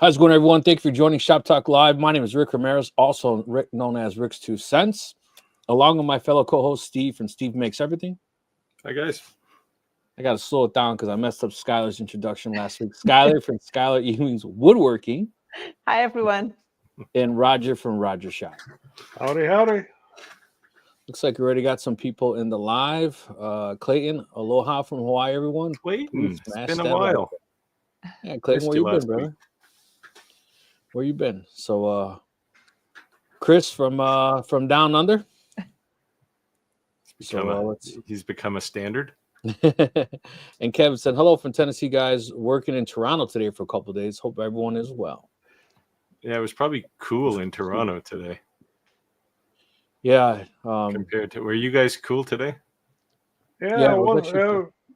How's it going, everyone? Thank you for joining Shop Talk Live. My name is Rick Ramirez, also Rick known as Rick's 2 Cents, along with my fellow co-host Steve from Steve Makes Everything. Hi, guys. I got to slow it down because I messed up Skyler's introduction last week. Skyler from Skyler Ewing's Woodworking. Hi, everyone. And Roger from Roger Shop. Howdy, howdy. Looks like we already got some people in the live. Clayton, aloha from Hawaii, everyone. Clayton, it's been a while. Yeah, Clayton, where you been, brother? Where you been? So, Chris from Down Under. He's become a standard. And Kevin said, hello from Tennessee, guys. Working in Toronto today for a couple of days. Hope everyone is well. Yeah, it was probably cool in Toronto today. Yeah. Compared to, were you guys cool today?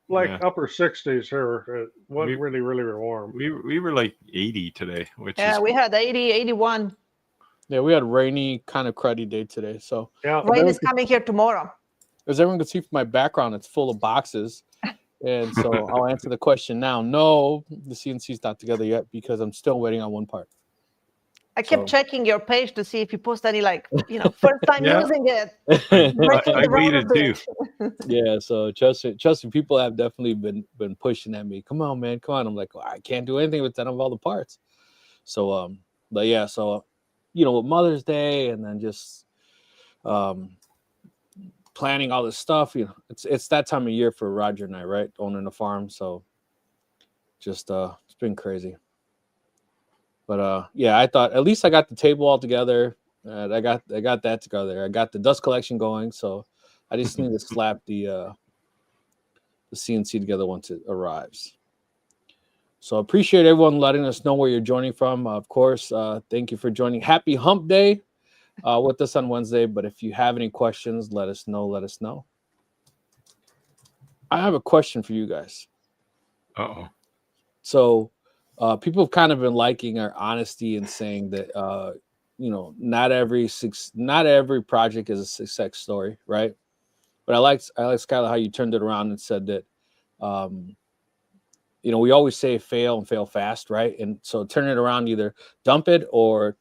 Yeah, upper 60s here. It wasn't really warm. We were like 80 today, which we had 80, 81. Yeah, we had a rainy, kind of cruddy day today. So yeah, rain is coming here tomorrow. As everyone can see from my background, it's full of boxes. And so I'll answer the question now. No, the CNC's not together yet because I'm still waiting on one part. I kept checking your page to see if you post any, first time using it. I waited too. Yeah, so trust me, people have definitely been pushing at me. Come on, man, come on. I'm like, well, I can't do anything with that of all the parts. So, but yeah, so with Mother's Day and then just planning all this stuff, it's that time of year for Roger and I, right? Owning a farm, so just it's been crazy. But yeah, I thought at least I got the table all together. I got that together. I got the dust collection going, so I just need to slap the CNC together once it arrives. So I appreciate everyone letting us know where you're joining from. Of course, thank you for joining. Happy Hump Day with us on Wednesday. But if you have any questions, let us know. Let us know. I have a question for you guys. Uh-oh. So. People have kind of been liking our honesty and saying that not every project is a success story, right? But I like Skyler how you turned it around and said that we always say fail and fail fast, right? And so turn it around, either dump it or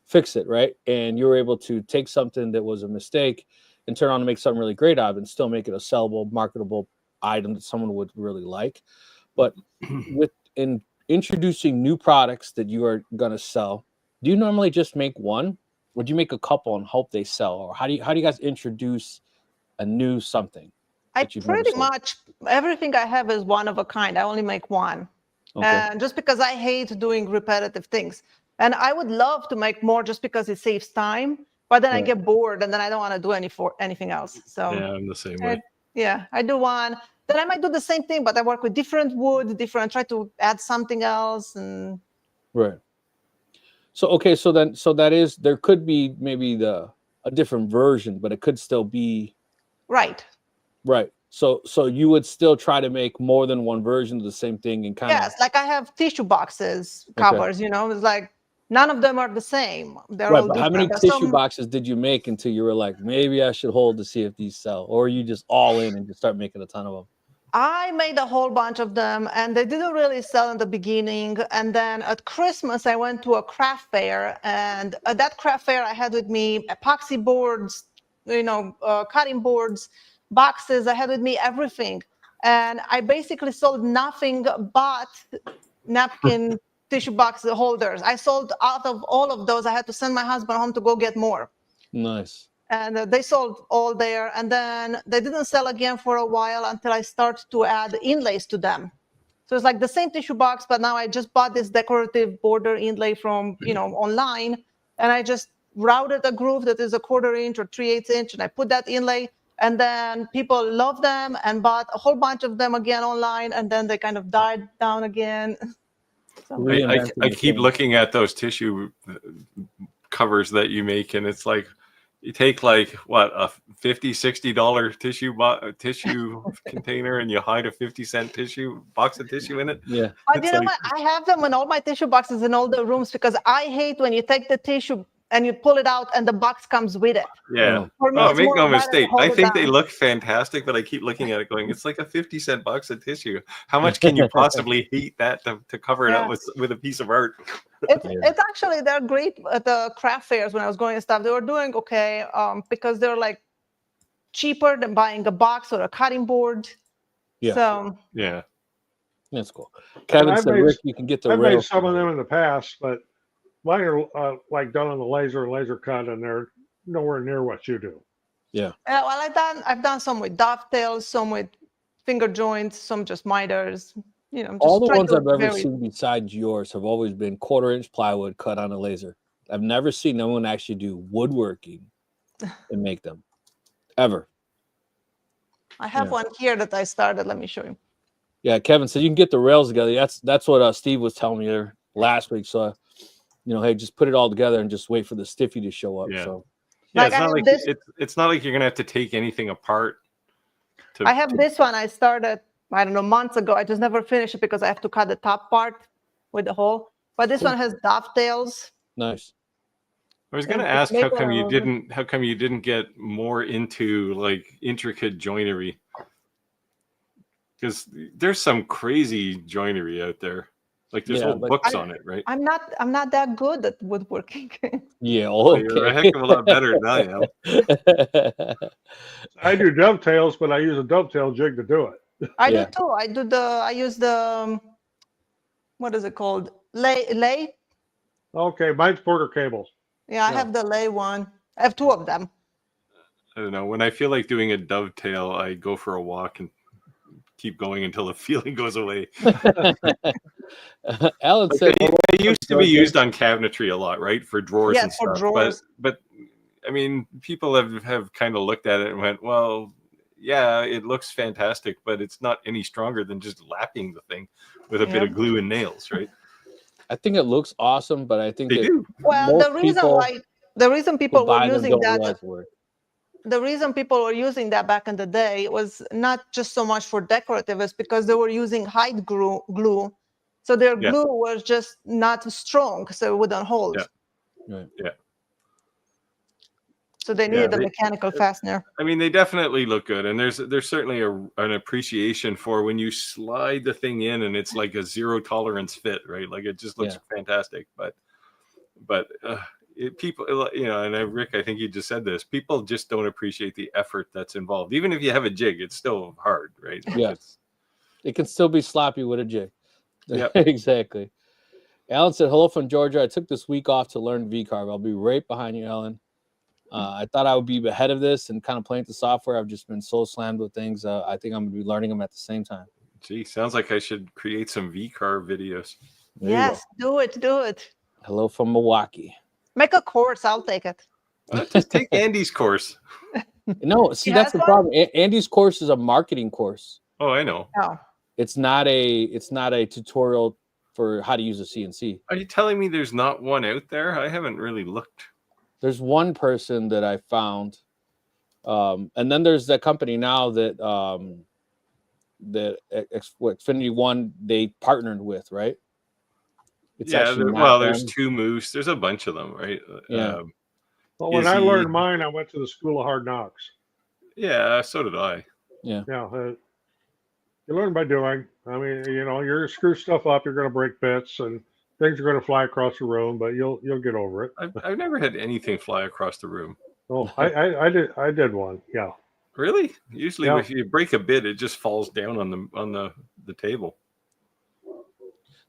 fix it, right? And you were able to take something that was a mistake and turn on to make something really great out of it and still make it a sellable, marketable item that someone would really like. But in introducing new products that you are going to sell, do you normally just make one, or do you make a couple and hope they sell? Or how do you guys introduce a new something? I pretty much everything I have is one of a kind. I only make one. Okay. And just because I hate doing repetitive things. And I would love to make more just because it saves time, but then I get bored and then I don't want to do anything else. So yeah, I'm the same way. I do one. Then I might do the same thing, but I work with different wood, try to add something else. And right. So, okay. So that is, there could be maybe a different version, but it could still be. Right. Right. So you would still try to make more than one version of the same thing and kind of. Yes. Like I have tissue boxes, covers, it's like none of them are the same. They're all but different. How many tissue boxes did you make until you were like, maybe I should hold to see if these sell? Or you just all in and just start making a ton of them? I made a whole bunch of them and they didn't really sell in the beginning. And then at Christmas, I went to a craft fair, and at that craft fair, I had with me epoxy boards, cutting boards, boxes. I had with me everything. And I basically sold nothing but napkin tissue box holders. I sold out of all of those. I had to send my husband home to go get more. Nice. And they sold all there. And then they didn't sell again for a while until I started to add inlays to them. So it's like the same tissue box, but now I just bought this decorative border inlay from, online. And I just routed a groove that is 1/4 inch or 3/8 inch. And I put that inlay. And then people love them and bought a whole bunch of them again online. And then they kind of died down again. So. I keep looking at those tissue covers that you make, and it's like, you take a $50-$60 tissue container and you hide a 50-cent box of tissue in it. Yeah. But you know what? I have them in all my tissue boxes in all the rooms because I hate when you take the tissue and you pull it out, and the box comes with it. Yeah. For me, Oh, it's make more no better to mistake. hold I it think they down. look fantastic, but I keep looking at it going, it's like a 50-cent box of tissue. How much can you possibly hate that to cover it up with a piece of art? It's actually, they're great at the craft fairs when I was going and stuff. They were doing okay because they're like cheaper than buying a box or a cutting board. Yeah. So yeah, that's cool. Kevin said, Rick, you can get the I've made rails. some of them in the past, but mine are like done on the laser cut, and they're nowhere near what you do. Yeah. well, I've done some with dovetails, some with finger joints, some just miters. You know, just all the try ones to I've ever vary. seen besides yours have always been 1/4-inch plywood cut on a laser. I've never seen no one actually do woodworking and make them ever. I have one here that I started. Let me show you. Yeah, Kevin said you can get the rails together. That's what Steve was telling me there last week. So, hey, just put it all together and just wait for the stiffy to show up. Yeah. So, yeah, Like, it's not like you're gonna have to take anything apart. I have this one. I started, I don't know, months ago. I just never finished it because I have to cut the top part with the hole. But this one has dovetails. nice. I was gonna ask how come you didn't get more into like intricate joinery? Because there's some crazy joinery out there. Like there's whole books on it, right? I'm not that good at woodworking. Yeah, okay. You're a heck of a lot better than I am. I do dovetails, but I use a dovetail jig to do it. I do too. I use the what is it called? Lay. Okay, mine's Porter cables. Yeah, I have the lay one. I have 2 of them. I don't know. When I feel like doing a dovetail, I go for a walk and keep going until the feeling goes away. Alan said they used to be used on cabinetry a lot, right? For drawers and stuff. Drawers. But I mean, people have kind of looked at it and went, well, yeah, it looks fantastic, but it's not any stronger than just lapping the thing with a bit of glue and nails, right? I think it looks awesome, but I think they do. Well, the reason people were using that. The reason people were using that back in the day was not just so much for decorative, it's because they were using hide glue. So their glue was just not strong, so it wouldn't hold. Yeah. Right. Yeah. So they needed a mechanical fastener. I mean, they definitely look good, and there's certainly an appreciation for when you slide the thing in and it's like a 0 tolerance fit, right? Like it just looks fantastic. But people, and Rick, I think you just said this. People just don't appreciate the effort that's involved. Even if you have a jig, it's still hard, right? Yeah, it can still be sloppy with a jig. Yeah, exactly. Alan said, "Hello from Georgia. I took this week off to learn V-carve. I'll be right behind you, Alan. I thought I would be ahead of this and kind of playing with the software. I've just been so slammed with things. I think I'm going to be learning them at the same time." Gee, sounds like I should create some V-carve videos. Yes, do it. Hello from Milwaukee. Make a course. I'll take it. Just take Andy's course. No, see, that's the problem. Andy's course is a marketing course. Oh, I know. Oh. It's not a tutorial for how to use a CNC. Are you telling me there's not one out there? I haven't really looked. There's one person that I found, and then there's that company now that Xfinity One they partnered with, right? It's there's Two Moose. There's a bunch of them, right? Yeah. Well, when I learned mine, I went to the School of Hard Knocks. Yeah, so did I. Yeah. Yeah. You learn by doing. I mean, you're going to screw stuff up. You're going to break bits, and things are going to fly across the room, but you'll get over it. I've never had anything fly across the room. Oh, I did one. Yeah. Really? Usually, if you break a bit, it just falls down on the table.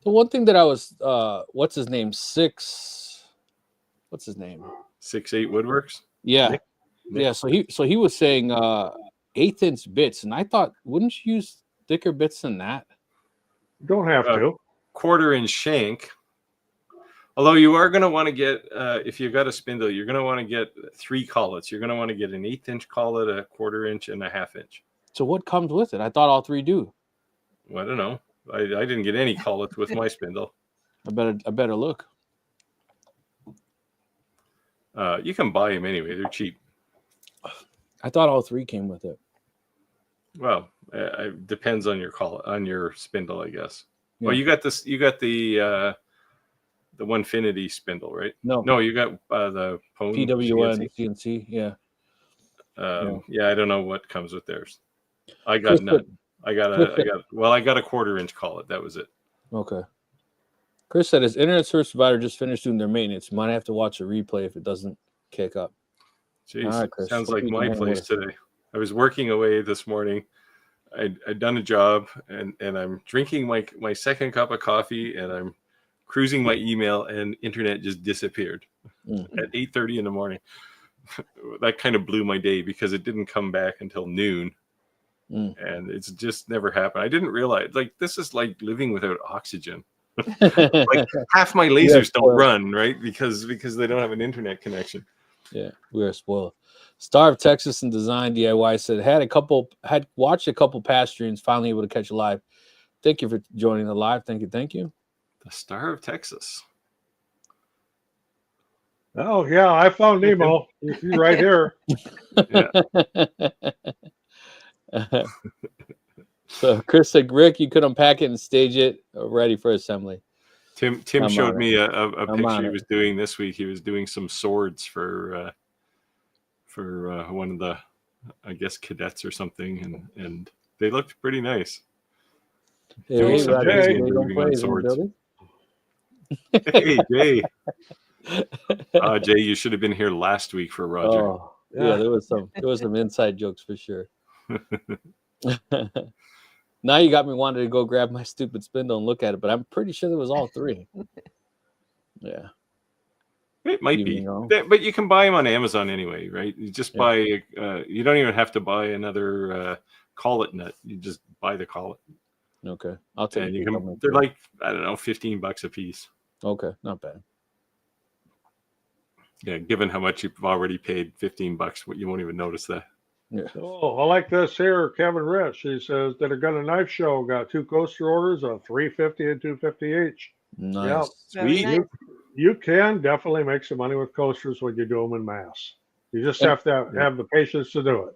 The one thing that I was, what's his name? 6'8" Woodworks. Yeah, Nick? Yeah. So he was saying 1/8" bits, and I thought, wouldn't you use thicker bits than that? You don't have to. 1/4" shank. Although you are going to want to get, if you've got a spindle, you're going to want to get 3 collets. You're going to want to get an 1/8" collet, a 1/4", and a 1/2". So what comes with it? I thought all 3 do. Well, I don't know. I didn't get any collets with my spindle. I better look. You can buy them anyway. They're cheap. I thought all 3 came with it. Well, it depends on your collet, on your spindle, I guess. Yeah. Well, you got this. You got the the Onefinity spindle, right? No, No, you got the Pone PWN CNC. CNC. Yeah. Yeah, I don't know what comes with theirs. I got Chris none. I got Chris a 1/4 inch collet. That was it. Okay. Chris said his internet service provider just finished doing their maintenance. Might have to watch a replay if it doesn't kick up. Jeez, All right, Chris. sounds Hope like you can my hang place with us. today. I was working away this morning. I'd done a job, and I'm drinking my second cup of coffee, and I'm cruising my email, and internet just disappeared at 8:30 in the morning. That kind of blew my day because it didn't come back until noon. And it's just never happened. I didn't realize, like, this is like living without oxygen. Like half my lasers don't run, right? Because they don't have an internet connection. Yeah, we are spoiled. Star of Texas and Design DIY said had watched a couple past streams, finally able to catch a live. Thank you for joining the live. Thank you. The Star of Texas. Oh yeah, I found Nemo. He's right here. Yeah. So Chris said, Rick, you could unpack it and stage it ready for assembly. Tim showed me a picture he was doing this week. He was doing some swords for one of the, I guess, cadets or something, and they looked pretty nice. Hey, some Roger, crazy Jay, don't engraving play, on he's in the swords. building. Hey, Jay. Jay, you should have been here last week for Roger. Oh, yeah, there was some inside jokes for sure. Now you got me wanting to go grab my stupid spindle and look at it, but I'm pretty sure it was all three. Yeah. It might be, but you can buy them on Amazon anyway, right? You just buy. You don't even have to buy another collet nut. You just buy the collet. Okay, I'll take. And you can. They're like, I don't know, $15 a piece. Okay, not bad. Yeah, given how much you've already paid, $15, you won't even notice that. Yeah. Oh, I like this here. Kevin Rich. He says that a gun and knife show got 2 coaster orders of $350 and $250 each. Nice. Yep. Sweet. Nice. You can definitely make some money with coasters when you do them in mass. You just have to have the patience to do it.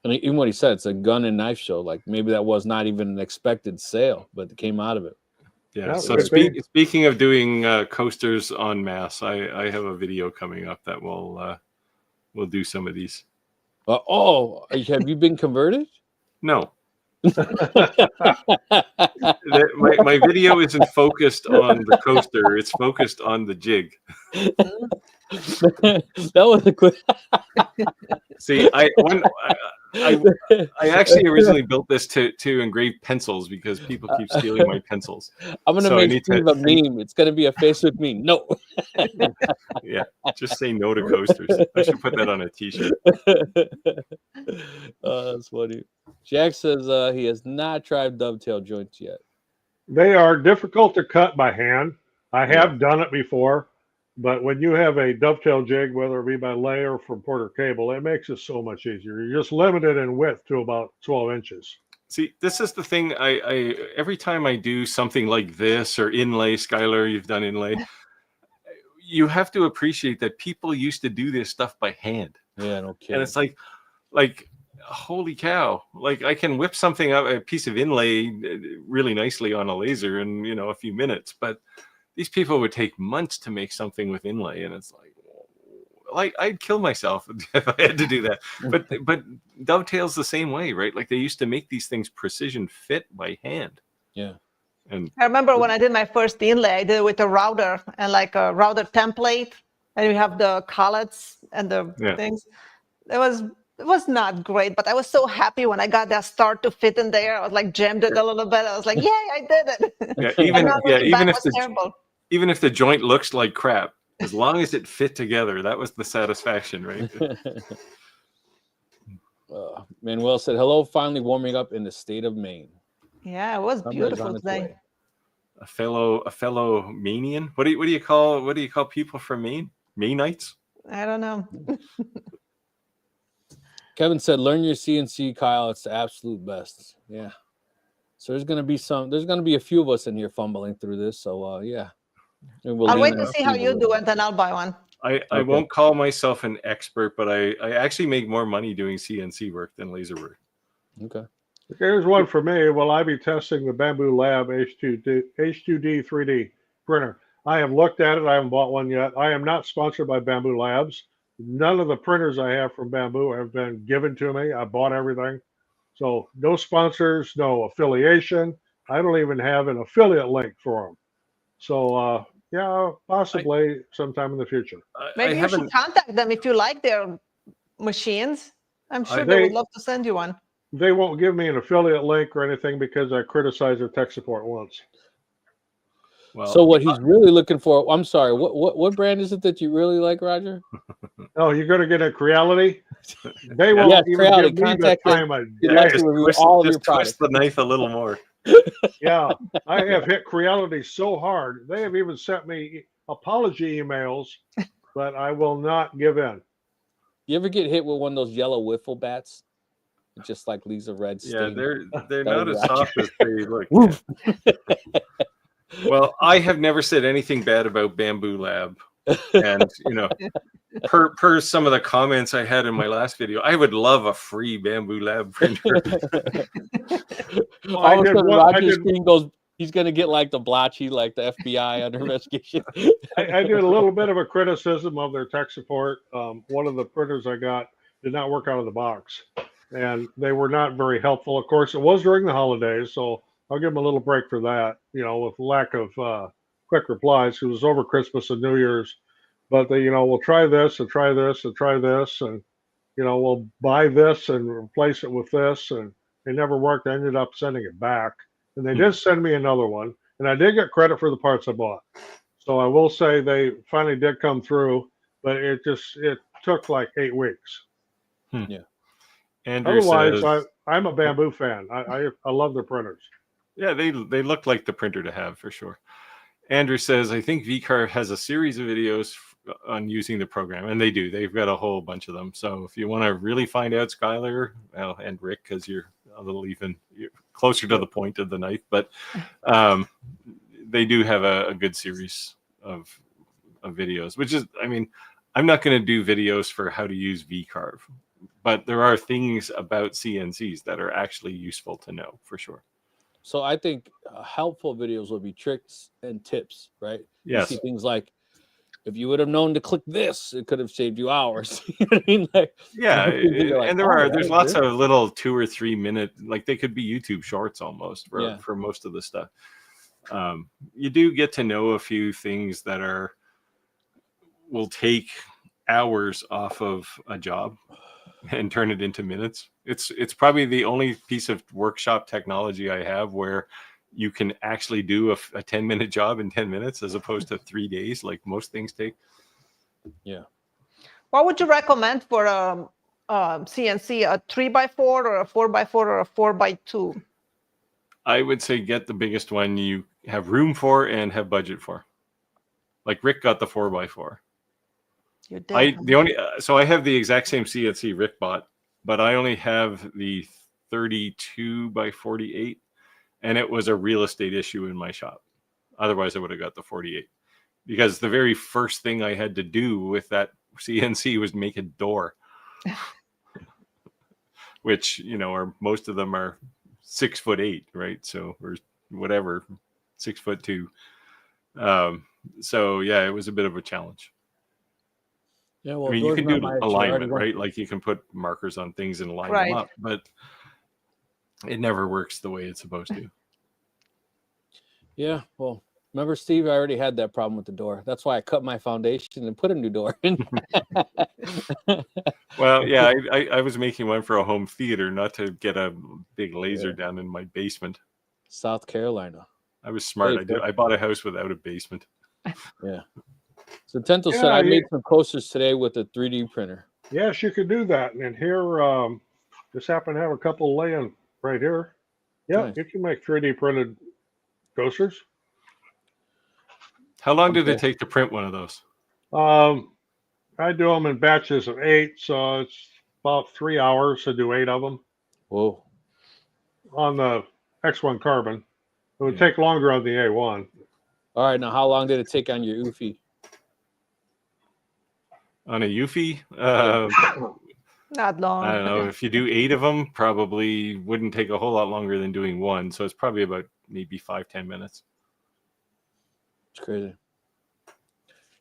And even what he said, it's a gun and knife show. Like maybe that was not even an expected sale, but it came out of it. Yeah. So speaking of doing coasters en masse, I have a video coming up that will do some of these. Have you been converted? No. My video isn't focused on the coaster. It's focused on the jig. That was a quick. See, I actually originally built this to engrave pencils because people keep stealing my pencils. I'm gonna make Steve a meme. It's gonna be a Facebook meme. No. Yeah, just say no to coasters. I should put that on a T-shirt. That's funny. Jack says he has not tried dovetail joints yet. They are difficult to cut by hand. I have done it before, but when you have a dovetail jig, whether it be by lay or from Porter Cable, it makes it so much easier. You're just limited in width to about 12 inches. See, this is the thing. I every time I do something like this or inlay, Skyler, you've done inlay. You have to appreciate that people used to do this stuff by hand. Yeah, no kidding. And it's like, holy cow! Like I can whip something up, a piece of inlay, really nicely on a laser in a few minutes. But these people would take months to make something with inlay, and it's like I'd kill myself if I had to do that. But dovetail's the same way, right? Like they used to make these things precision fit by hand. Yeah. And I remember when I did my first inlay, I did it with a router and like a router template, and you have the collets and the things. It was not great, but I was so happy when I got that start to fit in there. I was like jammed it a little bit. I was like, yay, I did it. Yeah, even if the joint looks like crap, as long as it fit together, that was the satisfaction, right? Manuel said, hello, finally warming up in the state of Maine. Yeah, it was beautiful today. A fellow Mainian. What do you call people from Maine? Mainites? I don't know. Kevin said, learn your CNC, Kyle. It's the absolute best. Yeah. So there's gonna be a few of us in here fumbling through this. So yeah. I'll wait to see how you do it, then I'll buy one. I won't call myself an expert, but I actually make more money doing CNC work than laser work. Okay. Here's one for me. Will I be testing the Bamboo Lab H2D 3D printer? I have looked at it. I haven't bought one yet. I am not sponsored by Bamboo Labs. None of the printers I have from Bamboo have been given to me. I bought everything. So no sponsors, no affiliation. I don't even have an affiliate link for them. So yeah, possibly sometime in the future. Maybe you should contact them if you like their machines. I'm sure they would love to send you one. They won't give me an affiliate link or anything because I criticized their tech support once. Well, so what he's really looking for, I'm sorry, what brand is it that you really like, Roger? Oh, you're going to get a Creality? They won't even give me the time of day. Just twist the knife a little more. Yeah, I have hit Creality so hard. They have even sent me apology emails, but I will not give in. You ever get hit with one of those yellow wiffle bats? It just like leaves a red stain. Yeah, they're not as soft as they look. Well, I have never said anything bad about Bamboo Lab. And, you know, per some of the comments I had in my last video, I would love a free Bamboo Lab printer. All of a sudden, Roger's screen goes, he's going to get like the blotchy, like the FBI under investigation. I did a little bit of a criticism of their tech support. One of the printers I got did not work out of the box, and they were not very helpful. Of course, it was during the holidays, so I'll give them a little break for that, you know, with lack of quick replies. It was over Christmas and New Year's, but they, you know, we'll try this and try this and try this, and, you know, we'll buy this and replace it with this, and it never worked. I ended up sending it back, and they did send me another one, and I did get credit for the parts I bought. So I will say they finally did come through, but it took like 8 weeks. Yeah. Andrew Otherwise, says, I'm a Bamboo fan. I love their printers. Yeah, they look like the printer to have for sure. Andrew says, I think VCarve has a series of videos on using the program, and they do. They've got a whole bunch of them. So if you want to really find out, Skyler, well, and Rick, because you're a little even closer to the point of the knife, but they do have a good series of videos, which is, I mean, I'm not going to do videos for how to use VCarve, but there are things about CNCs that are actually useful to know for sure. So I think helpful videos will be tricks and tips, right? Yes. You see things like, if you would have known to click this, it could have saved you hours. You know what I mean? Like, yeah, like, and there's lots of little 2 or 3 minute, like they could be YouTube shorts almost for most of the stuff. You do get to know a few things that will take hours off of a job and turn it into minutes. It's probably the only piece of workshop technology I have where you can actually do a 10-minute job in 10 minutes as opposed to 3 days, like most things take. Yeah. What would you recommend for a CNC, a 3x4 or a 4x4 or a 4x2? I would say get the biggest one you have room for and have budget for. Like Rick got the 4x4. So I have the exact same CNC Rick bought, but I only have the 32x48, and it was a real estate issue in my shop. Otherwise, I would have got the 48, because the very first thing I had to do with that CNC was make a door, which, you know, most of them are 6'8", right? So, or whatever, 6'2". So yeah, it was a bit of a challenge. Yeah, well, I mean, you can do alignment, right? Like you can put markers on things and line them up, but it never works the way it's supposed to. Yeah, well, remember, Steve, I already had that problem with the door. That's why I cut my foundation and put a new door in. Well, yeah, I was making one for a home theater, not to get a big laser down in my basement. South Carolina. I was smart. I bought a house without a basement. Yeah. So Tento said, I made some coasters today with a 3D printer. Yes, you could do that. And here, just happen to have a couple laying right here. Yeah, nice. You can make 3D printed coasters. How long did it take to print one of those? I do them in batches of 8, so it's about 3 hours to do 8 of them. Whoa. On the X1 carbon. It would take longer on the A1. All right, now how long did it take on your Eufy? On a Eufy? Not long. I don't know. If you do 8 of them, probably wouldn't take a whole lot longer than doing one. So it's probably about maybe 5-10 minutes. It's crazy.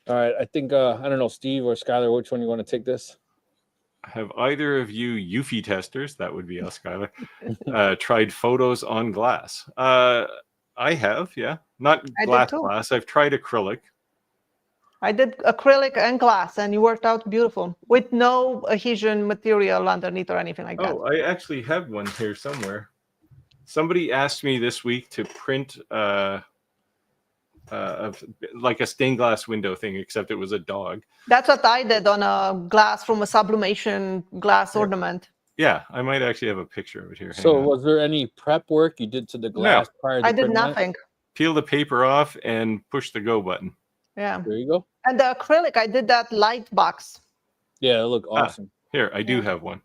All right, I think I don't know, Steve or Skyler, which one you want to take this? Have either of you Eufy testers, that would be us, Skyler, tried photos on glass? I have, yeah. Not I did glass too. glass. I've tried acrylic. I did acrylic and glass, and it worked out beautiful with no adhesion material underneath or anything like that. Oh, I actually have one here somewhere. Somebody asked me this week to print like a stained glass window thing, except it was a dog. That's what I did on a glass from a sublimation glass ornament. Yeah, I might actually have a picture of it here. Hang So on. was there any prep work you did to the glass prior to I did printing that? nothing. Peel the paper off and push the go button. Yeah. There you go. And the acrylic, I did that light box. Yeah, it looked awesome. Here, I do have one.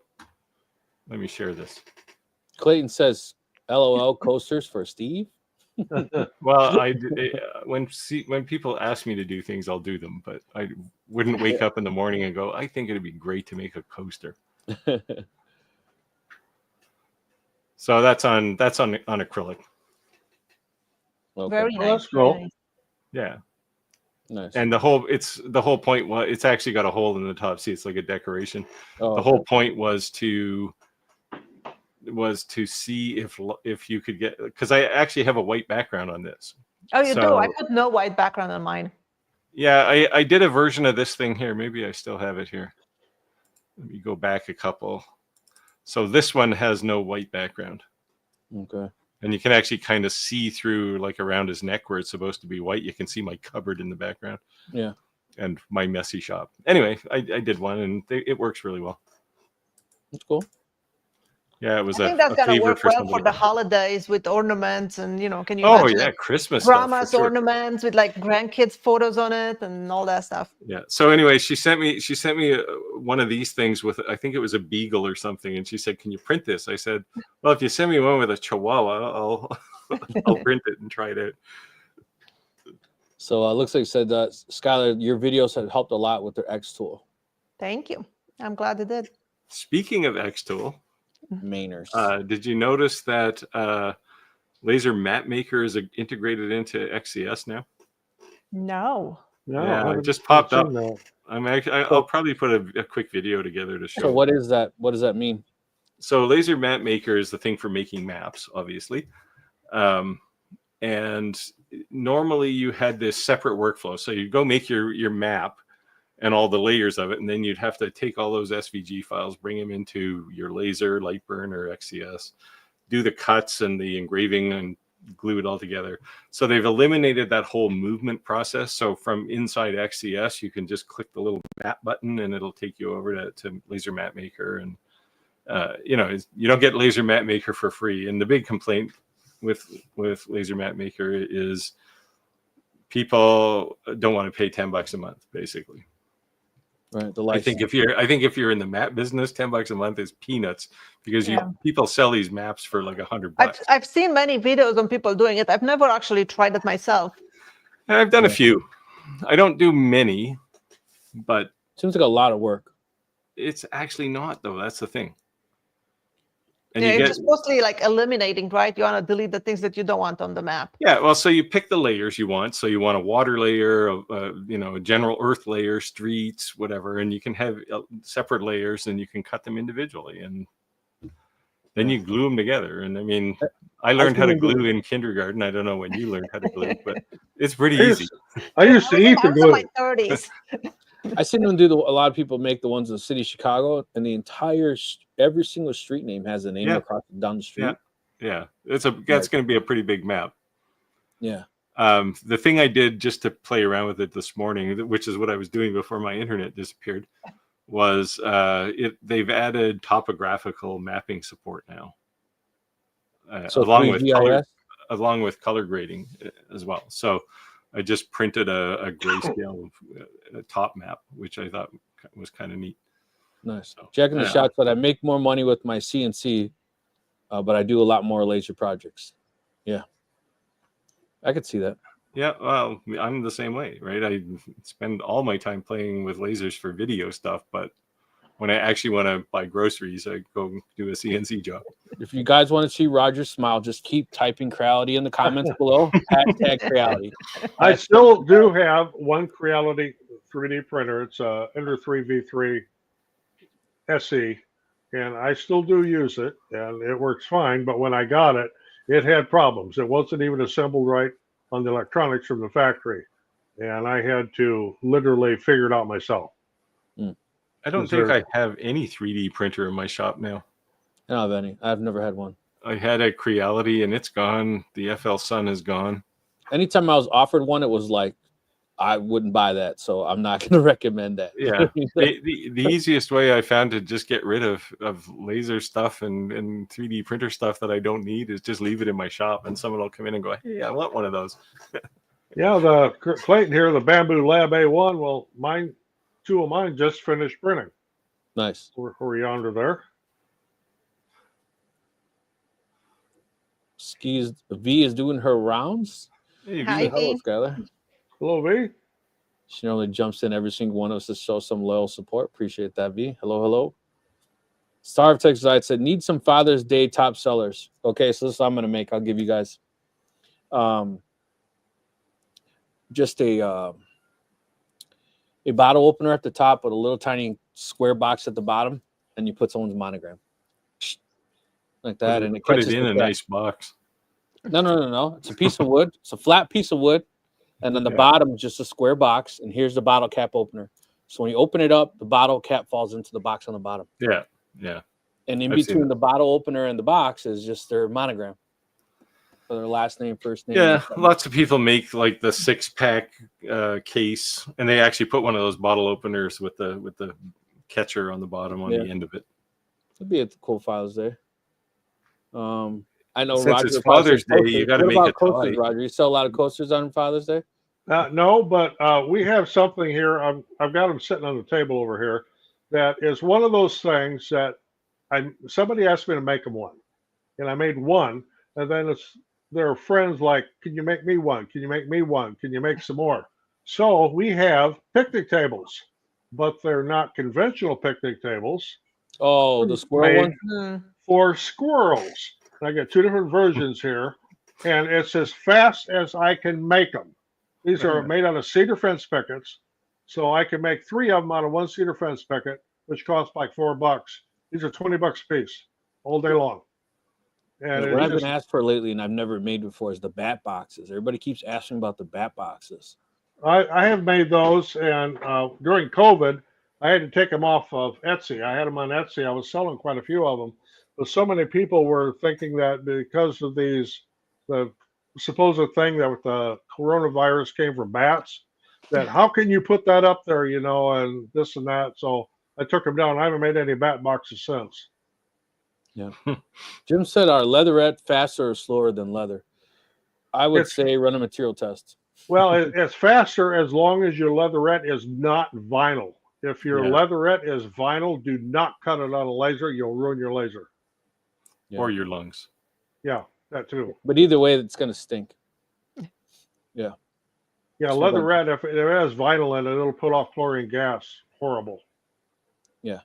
Let me share this. Clayton says, "LOL coasters for Steve." Well, when people ask me to do things, I'll do them, but I wouldn't wake up in the morning and go, I think it'd be great to make a coaster. So that's on acrylic. Okay. Very nice. That's cool. Very nice. Yeah. Nice. And the whole point was it's actually got a hole in the top. See, it's like a decoration. Oh, The whole point was to see if you could get, because I actually have a white background on this. Oh, you do? So- I put no white background on mine. Yeah, I did a version of this thing here. Maybe I still have it here. Let me go back a couple. So this one has no white background. Okay. And you can actually kind of see through, like around his neck where it's supposed to be white. You can see my cupboard in the background. Yeah. And my messy shop. Anyway, I did one, and it works really well. That's cool. Yeah, it was I a think that's going to favor work for well somebody. for the holidays with ornaments and, can you Oh imagine yeah, like Christmas stuff. grandma's For sure. ornaments with like grandkids photos on it and all that stuff. Yeah. So anyway, she sent me one of these things with, I think it was a beagle or something, and she said, "Can you print this?" I said, "Well, if you send me one with a Chihuahua, I'll print it and try it out." So looks like you said, Skyler, your videos have helped a lot with their X tool. Thank you. I'm glad it did. Speaking of Xtool, Mainers. did you notice that Laser Map Maker is integrated into XCS now? No. No, Yeah, I it haven't just popped seen up. that. I'll probably put a quick video together to show. So what is that? What does that mean? So Laser Map Maker is the thing for making maps, obviously. And normally you had this separate workflow. So you go make your map and all the layers of it, and then you'd have to take all those SVG files, bring them into your Laser, Lightburn, or XCS, do the cuts and the engraving and glue it all together. So they've eliminated that whole movement process. So from inside XCS, you can just click the little map button and it'll take you over to Laser Map Maker. And, you don't get Laser Map Maker for free. And the big complaint with Laser Map Maker is people don't want to pay $10 a month, basically. Right. The I think if you're in the map business, $10 a month is peanuts, because people sell these maps for like $100. I've seen many videos on people doing it. I've never actually tried it myself. And I've done a few. I don't do many, but seems like a lot of work. it's actually not, though. That's the thing. And Yeah, you it's get, just mostly like eliminating, right? You want to delete the things that you don't want on the map. yeah, well, so you pick the layers you want. So you want a water layer, a general earth layer, streets, whatever, and you can have separate layers, and you can cut them individually, and then you glue them together. And I mean, I learned how to glue in kindergarten. I don't know when you learned how to glue, but it's pretty easy. I used to eat I the was in my glue. 30s. I seen them do a lot of people make the ones in the city of Chicago, and the entire every single street name has a name across down the street. Yeah, that's going to be a pretty big map. Yeah. The thing I did just to play around with it this morning, which is what I was doing before my internet disappeared, was they've added topographical mapping support now, So along with GIS? color grading as well. So I just printed a grayscale top map, which I thought was kind of neat. Nice. Jack in the Shot said, I make more money with my CNC, but I do a lot more laser projects. Yeah. I could see that. Yeah, well, I'm the same way, right? I spend all my time playing with lasers for video stuff, but when I actually want to buy groceries, I go do a CNC job. If you guys want to see Roger's smile, just keep typing Creality in the comments below. #Creality. I still do have one Creality 3D printer. It's a Ender 3 V3 SE, and I still do use it, and it works fine. But when I got it, it had problems. It wasn't even assembled right on the electronics from the factory, and I had to literally figure it out myself. I don't think I have any 3D printer in my shop now. I don't have any. I've never had one. I had a Creality and it's gone. The FL Sun is gone. Anytime I was offered one, it was like, I wouldn't buy that, so I'm not going to recommend that. Yeah. the easiest way I found to just get rid of laser stuff and 3D printer stuff that I don't need is just leave it in my shop, and someone will come in and go, hey, I want one of those. Yeah, the Clayton here, the Bamboo Lab A1. Well, two of mine just finished printing. Nice. We're yonder there. V is doing her rounds. Hey, Hi, Hello, V. Skyler. Hello, V. She normally jumps in every single one of us to show some loyal support. Appreciate that, V. Hello, hello. Star of Texas said, need some Father's Day top sellers. Okay, so this is what I'm going to make. I'll give you guys just a bottle opener at the top with a little tiny square box at the bottom, and you put someone's monogram. Like that, and it put catches it in a nice box. No. It's a piece of wood. It's a flat piece of wood. And then the bottom is just a square box, and here's the bottle cap opener. So when you open it up, the bottle cap falls into the box on the bottom. Yeah. And in between the bottle opener and the box is just their monogram for their last name, first name. Yeah, lots of people make like the 6-pack case, and they actually put one of those bottle openers with the catcher on the bottom on the end of it. It'd be a cool Father's Day. I know Since Roger. it's Father's Day, you got to make a coasters, toy. Roger. You sell a lot of coasters on Father's Day? No, but we have something here. I've got them sitting on the table over here. That is one of those things that somebody asked me to make them one, and I made one, and then there are friends like, can you make me one? Can you make me one? Can you make some more? So we have picnic tables, but they're not conventional picnic tables. Oh, the squirrel one? For squirrels. I got two different versions here, and it's as fast as I can make them. These are made out of cedar fence pickets, so I can make 3 of them out of one cedar fence picket, which costs like $4. These are $20 a piece, all day long. And what I've been asked for lately, and I've never made before, is the bat boxes. Everybody keeps asking about the bat boxes. I have made those, and during COVID, I had to take them off of Etsy. I had them on Etsy. I was selling quite a few of them. But so many people were thinking that because of the supposed thing that the coronavirus came from bats, that how can you put that up there, and this and that. So I took them down. I haven't made any bat boxes since. Yeah. Jim said, are leatherette faster or slower than leather? I would say run a material test. Well, it's faster as long as your leatherette is not vinyl. If your leatherette is vinyl, do not cut it on a laser. You'll ruin your laser. Yeah. Or your lungs. Yeah, that too. But either way, it's going to stink. Yeah. Yeah, leatherette, if it has vinyl in it, it'll put off chlorine gas. Horrible. Yeah.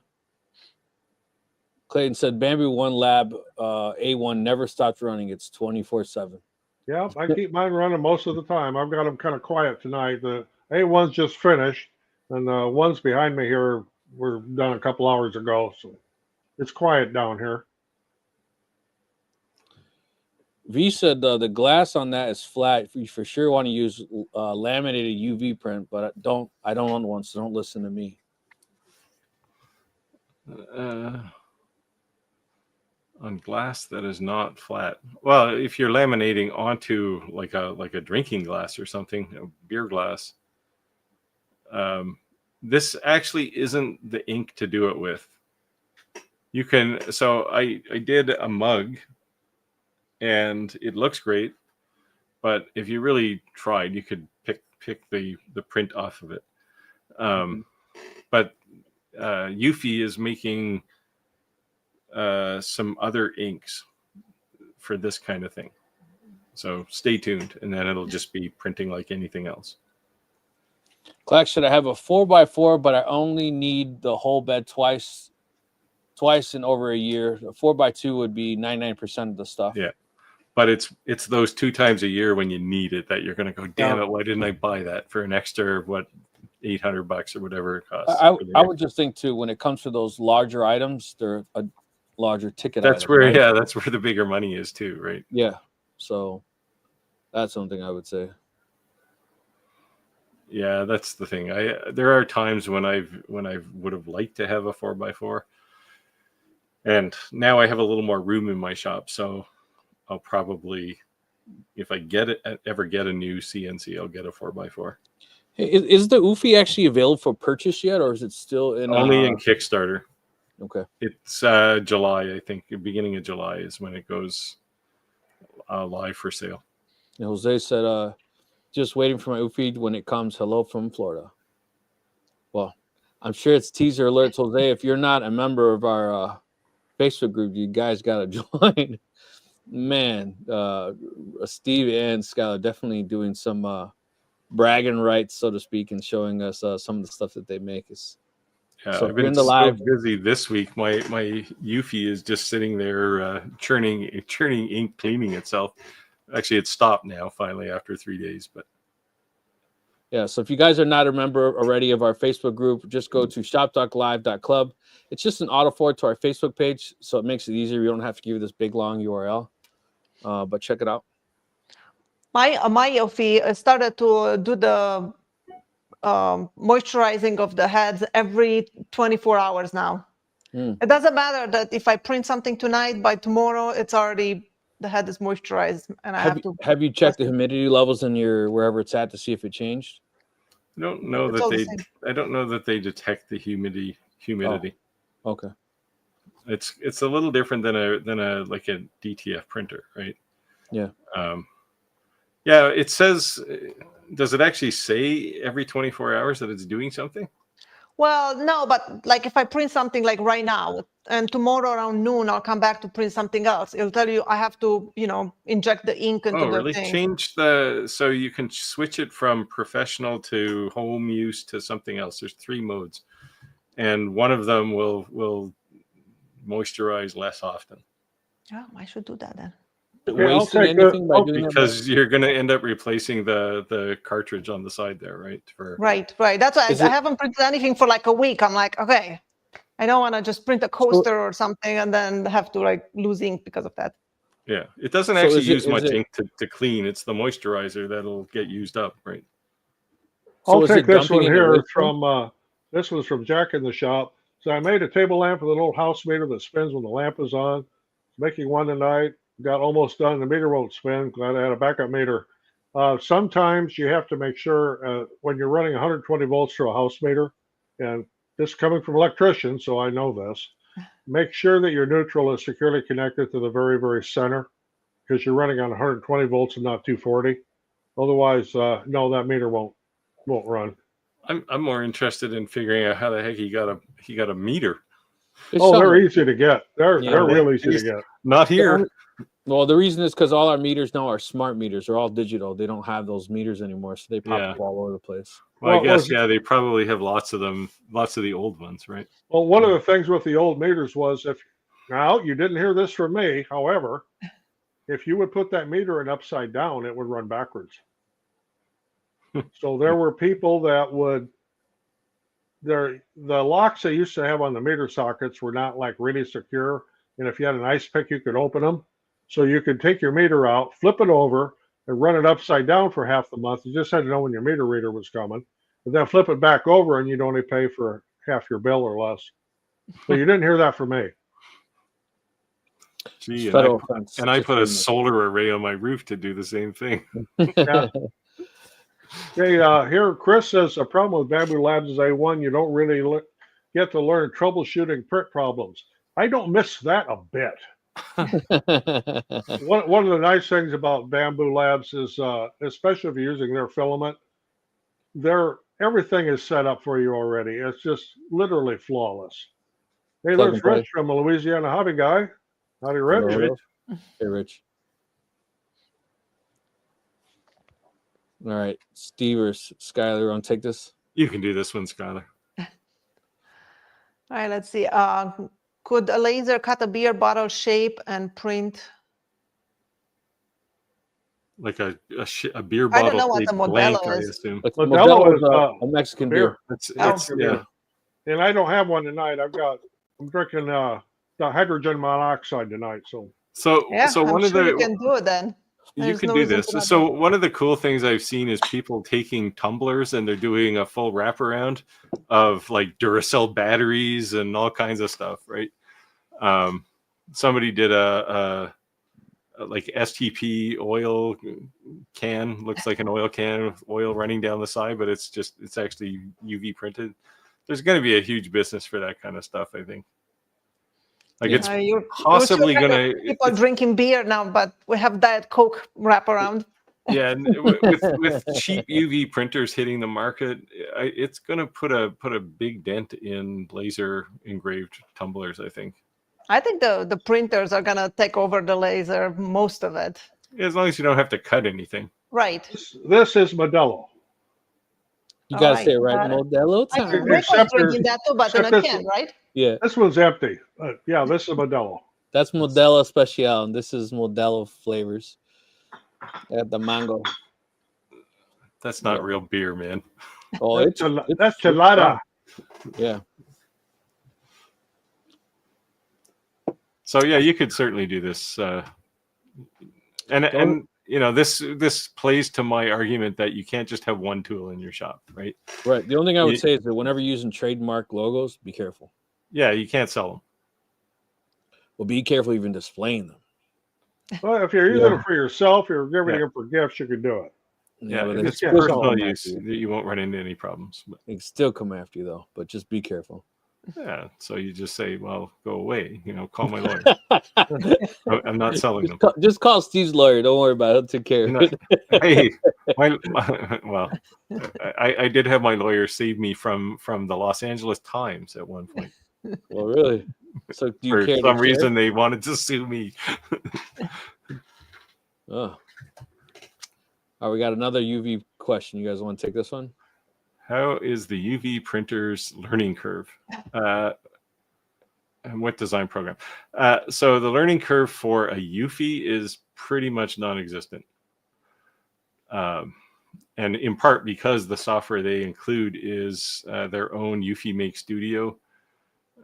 Clayton said, Bamboo One Lab A1 never stops running. It's 24/7. Yeah, I keep mine running most of the time. I've got them kind of quiet tonight. The A1's just finished, and the ones behind me here were done a couple hours ago. So it's quiet down here. V said the glass on that is flat. You for sure want to use laminated UV print, but I don't own one, so don't listen to me. On glass that is not flat. Well, if you're laminating onto like a drinking glass or something, a beer glass, this actually isn't the ink to do it with. You can. So I did a mug. And it looks great, but if you really tried, you could pick the print off of it. But Eufy is making some other inks for this kind of thing. So stay tuned, and then it'll just be printing like anything else. Clack, should I have a 4x4, but I only need the whole bed twice in over a year? A 4x2 would be 99% of the stuff. Yeah. But it's those 2 times a year when you need it that you're going to go, damn it, why didn't I buy that for an extra, $800 or whatever it costs. I would just think too, when it comes to those larger items, they're a larger ticket That's item, where, right? yeah, that's where the bigger money is too, right? Yeah. So that's something I would say. Yeah, that's the thing. There are times when I would have liked to have a 4x4, and now I have a little more room in my shop, so I'll probably, if I ever get a new CNC, I'll get a 4x4. Hey, is the UFI actually available for purchase yet, or is it still in Only in Kickstarter? Okay. It's July, I think. The beginning of July is when it goes live for sale. And Jose said, just waiting for my UFI when it comes. Hello from Florida. Well, I'm sure it's teaser alerts, Jose. If you're not a member of our Facebook group, you guys got to join. Man, Steve and Skyler definitely doing some bragging rights, so to speak, and showing us some of the stuff that they make. Yeah, So I've been so busy this week. My Eufy is just sitting there churning ink, cleaning itself. Actually, it's stopped now finally after 3 days. But yeah, so if you guys are not a member already of our Facebook group, just go to shoptalklive.club. It's just an auto forward to our Facebook page, so it makes it easier. You don't have to give this big long URL, but check it out. My Eufy started to do the moisturizing of the heads every 24 hours now. It doesn't matter that if I print something tonight, by tomorrow it's already, the head is moisturized, and have you checked the humidity levels in your wherever it's at to see if it changed? I don't know that they detect the humidity. Oh, okay. It's a little different than a like a DTF printer, right? Yeah. Yeah, it says. Does it actually say every 24 hours that it's doing something? Well, no, but like if I print something like right now, and tomorrow around noon I'll come back to print something else, it'll tell you I have to, inject the ink into the really? thing. Change so you can switch it from professional to home use to something else. There's 3 modes, and one of them will moisturize less often. Yeah, I should do that then. Wasting anything by doing because you're going to end up replacing the cartridge on the side there, right? Right. That's why I haven't printed anything for like a week. I'm like, okay, I don't want to just print a coaster or something and then have to like lose ink because of that. Yeah, it doesn't actually use much ink to clean. It's the moisturizer that'll get used up, right? I'll take this one here from this was from Jack in the shop. So I made a table lamp with an old house meter that spins when the lamp is on. Making one tonight. Got almost done. The meter won't spin. Glad I had a backup meter. Sometimes you have to make sure when you're running 120 volts through a house meter, and this is coming from an electrician, so I know this. Make sure that your neutral is securely connected to the very, very center, because you're running on 120 volts and not 240. Otherwise, no, that meter won't run. I'm more interested in figuring out how the heck he got a meter. They're easy to get. They're real easy to get. Not here. Well, the reason is because all our meters now are smart meters. They're all digital. They don't have those meters anymore, so they pop up all over the place. Well, I guess they probably have lots of them, lots of the old ones, right? Well, one of the things with the old meters was now you didn't hear this from me, however, if you would put that meter in upside down, it would run backwards. So there were people that the locks they used to have on the meter sockets were not like really secure. And if you had an ice pick, you could open them. So you could take your meter out, flip it over, and run it upside down for half the month. You just had to know when your meter reader was coming. And then flip it back over, and you'd only pay for half your bill or less. So you didn't hear that from me. Gee, and I put a solar array on my roof to do the same thing. Yeah. Here Chris says a problem with Bamboo Labs is A1, you don't really get to learn troubleshooting print problems. I don't miss that a bit. One of the nice things about Bamboo Labs is, especially if you're using their filament, everything is set up for you already. It's just literally flawless. Hey, there's Rich from Louisiana Hobby Guy. Howdy, Rich. Hello. Hey, Rich. All right, Steve or Skyler, want to take this? You can do this one, Skyler. All right, let's see. Could a laser cut a beer bottle shape and print? like a beer I don't bottle know what shaped the blank, Modelo I is. assume. It's Modelo Modelo is, is a Mexican beer. It's Oh. yeah. And I don't have one tonight. I'm drinking the hydrogen monoxide tonight. So So Yeah, I'm one of sure you the can do it then. you There's can no do reason this. to not So do it. one of the cool things I've seen is people taking tumblers and they're doing a full wraparound of like Duracell batteries and all kinds of stuff, right? Somebody did a like STP oil can, looks like an oil can with oil running down the side, but it's actually UV printed. There's going to be a huge business for that kind of stuff, I think. Like Yeah. it's You're possibly sure going to people drinking beer now, but we have Diet Coke wraparound. yeah, and with cheap UV printers hitting the market, it's going to put a big dent in laser engraved tumblers, I think. I think the printers are gonna take over the laser, most of it. As long as you don't have to cut anything. Right. this is Modelo. You All gotta right, say it right. got it. Modelo I think time. Rick was Except drinking that too, but in a except this- can, right? Yeah, This one's empty. Yeah, this is Modelo. that's Modelo Special, and this is Modelo flavors. I got the mango. That's not Yeah. real beer, man. Oh, That's Chelada. Yeah. So yeah, you could certainly do this, and you know this plays to my argument that you can't just have one tool in your shop, right? Right. The only thing I would say is that whenever you're using trademark logos, be careful. Yeah, you can't sell them. Well, be careful even displaying them. Well, if you're using it for yourself, you're giving it for gifts, you can do it. Yeah, but if they it's still personal come use, after you. you won't run into any problems. But, They can still come after you though, but just be careful. yeah, so you just say, "Well, go away." You know, call my lawyer. I'm not selling them. Just call Steve's lawyer. Don't worry about it. He'll take care of it. Hey, well, I did have my lawyer save me from the Los Angeles Times at one point. Well, really? So do you For care to some share? reason, they wanted to sue me. Oh. All right, we got another UV question. You guys want to take this one? How is the UV printer's learning curve? And what design program? So the learning curve for a UFI is pretty much non-existent. And in part because the software they include is their own UFI Make Studio.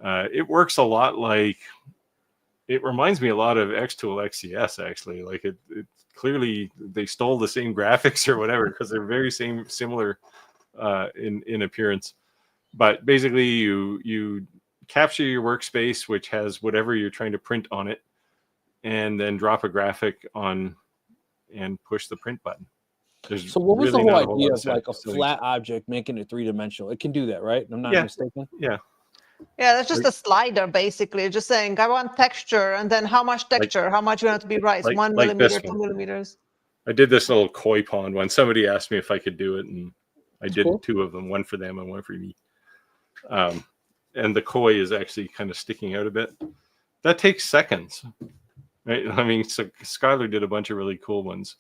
It works a lot like, it reminds me a lot of Xtool XCS actually. Like it clearly they stole the same graphics or whatever because they're very similar in appearance. But basically you capture your workspace, which has whatever you're trying to print on it, and then drop a graphic on and push the print button. So what was really the not whole a idea lot of like a settings. flat object making it three-dimensional? It can do that, right? I'm not Yeah. mistaken. Yeah. Yeah, that's just a slider basically. Just saying, I want texture, and then how much texture, how much you want it to be right? like- 1 like this millimeter, 2 one. millimeters. I did this little koi pond one. Somebody asked me if I could do it, and I did cool. 2 of them, one for them and one for me. And the koi is actually kind of sticking out a bit. That takes seconds, right? I mean, so Skyler did a bunch of really cool ones.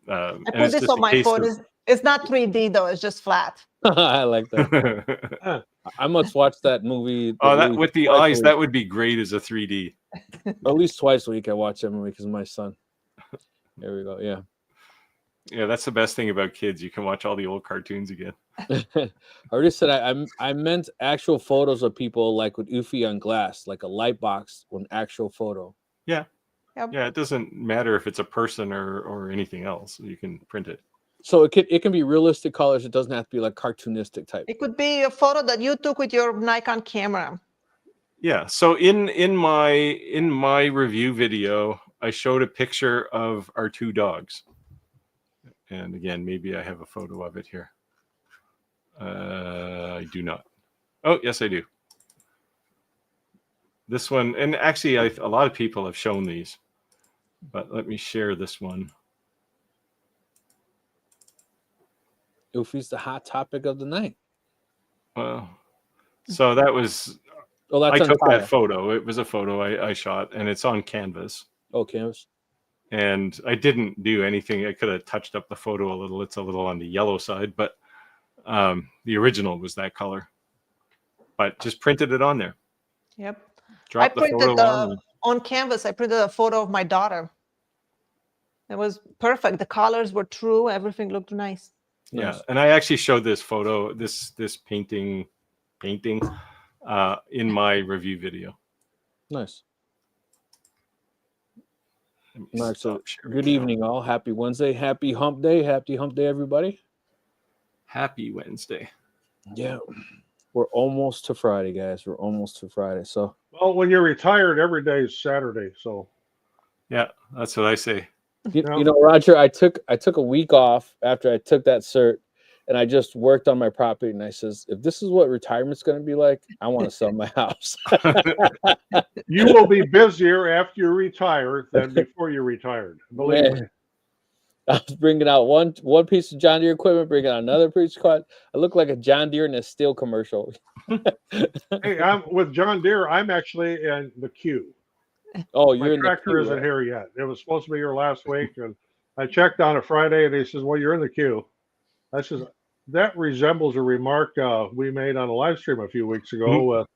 I put this on my phone. It's not 3D though; it's just flat. I like that. I must watch that movie. Oh, at that least with the twice a eyes, week. that would be great as a 3D. Or at least twice a week I watch that movie because of my son. There we go. Yeah. Yeah, that's the best thing about kids. You can watch all the old cartoons again. I already said I meant actual photos of people like with UFI on glass, like a light box with an actual photo. Yeah. Yep. Yeah, it doesn't matter if it's a person or anything else. You can print it. So it can be realistic colors. It doesn't have to be like cartoonistic type. It could be a photo that you took with your Nikon camera. Yeah. So in my review video, I showed a picture of our 2 dogs. And again, maybe I have a photo of it here. I do not. Oh, yes, I do. This one, and actually, a lot of people have shown these, but let me share this one. UFI's the hot topic of the night. Well, so that was, Oh, that's I on took tile. that photo. It was a photo I shot, and it's on canvas. Oh, canvas. And I didn't do anything. I could have touched up the photo a little. It's a little on the yellow side, but the original was that color. But just printed it on there. Yep. Drop I the photo printed on. on canvas. I printed a photo of my daughter. It was perfect. The colors were true. Everything looked nice. Yeah, Nice. and I actually showed this photo, this painting, in my review video. Nice. Let me All right, so stop sharing good now. evening, all. Happy Wednesday. Happy hump day. Happy hump day, everybody. Happy Wednesday. Yeah. We're almost to Friday, guys. We're almost to Friday. So, Well, when you're retired, every day is Saturday. So Yeah, that's what I say. you Yeah. know, Roger, I took a week off after I took that cert, and I just worked on my property. And I says, if this is what retirement's going to be like, I want to sell my house. you will be busier after you retire than before you retired. Believe me. Man, I was bringing out one piece of John Deere equipment, bringing out another piece of equipment. I look like a John Deere in a steel commercial. Hey, I'm with John Deere. I'm actually in the queue. Oh, My you're in the tractor queue, isn't right? here yet. It was supposed to be here last week, and I checked on a Friday, and he says, "Well, you're in the queue." I says, "That resembles a remark we made on a live stream a few weeks ago with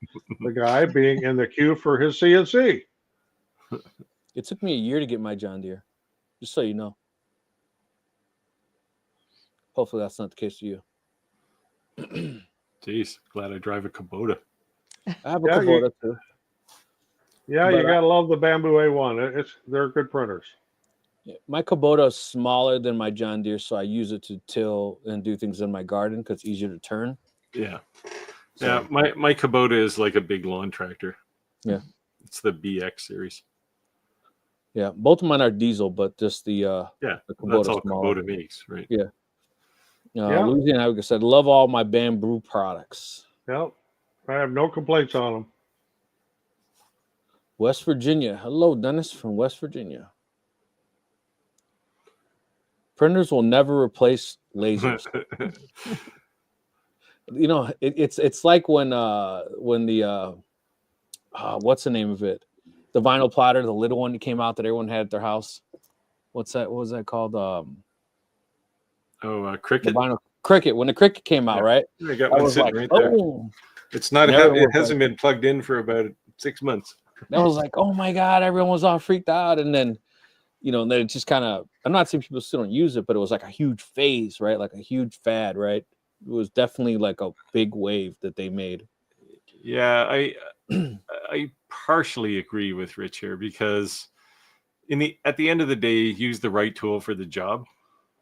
the guy being in the queue for his CNC." It took me a year to get my John Deere, just so you know. Hopefully that's not the case for you. Jeez, glad I drive a Kubota. I have a Yeah, Kubota too. Yeah, But you gotta love the Bamboo A1. They're good printers. My Kubota is smaller than my John Deere, so I use it to till and do things in my garden because it's easier to turn. Yeah. So, Yeah, my Kubota is like a big lawn tractor. Yeah. It's the BX series. yeah, both of mine are diesel, but just the Yeah, the that's Kubota's all smaller. Kubota makes, right? Yeah. Yeah. Louisiana, like I said, love all my bamboo products. Yep. I have no complaints on them. West Virginia. Hello, Dennis from West Virginia. Printers will never replace lasers. You know, it's like when the what's the name of it? The vinyl plotter, the little one that came out that everyone had at their house. What's that? What was that called? The Cricket. vinyl Cricket. When the Cricket came out, Yeah. right? I got I one was sitting like, right there. oh, It's not. Never It worked hasn't been plugged in for about 6 months. that was like, oh my God, everyone was all freaked out. And then, and then it just kind of, I'm not saying people still don't use it, but it was like a huge phase, right? Like a huge fad, right? It was definitely like a big wave that they made. Yeah, I partially agree with Rich here because at the end of the day, use the right tool for the job.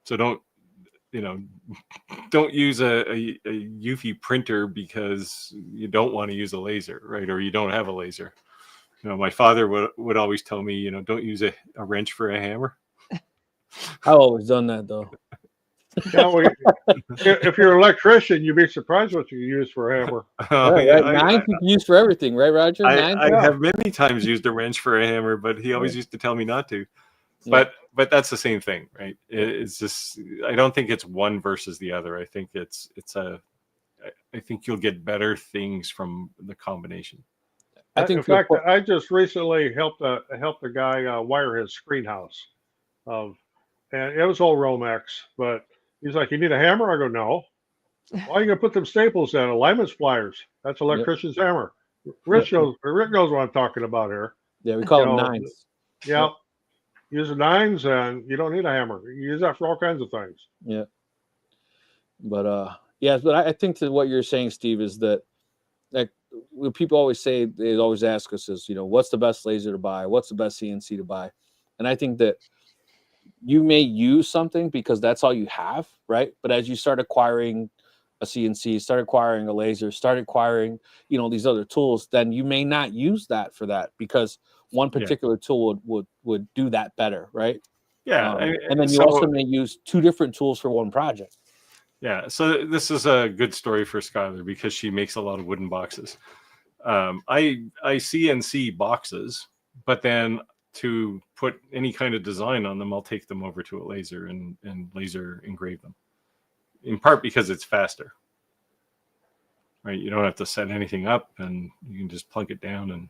So don't use a Eufy printer because you don't want to use a laser, right? Or you don't have a laser. My father would always tell me, don't use a wrench for a hammer. I've always done that though. If you're an electrician, you'd be surprised what you use for a hammer. Right. Nines you can use for everything, right, Roger? I have many times used a wrench for a hammer, but he always used to tell me not to. Yeah. But that's the same thing, right? It's just, I don't think it's one versus the other. I think I think you'll get better things from the combination. I think in fact, I just recently helped a guy wire his screen house, and it was all Romex. But he's like, "You need a hammer?" I go, "No." "Why are you gonna put them staples in? Alignment pliers. That's electrician's hammer." Rick knows what I'm talking about here. Yeah, we call them nines. Yeah. Use the nines, and you don't need a hammer. You use that for all kinds of things. Yeah. But I think that what you're saying, Steve, is that like when people always say, they always ask us is, what's the best laser to buy? What's the best CNC to buy? And I think that you may use something because that's all you have, right? But as you start acquiring a CNC, start acquiring a laser, start acquiring, these other tools, then you may not use that for that because one particular tool would do that better, right? Yeah. And then you also may use two different tools for one project. Yeah. So this is a good story for Skyler because she makes a lot of wooden boxes. I CNC boxes, but then to put any kind of design on them, I'll take them over to a laser and laser engrave them. In part because it's faster, right? You don't have to set anything up and you can just plug it down and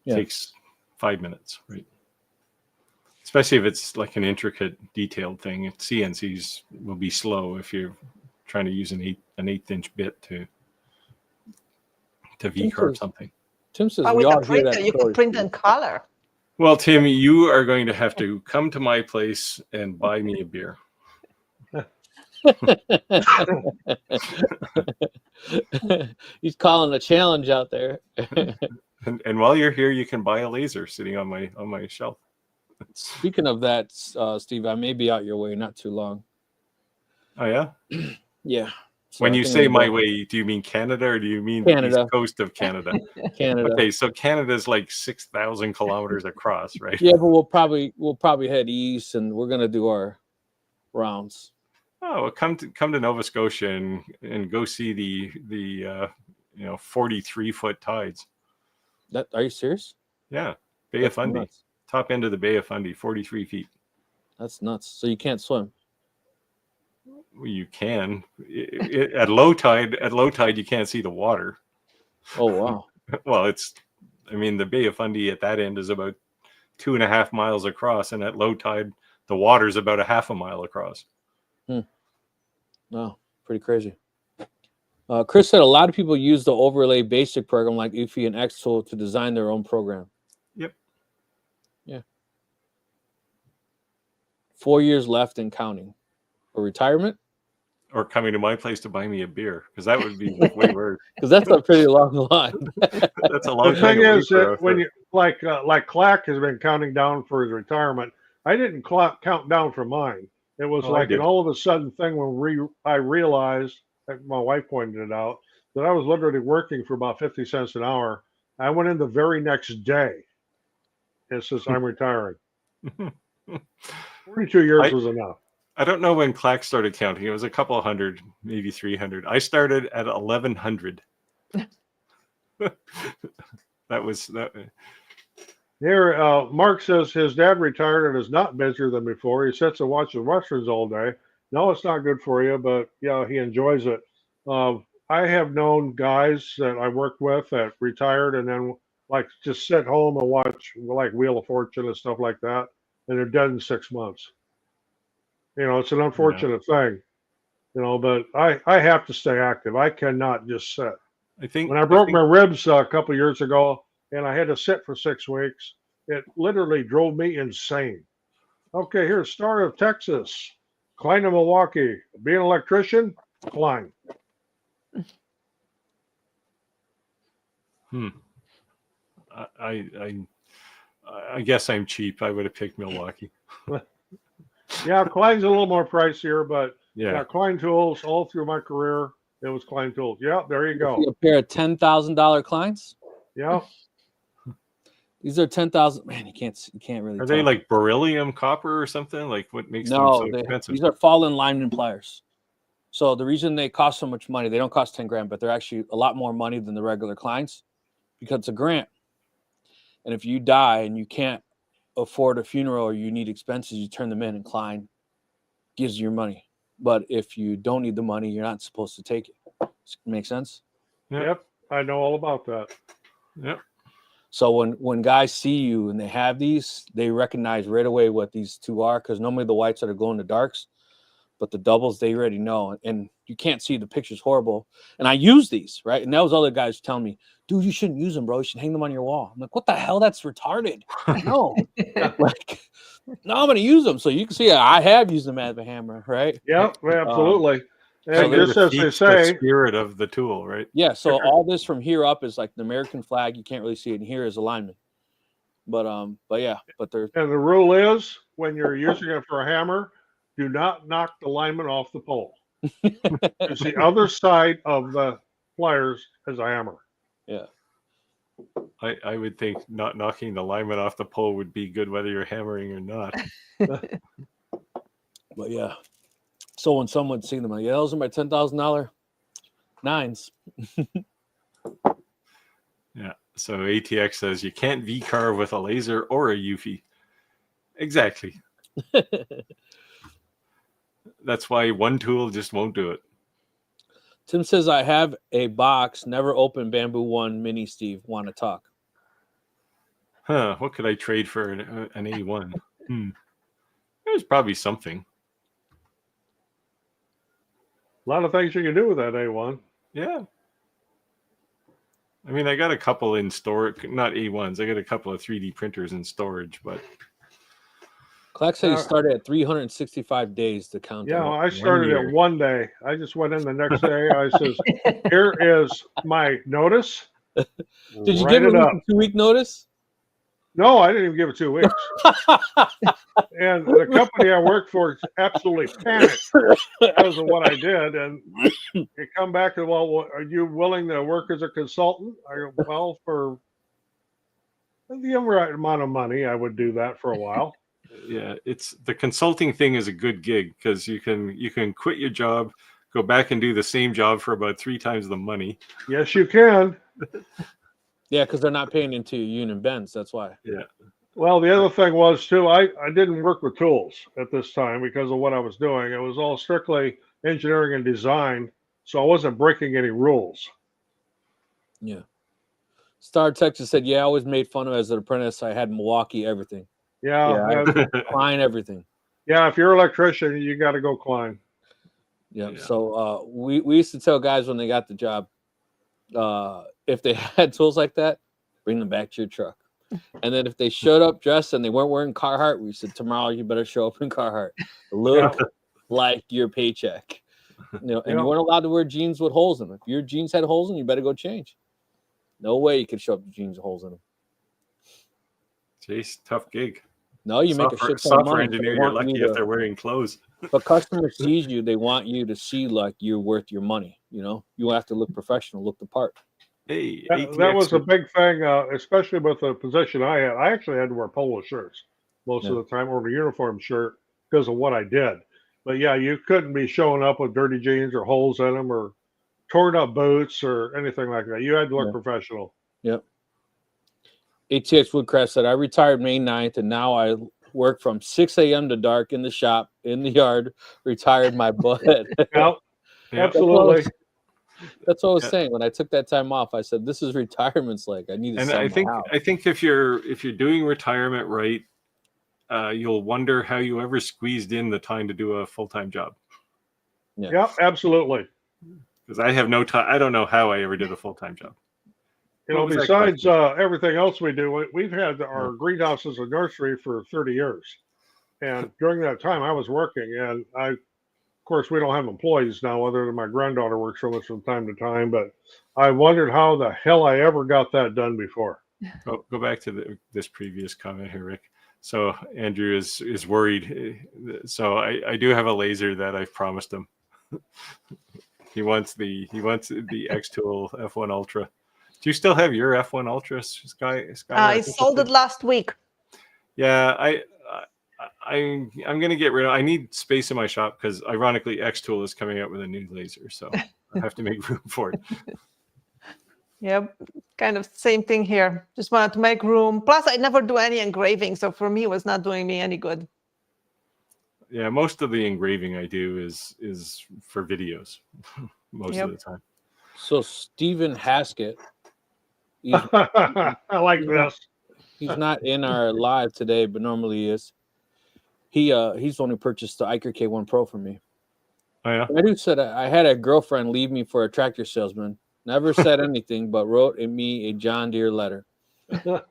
it takes 5 minutes, right? Especially if it's like an intricate detailed thing. CNCs will be slow if you're trying to use an 1/8-inch bit to V-carve something. Tim says with the printer, you can print in color. Well, Tim, you are going to have to come to my place and buy me a beer. He's calling a challenge out there. And while you're here, you can buy a laser sitting on my shelf. Speaking of that, Steve, I may be out your way not too long. Oh yeah. Yeah. So When I you think say I'm my gonna way, do you mean Canada or do you mean Canada. the east coast of Canada? go Canada. Okay, so Canada's like 6,000 kilometers across, right? Yeah, but we'll probably head east, and we're gonna do our rounds. Oh, well, come to Nova Scotia and go see the 43-foot tides. That are you serious? Yeah, Bay That's of Fundy, nuts. top end of the Bay of Fundy, 43 feet. That's nuts. So you can't swim. Well, you can at low tide. At low tide, you can't see the water. Oh wow. Well, the Bay of Fundy at that end is about 2.5 miles across, and at low tide, the water's about a half a mile across. No, pretty crazy. Chris said a lot of people use the overlay basic program like Eufy and Xtool to design their own program. Yep. Yeah. 4 years left and counting. For retirement? Or coming to my place to buy me a beer, because that would be way worse. Because that's a pretty long line. That's a long The time. thing to wait is for that a- when you like Clack has been counting down for his retirement, I didn't count down for mine. It was Oh, I like did. an all of a sudden thing when I realized, like my wife pointed it out, that I was literally working for about 50 cents an hour. I went in the very next day and says, I'm retiring. 42 years was enough. I don't know when Clack started counting. It was a couple hundred, maybe 300. I started at 1,100. that. Here, Mark says his dad retired and is not busier than before. He sits and watches Westerns all day. No, it's not good for you, but yeah, he enjoys it. I have known guys that I worked with that retired and then like just sit home and watch like Wheel of Fortune and stuff like that, and they're dead in 6 months. It's an unfortunate thing, but I have to stay active. I cannot just sit. I think When I broke my ribs a couple of years ago and I had to sit for 6 weeks, it literally drove me insane. Okay, here's Star of Texas, Klein of Milwaukee. Be an electrician, Klein. I guess I'm cheap. I would have picked Milwaukee. Yeah, Klein's a little more pricier, but Yeah. Klein tools all through my career. It was Klein tools. Yeah, there you go. A pair of $10,000 Kleins. Yeah. These are 10,000. Man, you can't really. Are tell. they like beryllium copper or something? Like what makes them No, so expensive? these are fallen lineman pliers. So the reason they cost so much money, they don't cost 10 grand, but they're actually a lot more money than the regular Kleins because it's a grant. And if you die and you can't afford a funeral or you need expenses, you turn them in and Klein gives you your money. But if you don't need the money, you're not supposed to take it. Make sense? Yep. I know all about that. Yep. So when guys see you and they have these, they recognize right away what these two are because normally the whites are glow in the darks, but the doubles they already know. And you can't see the picture's horrible. And I use these, right? And that was other guys telling me, dude, you shouldn't use them, bro. You should hang them on your wall. I'm like, what the hell? That's retarded. No. No, I'm going to use them. So you can see I have used them as a hammer, right? Yep, absolutely. And They're just as they the say, spirit of the tool, right? Yeah. So all this from here up is like the American flag. You can't really see it. And here is alignment. But yeah, but they're. And the rule is when you're using it for a hammer, do not knock the lineman off the pole. It's the other side of the pliers as a hammer. Yeah. I would think not knocking the lineman off the pole would be good whether you're hammering or not. But yeah. So when someone see them, like, yeah, those are my $10,000 nines. Yeah. So ATX says you can't V-carve with a laser or a Eufy. Exactly. That's why one tool just won't do it. Tim says, I have a box, never opened Bamboo 1 Mini, Steve. Want to talk? Huh. What could I trade for an A1? There's probably something. A lot of things you can do with that A1. Yeah. I mean, I got a couple in storage, not A1s. I got a couple of 3D printers in storage, but Clark said he started at 365 days to count. Yeah, down. I started year. at one day. I just went in the next day. I says, "Here is my notice." Did you Write give it him up? a 2-week notice? No, I didn't even give it 2 weeks. And the company I worked for absolutely panicked because of what I did. And they come back and, well, are you willing to work as a consultant? I go, well, for the right amount of money, I would do that for a while. Yeah, it's the consulting thing is a good gig because you can quit your job, go back and do the same job for about 3 times the money. Yes, you can. Yeah, because they're not paying into your union bends. That's why. Yeah. Well, the other thing was too, I didn't work with tools at this time because of what I was doing. It was all strictly engineering and design, so I wasn't breaking any rules. Yeah. Star Texas said, "Yeah, I always made fun of as an apprentice. I had Milwaukee everything. Yeah, Klein everything. yeah. If you're an electrician, you got to go Klein. Yeah. Yeah. So we used to tell guys when they got the job, if they had tools like that, bring them back to your truck. And then if they showed up dressed and they weren't wearing Carhartt, we said, tomorrow you better show up in Carhartt. Look like your paycheck. You weren't allowed to wear jeans with holes in them. If your jeans had holes in them, you better go change. No way you could show up with jeans with holes in them. Jeez, tough gig. No, you make a shit ton of software money. engineer. You're lucky if they're wearing clothes. But customer sees you, they want you to see like you're worth your money. You have to look professional, look the part. Hey, that was a big thing, especially with the position I had. I actually had to wear polo shirts most of the time, or a uniform shirt because of what I did. But yeah, you couldn't be showing up with dirty jeans or holes in them or torn up boots or anything like that. You had to look professional. Yep. ATX Woodcraft said, I retired May 9th, and now I work from 6 a.m. to dark in the shop, in the yard, retired my butt. Yep, absolutely. That's what I was saying. When I took that time off, I said, this is retirement's like. I need to sell my house. I think if you're doing retirement right, you'll wonder how you ever squeezed in the time to do a full-time job. Yeah, absolutely. Because I have no time. I don't know how I ever did a full-time job. Besides everything else we do, we've had our greenhouses and nursery for 30 years. And during that time, I was working. And of course, we don't have employees now, other than my granddaughter works for us from time to time. But I wondered how the hell I ever got that done before. Go back to this previous comment here, Rick. So Andrew is worried. So I do have a laser that I've promised him. He wants the X-Tool F1 Ultra. Do you still have your F1 Ultra, Skyler? I sold it last week. Yeah, I'm gonna get rid of. I need space in my shop because ironically, X-Tool is coming out with a new laser, so I have to make room for it. Yep, kind of same thing here. Just wanted to make room. Plus, I never do any engraving, so for me, it was not doing me any good. Yeah, most of the engraving I do is for videos, most of the time. So Stephen Haskett, I like this. He's not in our live today, but normally he is. He's only purchased the Iker K1 Pro for me. Oh yeah. I do said I had a girlfriend leave me for a tractor salesman. Never said anything, but wrote me a John Deere letter.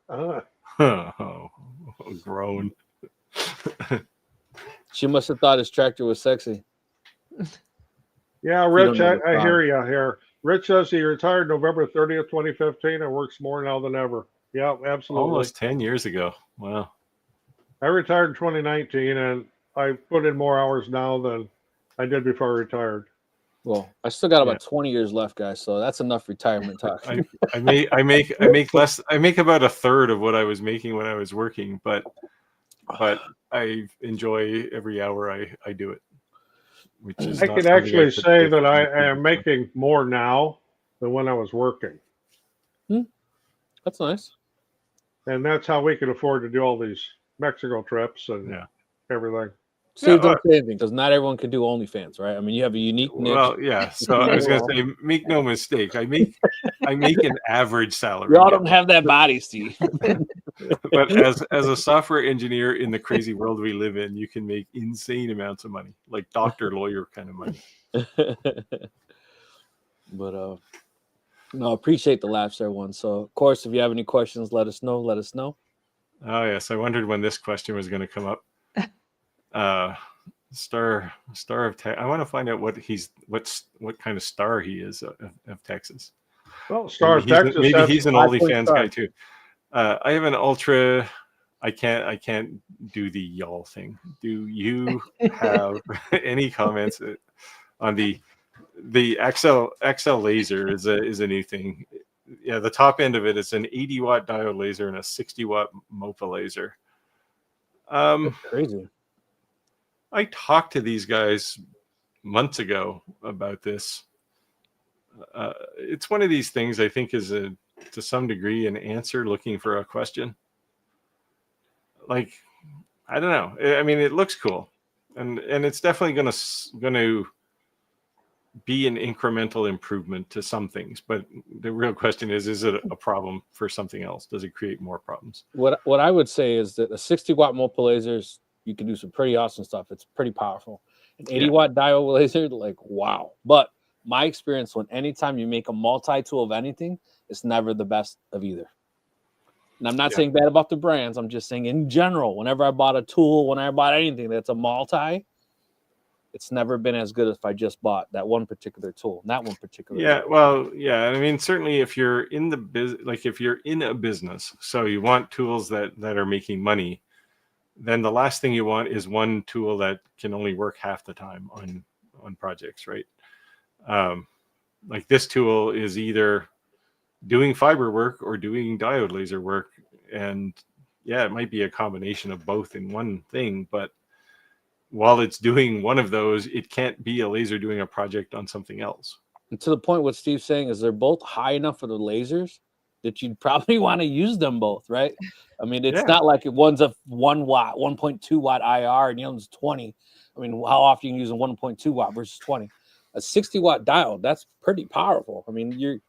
Oh, grown. She must have thought his tractor was sexy. Yeah, Rich, I hear you here. Rich says he retired November 30th, 2015, and works more now than ever. Yeah, absolutely. Almost 10 years ago. Wow. I retired in 2019, and I put in more hours now than I did before I retired. Well, I still got about 20 years left, guys, so that's enough retirement talk. I make less. I make about a third of what I was making when I was working, but I enjoy every hour I do it. Which is I can actually say that I am making more now than when I was working. That's nice. And that's how we can afford to do all these Mexico trips and everything. Steve, don't say anything because not everyone can do OnlyFans, right? I mean, you have a unique niche. Well, yeah. So I was going to say, make no mistake, I make an average salary. We all don't have that body, Steve. But as a software engineer in the crazy world we live in, you can make insane amounts of money, like doctor, lawyer kind of money. But No, appreciate the laughs, everyone. So, of course, if you have any questions, let us know. Let us know. Oh yes, I wondered when this question was going to come up. Star of Texas. I want to find out what kind of star he is of Texas. Well, Star of Texas. Maybe he's an 5-point OnlyFans star. guy too. I have an ultra. I can't do the y'all thing. Do you have any comments on the XL laser? Is a new thing. Yeah, the top end of it is an 80-watt diode laser and a 60-watt MOPA laser. That's crazy. I talked to these guys months ago about this. It's one of these things I think is to some degree an answer looking for a question. Like, I don't know. I mean, it looks cool, and it's definitely going to be an incremental improvement to some things. But the real question is it a problem for something else? Does it create more problems? What I would say is that a 60-watt MOPA lasers, you can do some pretty awesome stuff. It's pretty powerful. An 80-watt diode laser, like, wow. But my experience, when anytime you make a multi-tool of anything, it's never the best of either. And I'm not saying bad about the brands. I'm just saying in general, whenever I bought a tool, when I bought anything that's a multi, it's never been as good as if I just bought that one particular tool, not one particular. Yeah, well, yeah. I mean, certainly if you're in the business, like if you're in a business, so you want tools that are making money, then the last thing you want is one tool that can only work half the time on projects, right? Like this tool is either doing fiber work or doing diode laser work, and yeah, it might be a combination of both in one thing, but while it's doing one of those, it can't be a laser doing a project on something else. And to the point, what Steve's saying is they're both high enough for the lasers that you'd probably want to use them both, right? I mean, it's not like one's a 1 watt, 1.2 watt IR, and the other's 20. I mean, how often you can use a 1.2 watt versus 20? A 60 watt diode, that's pretty powerful. I mean, you're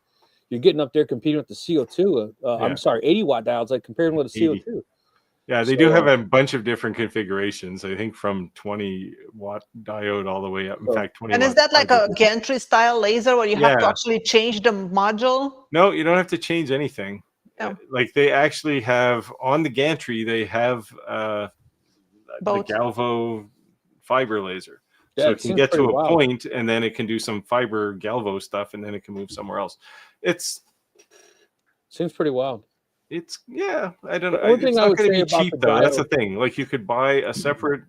getting up there competing with the CO2. I'm sorry, 80 watt diodes, like comparing with a CO2. Yeah, they do have a bunch of different configurations. I think from 20 watt diode all the way up. In fact, 20. And is that like a gantry style laser where you have to actually change the module? No, you don't have to change anything. Oh. Like they actually have on the gantry, they have the galvo fiber laser. So it can get to a point, and then it can do some fiber galvo stuff, and then it can move somewhere else. Seems pretty wild. It's I don't know. It's not going to be cheap though. That's the thing. Like you could buy a separate.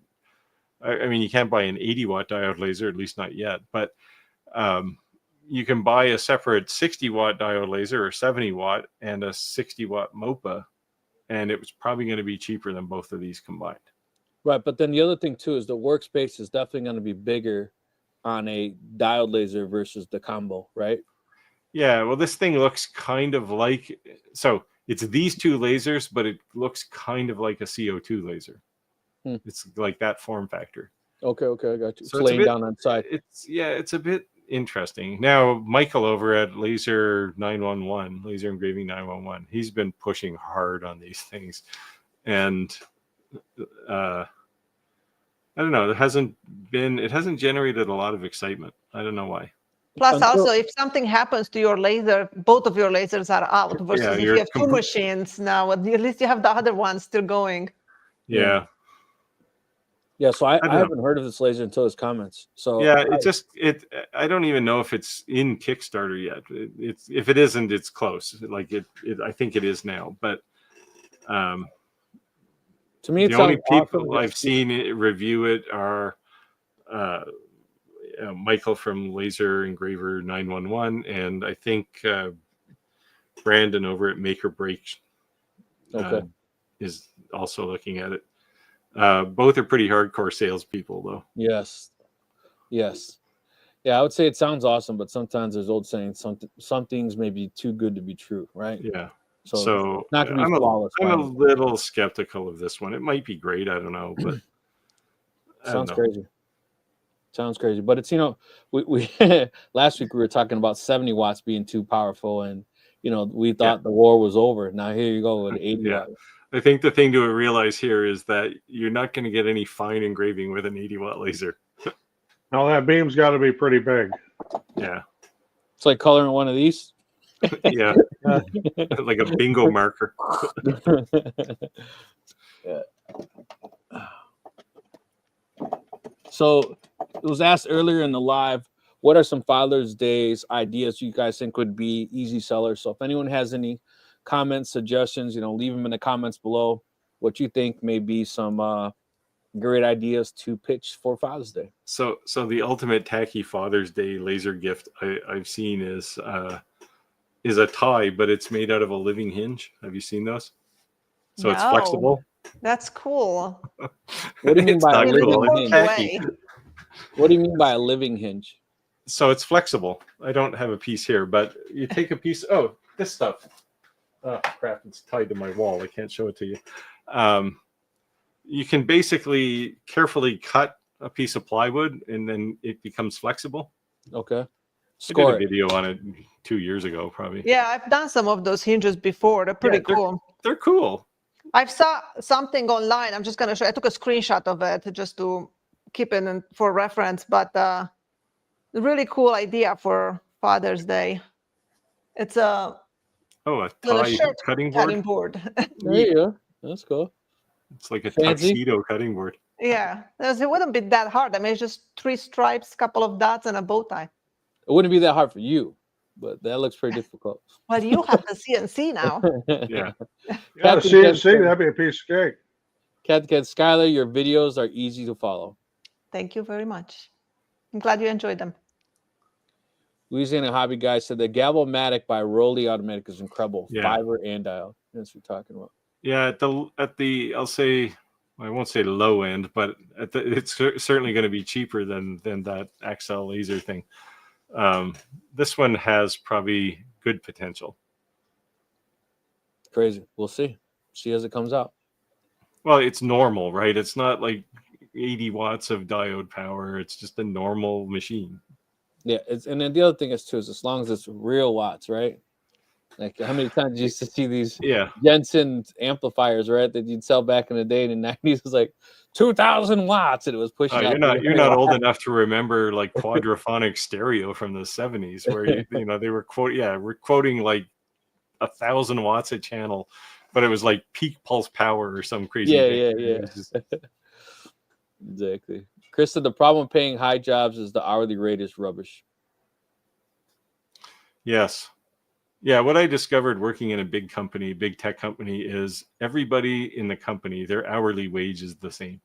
I mean, you can't buy an 80 watt diode laser, at least not yet. But you can buy a separate 60 watt diode laser or 70 watt and a 60 watt MOPA, and it was probably going to be cheaper than both of these combined. Right, but then the other thing too is the workspace is definitely going to be bigger on a diode laser versus the combo, right? Yeah. Well, this thing looks kind of like It's these two lasers, but it looks kind of like a CO2 laser. It's like that form factor. Okay, I got you. So it's laying down on side. It's a bit interesting. Now, Michael over at Laser Engraving 911, he's been pushing hard on these things, and I don't know. It hasn't generated a lot of excitement. I don't know why. Plus, also, if something happens to your laser, both of your lasers are out. Versus if you have two machines now, at least you have the other one still going. Yeah. Yeah. So I haven't heard of this laser until his comments. So yeah, I don't even know if it's in Kickstarter yet. If it isn't, it's close. Like I think it is now. But to me, the only people I've seen review it are. Michael from Laser Engraver 911, and I think Brandon over at Make or Break is also looking at it. Both are pretty hardcore salespeople, though. Yes. Yeah, I would say it sounds awesome, but sometimes there's old saying some things may be too good to be true, right? Yeah. So not going to be flawless. I'm a little skeptical of this one. It might be great. I don't know, but sounds crazy. Sounds crazy, but it's we last week we were talking about 70 watts being too powerful, and we thought the war was over. Now here you go with 80 watts. I think the thing to realize here is that you're not going to get any fine engraving with an 80 watt laser. Now that beam's got to be pretty big. Yeah, it's like coloring one of these. Yeah, like a bingo marker. Yeah. So it was asked earlier in the live, what are some Father's Day's ideas you guys think would be easy sellers? So if anyone has any comments, suggestions, leave them in the comments below. What you think may be some great ideas to pitch for Father's Day. So the ultimate tacky Father's Day laser gift I've seen is a tie, but it's made out of a living hinge. Have you seen those? So it's No. flexible. That's cool. What do you mean It's by not a In a cool. living It's different hinge? tacky. way. What do you mean by a living hinge? So it's flexible. I don't have a piece here, but you take a piece. Oh, this stuff. Oh crap! It's tied to my wall. I can't show it to you. You can basically carefully cut a piece of plywood, and then it becomes flexible. Okay. I Score did a it. video on it 2 years ago, probably. Yeah, I've done some of those hinges before. They're pretty cool. They're cool. I've saw something online. I'm just going to show. I took a screenshot of it just to keep it for reference. But a really cool idea for Father's Day. It's a Oh, a little tie shirt cutting board. There you go. That's cool. It's like a Fancy. tuxedo cutting board. Yeah, it wouldn't be that hard. I mean, it's just 3 stripes, couple of dots, and a bow tie. It wouldn't be that hard for you, but that looks pretty difficult. Well, you have the CNC now. Yeah. Yeah, Captain CNC, Ken- that'd be a piece of cake. Captain Skyler, your videos are easy to follow. Thank you very much. I'm glad you enjoyed them. Louisiana Hobby Guy said the Galvomatic by Rolly Automatic is incredible. Yeah. Fiber and dial. That's what we're talking about. Yeah, at the I'll say, I won't say low end, but it's certainly going to be cheaper than that XL laser thing. This one has probably good potential. Crazy. We'll see. See as it comes out. Well, it's normal, right? It's not like 80 watts of diode power. It's just a normal machine. Yeah, and then the other thing is too is as long as it's real watts, right? Like how many times you used to see these Yeah. Jensen amplifiers, right? That you'd sell back in the day in the 90s. It was like 2,000 watts, and it was pushing. Oh, out you're not old enough to remember like quadraphonic stereo from the 70s, where they were quoting like 1,000 watts a channel, but it was like peak pulse power or some crazy. Yeah, thing. yeah. It was just- Exactly. Chris said the problem with paying high jobs is the hourly rate is rubbish. Yes. Yeah, what I discovered working in a big company, big tech company, is everybody in the company, their hourly wage is the same.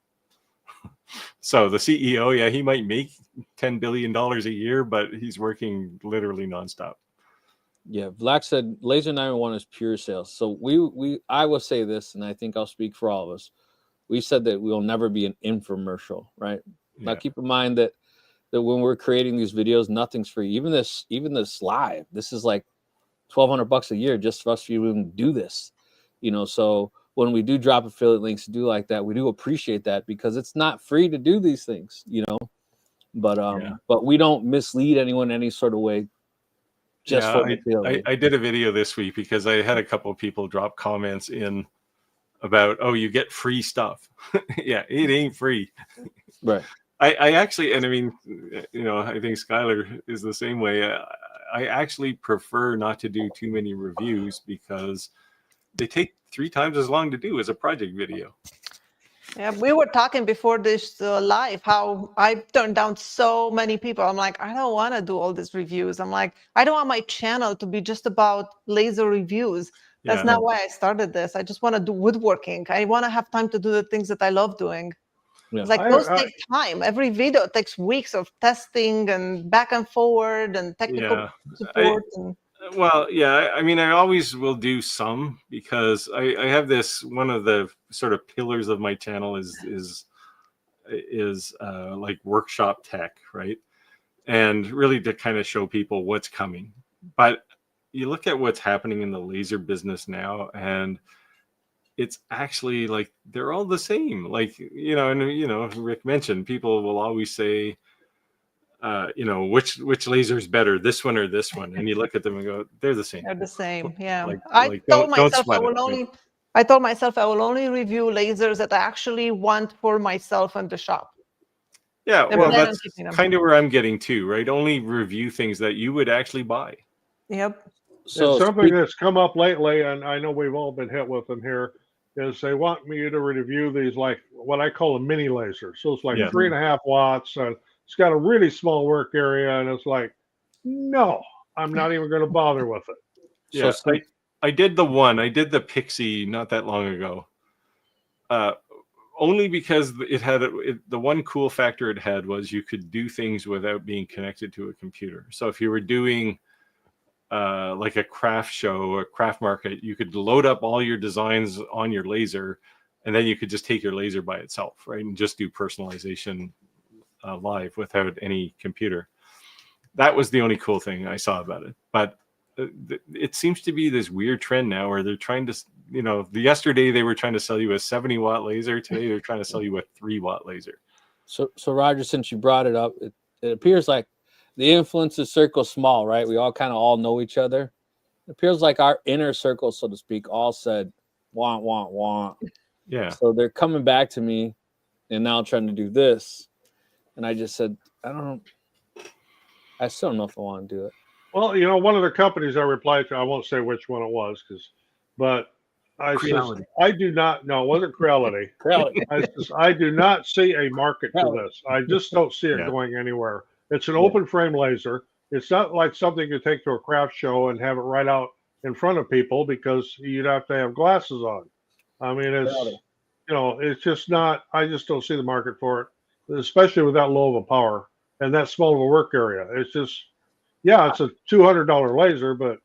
So the CEO, yeah, he might make $10 billion a year, but he's working literally nonstop. Yeah, Vlack said Laser 911 is pure sales. So I will say this, and I think I'll speak for all of us. We said that we will never be an infomercial, right? Yeah. Now keep in mind that when we're creating these videos, nothing's free. Even this live, this is like $1,200 a year just for us to even do this. So when we do drop affiliate links to do like that, we do appreciate that because it's not free to do these things, but we don't mislead anyone in any sort of way. I did a video this week because I had a couple of people drop comments in about, oh, you get free stuff. Yeah, it ain't free. Right. I actually, and I mean, I think Skyler is the same way. I actually prefer not to do too many reviews because they take 3 times as long to do as a project video. Yeah, we were talking before this live how I turned down so many people. I'm like, I don't want to do all these reviews. I'm like, I don't want my channel to be just about laser reviews. That's not why I started this. I just want to do woodworking. I want to have time to do the things that I love doing. Yeah. It's like those take time. Every video takes weeks of testing and back and forward and technical support. Well, yeah, I mean, I always will do some because I have this, one of the sort of pillars of my channel is like workshop tech, right? And really to kind of show people what's coming. But you look at what's happening in the laser business now, and it's actually like they're all the same. Like, and Rick mentioned, people will always say, which laser is better, this one or this one, and you look at them and go, they're the same. They're the same. Yeah. I told myself I will only review lasers that I actually want for myself in the shop. Yeah, And well, then that's kind of where I'm getting to, right? Only review things that you would actually buy. Yep. So something that's come up lately, and I know we've all been hit with them here, is they want me to review these, like what I call a mini laser. So it's like Yeah. 3.5 watts, and it's got a really small work area, and it's like, no, I'm not even going to bother with it. Yeah, so I did the Pixie not that long ago. Only because it had the one cool factor it had was you could do things without being connected to a computer. So if you were doing like a craft show, a craft market, you could load up all your designs on your laser, and then you could just take your laser by itself, right, and just do personalization live without any computer. That was the only cool thing I saw about it. But it seems to be this weird trend now where they're trying to, yesterday they were trying to sell you a 70-watt laser. Today they're trying to sell you a 3-watt laser. So Roger, since you brought it up, it appears like the influences circle small, right? We all know each other. It appears like our inner circle, so to speak, all said, want. Yeah. So they're coming back to me and now trying to do this. And I just said, I still don't know if I want to do it. Well, one of the companies I replied to, I won't say which one it was, but I said, I do not, no, it wasn't Creality. I do not see a market for this. I just don't see it going anywhere. It's an open frame laser. It's not like something you take to a craft show and have it right out in front of people, because you'd have to have glasses on. I mean, it's just not, I just don't see the market for it, especially with that low of a power and that small of a work area. It's just, it's a $200 laser, but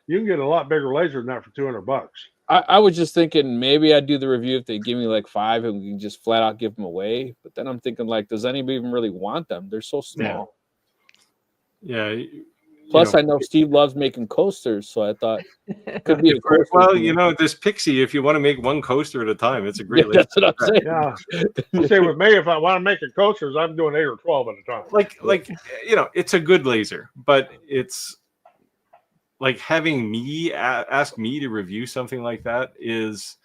you can get a lot bigger laser than that for $200. I was just thinking maybe I'd do the review if they give me like 5 and we can just flat out give them away. But then I'm thinking, like, does anybody even really want them? They're so small. Yeah. Plus, I know Steve loves making coasters, so I thought it could be a coaster. Well, this Pixie, if you want to make one coaster at a time, it's a great laser. That's what I'm saying. Yeah. Say with me, if I want to make a coasters, I'm doing 8 or 12 at a time. It's a good laser, but it's like having me ask me to review something like that is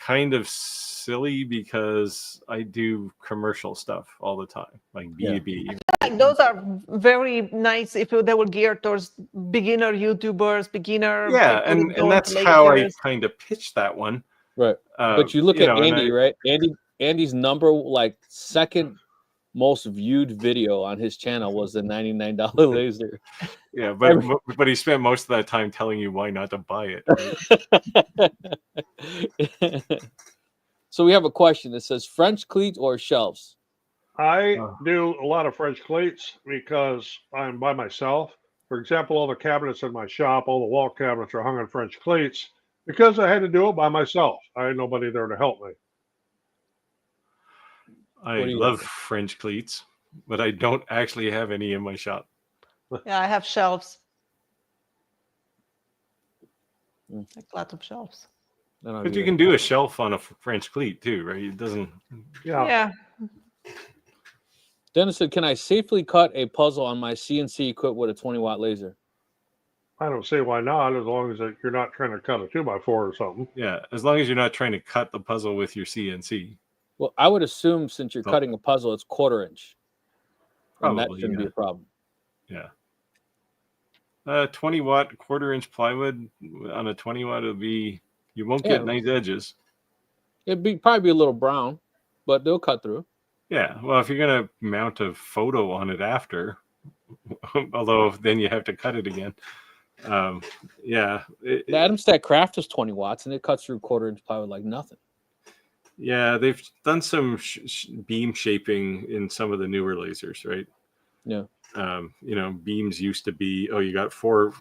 kind of silly, because I do commercial stuff all the time, like B2B. Those are very nice if they were geared towards beginner YouTubers, and that's how I kind of pitched that one. Right. But you look at Andy, right? Andy's number, like, second most viewed video on his channel was the $99 laser. Yeah, but he spent most of that time telling you why not to buy it. Right? So we have a question that says French cleats or shelves? I do a lot of French cleats because I'm by myself. For example, all the cabinets in my shop, all the wall cabinets are hung on French cleats because I had to do it by myself. I had nobody there to help me. I love French cleats, but I don't actually have any in my shop. Yeah, I have shelves. Like lots of shelves. But you can do a shelf on a French cleat too, right? It doesn't. Yeah. Dennis said, "Can I safely cut a puzzle on my CNC equipped with a 20-watt laser?" I don't see why not, as long as you're not trying to cut a 2x4 or something. Yeah, as long as you're not trying to cut the puzzle with your CNC. Well, I would assume since you're cutting a puzzle, it's 1/4 inch. Probably, and that shouldn't be a problem. Yeah. 20-watt 1/4 inch plywood on a 20-watt would be, you won't get nice edges. It'd probably be a little brown, but they'll cut through. Yeah. Well, if you're going to mount a photo on it after, although then you have to cut it again. The Adamstack Craft is 20 watts and it cuts through 1/4 inch plywood like nothing. Yeah, they've done some beam shaping in some of the newer lasers, right? Yeah. Beams used to be, you got four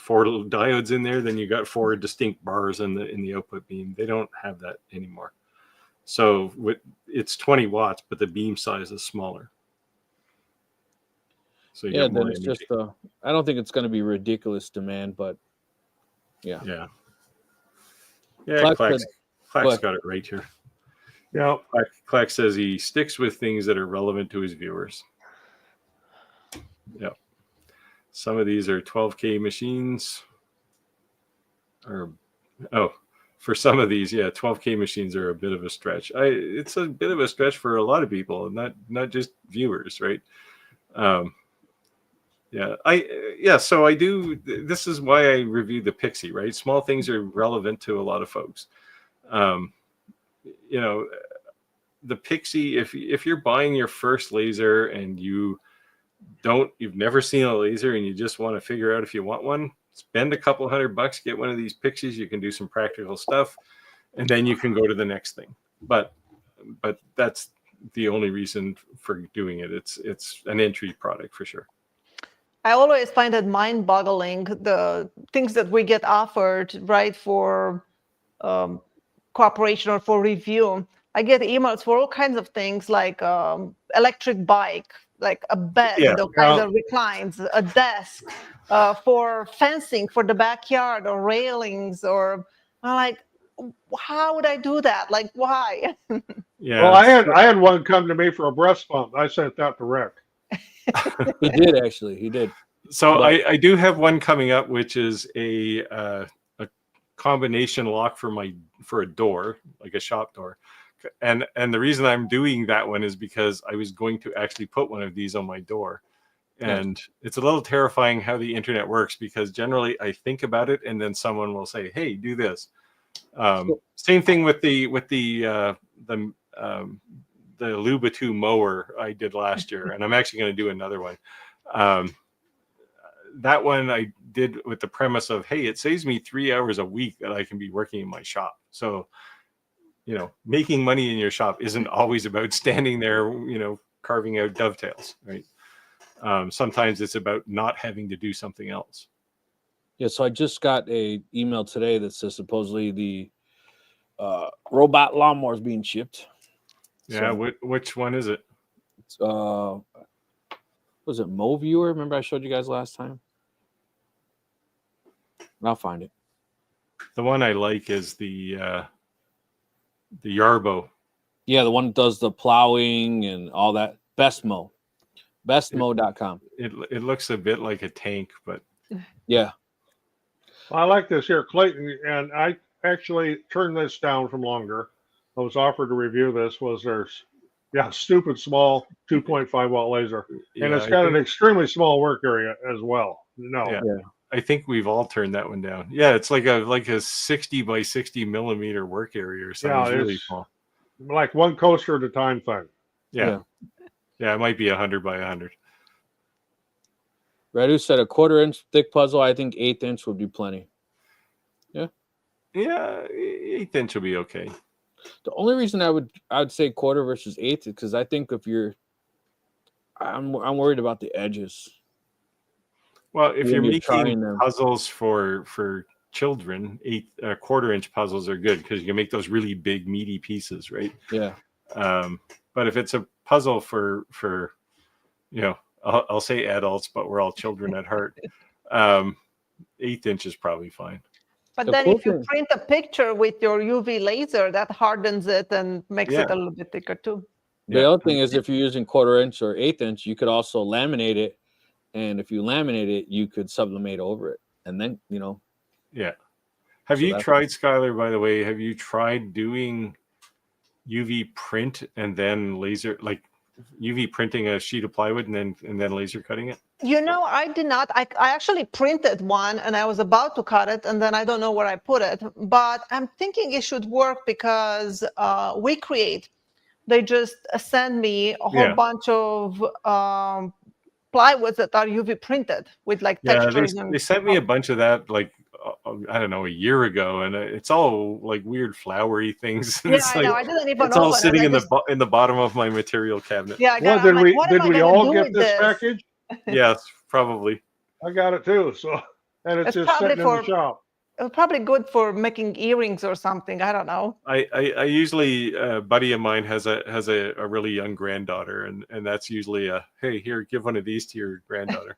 little diodes in there, then you got 4 distinct bars in the output beam. They don't have that anymore. So it's 20 watts, but the beam size is smaller. So then it's just I don't think it's going to be ridiculous demand, but yeah. Clack's got it right here. Yeah, Clack says he sticks with things that are relevant to his viewers. Yeah. Some of these are 12K machines. For some of these, 12K machines are a bit of a stretch. It's a bit of a stretch for a lot of people, not just viewers, right? So I do. This is why I review the Pixie, right? Small things are relevant to a lot of folks. You know, the Pixie, if you're buying your first laser and you've never seen a laser and you just want to figure out if you want one, spend a couple $100, get one of these Pixies. You can do some practical stuff, and then you can go to the next thing. But that's the only reason for doing it. It's an entry product for sure. I always find it mind-boggling, the things that we get offered, right, for cooperation or for review. I get emails for all kinds of things, like electric bike, like a bed that kind of reclines, a desk, for fencing for the backyard, or railings, or I'm like, how would I do that? Like, why? Yeah. Well, I had one come to me for a breast pump. I sent that to Rick. He did, actually. He did. So I do have one coming up, which is a combination lock for a door, like a shop door. And the reason I'm doing that one is because I was going to actually put one of these on my door. And it's a little terrifying how the internet works, because generally I think about it and then someone will say, "Hey, do this." Same thing with the Lubatu mower I did last year, and I'm actually going to do another one. That one I did with the premise of, hey, it saves me 3 hours a week that I can be working in my shop. So, you know, making money in your shop isn't always about standing there, you know, carving out dovetails, right? Sometimes it's about not having to do something else. Yeah, so I just got a email today that says supposedly the robot lawnmower is being shipped. Yeah, so, which one is it? Was it MoViewer? Remember I showed you guys last time? I'll find it. The one I like is the Yarbo. Yeah, the one that does the plowing and all that. Bestmo. Bestmo.com. It looks a bit like a tank, but yeah. I like this here, Clayton, and I actually turned this down from longer. I was offered to review this. Stupid small 2.5 watt laser, and it's got an extremely small work area as well. Yeah. I think we've all turned that one down. Yeah, it's like a 60 by 60 millimeter work area or something. Yeah, it's really small. Like one coaster at a time thing. Yeah, it might be 100 by 100. Radu said a 1/4 inch thick puzzle. I think 1/8 inch would be plenty. Yeah. Yeah, 1/8 inch will be okay. The only reason I would say 1/4 versus 1/8 is because I think I'm worried about the edges. Well, if you're making puzzles for children, 1/4 inch puzzles are good because you can make those really big meaty pieces, right? Yeah. But if it's a puzzle for you know, I'll say adults, but we're all children at heart. 1/8 inch is probably fine. But then if you print a picture with your UV laser, that hardens it and makes it a little bit thicker too. The other thing is, if you're using 1/4 inch or 1/8 inch, you could also laminate it. And if you laminate it, you could sublimate over it. And then, you know. Yeah. Have you tried, Skyler, by the way, have you tried doing UV print and then laser, like UV printing a sheet of plywood and then laser cutting it? You know, I did not. I actually printed one and I was about to cut it, and then I don't know where I put it. But I'm thinking it should work because WeCreate, they just send me a whole bunch of plywoods that are UV printed with like textures. They sent me a bunch of that, like I don't know, a year ago, and it's all like weird flowery things. Yeah, I know. I didn't even. It's all sitting in the bottom of my material cabinet. Yeah, did we all get this package? Yes, probably. I got it too. So, and it's just sitting in the shop. It's probably good for making earrings or something. I don't know. I usually, a buddy of mine has a really young granddaughter, and that's usually hey, here, give one of these to your granddaughter.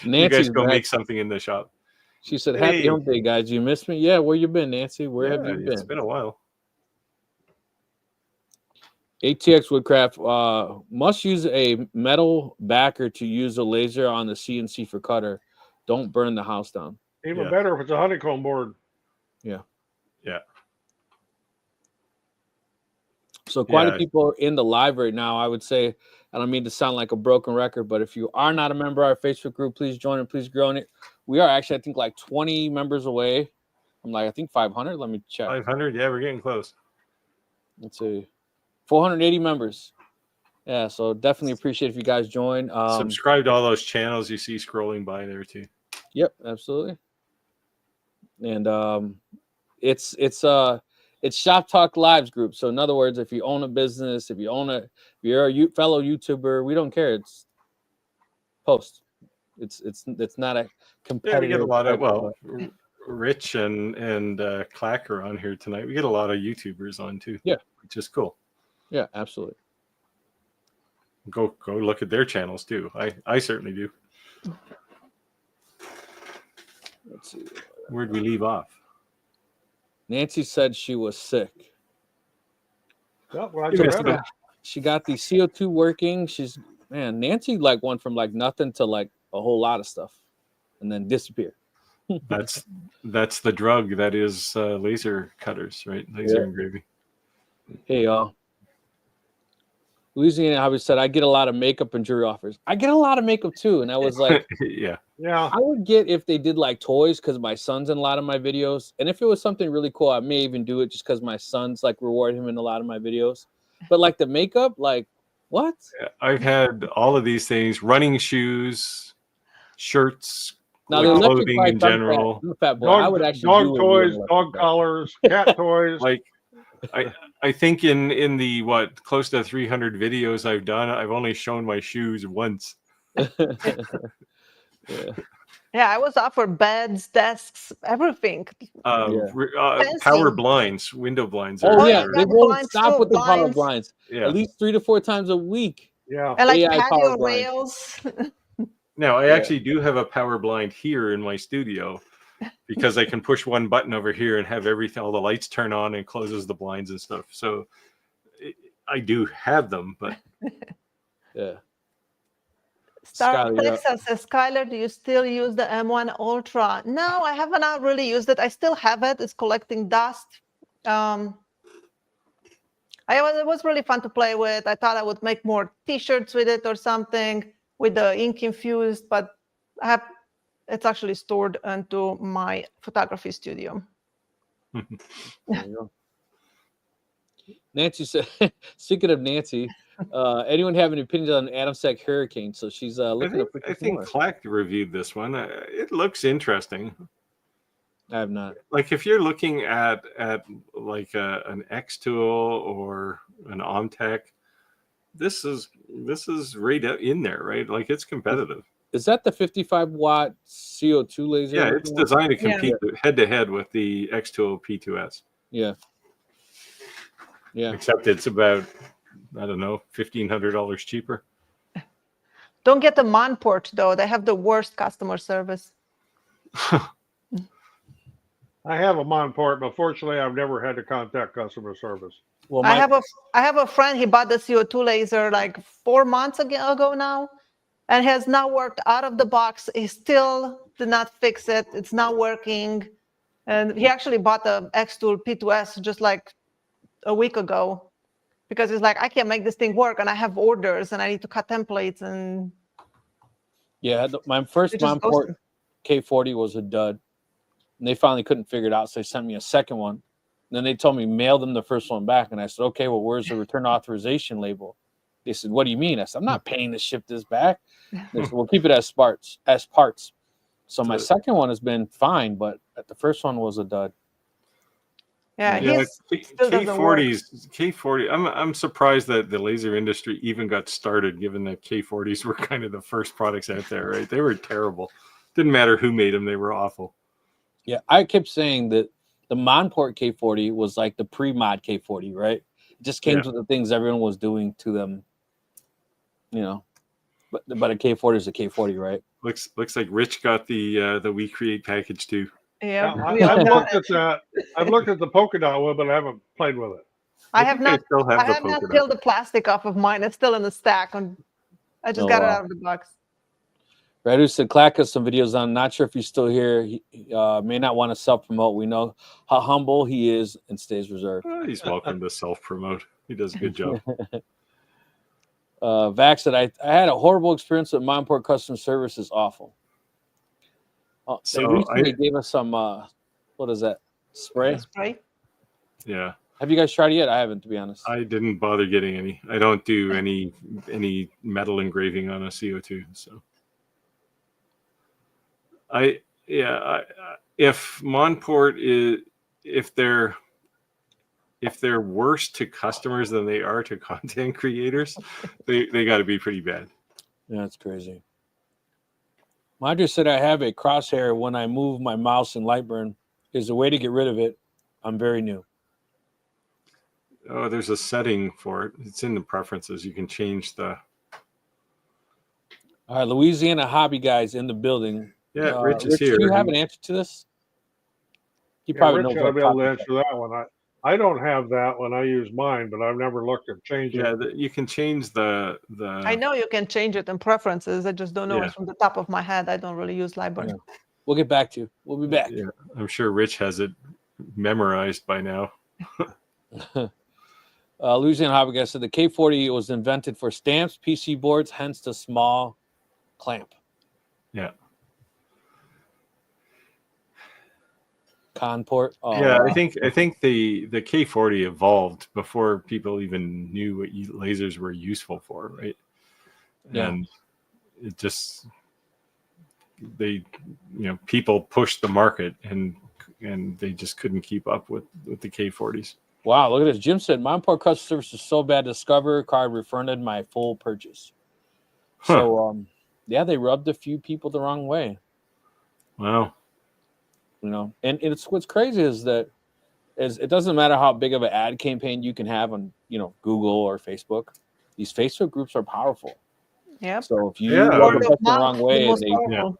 You guys go make something in the shop. She said, "Happy Hump Day, guys. You missed me? Yeah, where you been, Nancy? Where have you been? It's been a while." ATX Woodcraft must use a metal backer to use a laser on the CNC for cutter. Don't burn the house down. Even better if it's a honeycomb board. Yeah. Yeah. So quite a Yeah. people in the live right now. I would say, I don't mean to sound like a broken record, but if you are not a member of our Facebook group, please join and please grow in it. We are actually, I think, like 20 members away. I'm like, I think 500. Let me check. 500. Yeah, we're getting close. Let's see, 480 members. Yeah, so definitely appreciate if you guys join. Subscribe to all those channels you see scrolling by there too. Yep, absolutely. And it's Shop Talk Lives group. So in other words, if you own a business, if you're a fellow YouTuber, we don't care. It's post. It's not a competitive. Yeah, we get a lot of Rich and Clack are on here tonight. We get a lot of YouTubers on too. Yeah, which is cool. Yeah, absolutely. Go look at their channels too. I certainly do. Let's see. Where'd we leave off? Nancy said she was sick. Well, glad You to missed hear it. that. She got the CO2 working. Nancy like went from like nothing to like a whole lot of stuff and then disappear. That's the drug that is laser cutters, right? Laser engraving. Hey y'all. Louisiana Hobby said, I get a lot of makeup and jewelry offers. I get a lot of makeup too. And I was like, yeah. I would get if they did like toys because my son's in a lot of my videos. And if it was something really cool, I may even do it just because my son's like reward him in a lot of my videos. But like the makeup, like what? Yeah, I've had all of these things: running shoes, shirts, Now the electric clothing bike, in general. I'm a fat boy. I would actually dog do toys, dog collars, cat toys. Like I think in the close to 300 videos I've done, I've only shown my shoes once. Yeah, I was offered beds, desks, everything. Power blinds, window blinds. Oh yeah, they won't blinds stop too, with the power blinds. blinds. Yeah. At least 3 to 4 times a week. Yeah. And like AI patio power blinds. rails. Now I actually do have a power blind here in my studio because I can push one button over here and have all the lights turn on and closes the blinds and stuff. So I do have them, but yeah. Star Skyler, Alexa says, Skyler, do you still use the M1 Ultra? No, I have not really used it. I still have it. It's collecting dust. It was really fun to play with. I thought I would make more T-shirts with it or something with the ink infused, but it's actually stored into my photography studio. There you go. Nancy said, speaking of Nancy, anyone have any opinions on Adam Sack Hurricane? So she's looking up. I think Clack reviewed this one. It looks interesting. I have not. Like if you're looking at like an X tool or an Omtech, this is right in there, right? Like it's competitive. Is that the 55-watt CO2 laser? Yeah, it's designed to compete head to head with the X-Tool P2S. Yeah. Yeah. Except it's about, I don't know, $1,500 cheaper. Don't get the Monport though. They have the worst customer service. I have a Monport, but fortunately, I've never had to contact customer service. Well, I have a friend. He bought the CO2 laser like 4 months ago now, and has not worked out of the box. He still did not fix it. It's not working, and he actually bought the X-Tool P2S just like a week ago because he's like, I can't make this thing work, and I have orders, and I need to cut templates. And yeah, my first Monport K40 was a dud. And they finally couldn't figure it out, so they sent me a second one. And then they told me mail them the first one back, and I said, "Okay, well, where's the return authorization label?" They said, "What do you mean?" I said, "I'm not paying to ship this back." They said, "We'll keep it as parts." So my second one has been fine, but the first one was a dud. Yeah, K40. I'm surprised that the laser industry even got started, given that K40s were kind of the first products out there, right? They were terrible. Didn't matter who made them; they were awful. Yeah, I kept saying that the Monport K40 was like the pre-mod K40, right? It just came to the things everyone was doing to them, you know. But a K40 is a K40, right? Looks like Rich got the We Create package too. Yeah, I've looked at that. I've looked at the polka dot one, but I haven't played with it. I have not Polka peeled the plastic off of mine. It's still in the stack. I just got it out of the box. Radu said, Clack has some videos on. Not sure if he's still here. He may not want to self-promote. We know how humble he is and stays reserved. He's welcome to self-promote. He does a good job. Vax said, I had a horrible experience with Monport customer service. Is awful. They So recently gave us some, what is that, spray? Spray. Yeah. Have you guys tried it yet? I haven't, to be honest. I didn't bother getting any. I don't do any metal engraving on a CO2. So if Monport is, if they're worse to customers than they are to content creators, they got to be pretty bad. Yeah, that's crazy. Madra said, I have a crosshair when I move my mouse in Lightburn. Is a way to get rid of it. I'm very new. Oh, there's a setting for it. It's in the preferences. You can change the. All right, Louisiana hobby guys in the building. Yeah, Rich is here. Do you have an answer to this? You Yeah, probably Rich know. ought to be able to answer that one. I don't have that when I use mine, but I've never looked at changing. Yeah, you can change the. I know you can change it in preferences. I just don't know Yeah. it from the top of my head. I don't really use Livestream. Yeah. We'll get back to you. We'll be back. Yeah, I'm sure Rich has it memorized by now. Louisiana hobby guy said the K40 was invented for stamps, PC boards, hence the small clamp. Yeah. Conport. Oh, Yeah, wow. I think the K40 evolved before people even knew what lasers were useful for, right? Yeah. And it just people pushed the market and they just couldn't keep up with the K40s. Wow, look at this. Jim said, Monport customer service is so bad, Discover card refunded my full purchase. So, yeah, they rubbed a few people the wrong way. Wow. And it's what's crazy is that it doesn't matter how big of an ad campaign you can have on, Google or Facebook. These Facebook groups are powerful. Yeah. So if you Yeah, rub word a of person the mouth, wrong the way, most and powerful.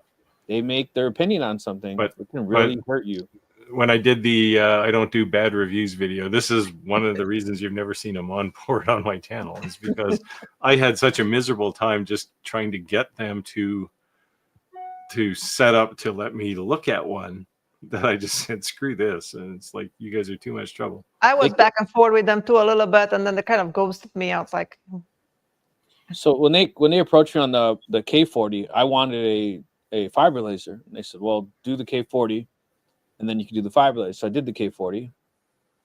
they make their opinion on something, But- it can really hurt you. When I did the I don't do bad reviews video, this is one of the reasons you've never seen a Monport on my channel, is because I had such a miserable time just trying to get them to set up to let me look at one, that I just said, screw this. And it's like, you guys are too much trouble. I was back and forth with them too a little bit, and then they kind of ghosted me. I was like, So when they approached me on the K40, I wanted a fiber laser. And they said, well, do the K40, and then you can do the fiber laser. So I did the K40,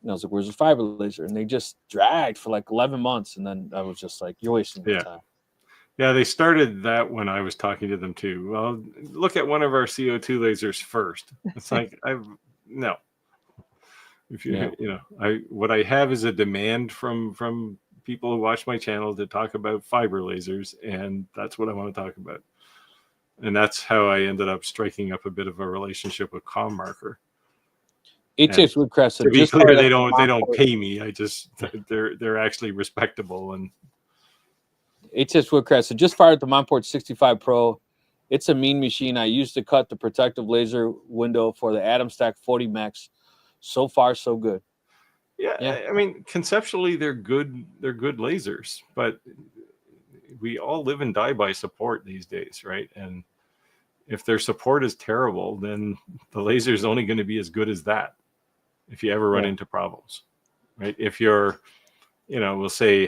and I was like, where's the fiber laser? And they just dragged for like 11 months. And then I was just like, you're wasting my time. Yeah, they started that when I was talking to them too. Well, look at one of our CO2 lasers first. It's like, no. If what I have is a demand from people who watch my channel to talk about fiber lasers, and that's what I want to talk about. And that's how I ended up striking up a bit of a relationship with ComMarker. HX Woodcraft said, to be clear, they don't pay me. I just they're actually respectable. And HX Woodcraft said, just fired the Monport 65 Pro. It's a mean machine. I used to cut the protective laser window for the Atom Stack 40 Max. So far, so good. Yeah, I mean, conceptually, they're good. They're good lasers, but we all live and die by support these days, right? And if their support is terrible, then the laser is only going to be as good as that if you ever run into problems, right? If you're, we'll say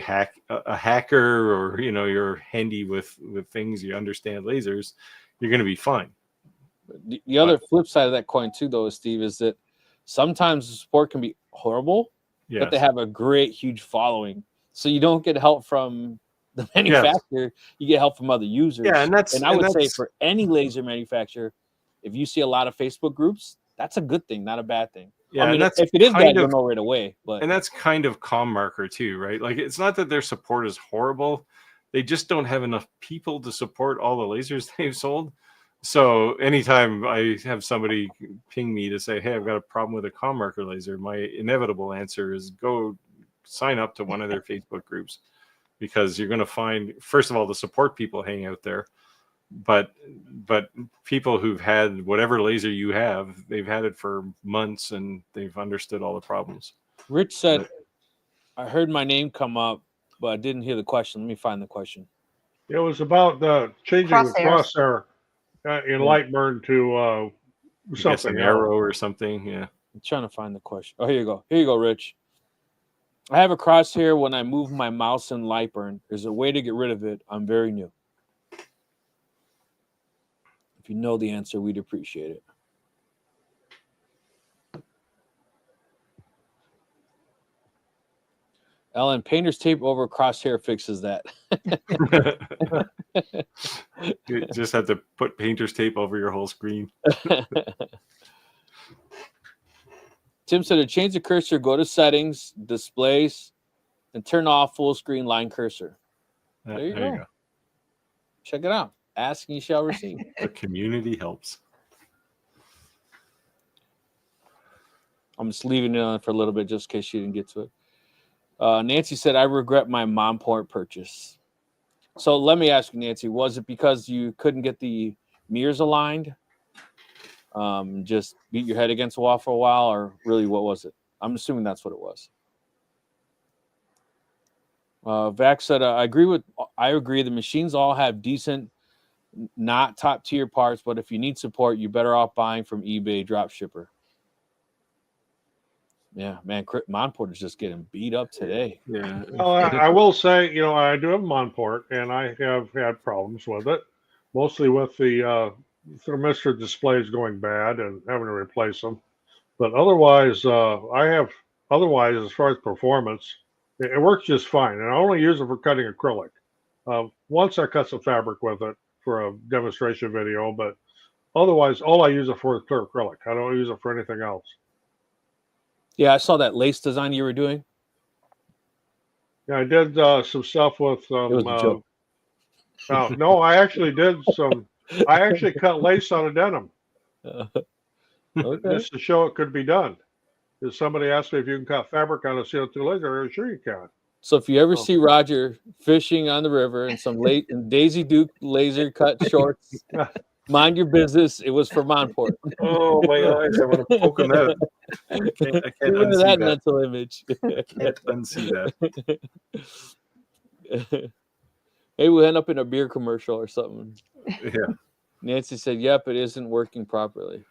a hacker, or, you're handy with things, you understand lasers, you're going to be fine. The other flip side of that coin too, though, Steve, is that sometimes the support can be horrible, but they have a great, huge following. So you don't get help from the manufacturer, you get help from other users. Yeah, and I would say for any laser manufacturer, if you see a lot of Facebook groups, that's a good thing, not a bad thing. Yeah, I mean, that's if it is bad, you'll know right away. But and that's kind of ComMarker too, right? Like, it's not that their support is horrible; they just don't have enough people to support all the lasers they've sold. So anytime I have somebody ping me to say, "Hey, I've got a problem with a ComMarker laser," my inevitable answer is go sign up to one of their Facebook groups, because you're going to find, first of all, the support people hang out there, but people who've had whatever laser you have, they've had it for months and they've understood all the problems. Rich said, I heard my name come up, but I didn't hear the question. Let me find the question. It was about changing the crosshair in Lightburn to something an arrow or something. Yeah. I'm trying to find the question. Oh, here you go. Here you go, Rich. I have a crosshair when I move my mouse in Lightburn. There's a way to get rid of it. I'm very new. If you know the answer, we'd appreciate it. Ellen, painter's tape over crosshair fixes that. You just have to put painter's tape over your whole screen. Tim said to change the cursor, go to settings, displays, and turn off full screen line cursor. There you go. Check it out. Ask and you shall receive. The community helps. I'm just leaving it on for a little bit just in case she didn't get to it. Nancy said, I regret my mom port purchase. So let me ask you, Nancy, was it because you couldn't get the mirrors aligned? Just beat your head against the wall for a while, or really what was it? I'm assuming that's what it was. Vac said, I agree. The machines all have decent, not top tier parts, but if you need support, you're better off buying from eBay drop shipper. Yeah, man, Monport is just getting beat up today. Yeah. Well, I will say, I do have Monport, and I have had problems with it, mostly with the thermistor displays going bad and having to replace them. But otherwise, as far as performance, it works just fine. And I only use it for cutting acrylic. Once I cut some fabric with it for a demonstration video, but otherwise, all I use it for is clear acrylic. I don't use it for anything else. Yeah, I saw that lace design you were doing. Yeah, I did some stuff with It was a joke. no, I actually did some. I actually cut lace out of denim Okay. just to show it could be done. If somebody asked me if you can cut fabric on a CO2 laser, sure you can. So if you ever see Roger fishing on the river in some Daisy Duke laser cut shorts, mind your business. It was for Monport. Oh, my eyes. I want to poke them out. I can't unsee that that. mental image. I can't unsee that. Maybe we'll end up in a beer commercial or something. Yeah. Nancy said, yep, it isn't working properly.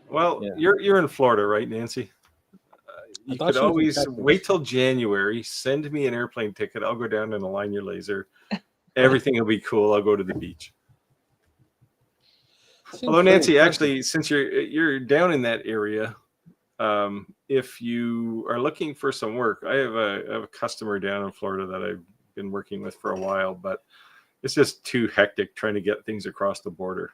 Well, Yeah. you're in Florida, right, Nancy? You could always wait till January. Send me an airplane ticket. I'll go down and align your laser. Everything will be cool. I'll go to the beach. Although, Nancy, actually, since you're down in that area, if you are looking for some work, I have a customer down in Florida that I've been working with for a while, but it's just too hectic trying to get things across the border.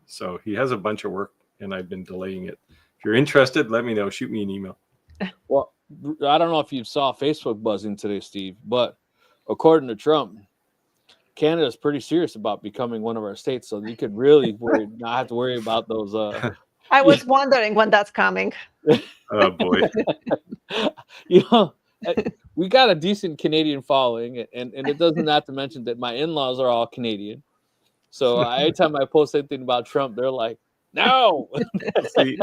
So he has a bunch of work, and I've been delaying it. If you're interested, let me know. Shoot me an email. Well, I don't know if you saw Facebook buzzing today, Steve, but according to Trump, Canada is pretty serious about becoming one of our states, so you could really not have to worry about those. I was wondering when that's coming. Oh, boy. We got a decent Canadian following, and it doesn't have to mention that my in-laws are all Canadian. So anytime I post anything about Trump, they're like, no. See,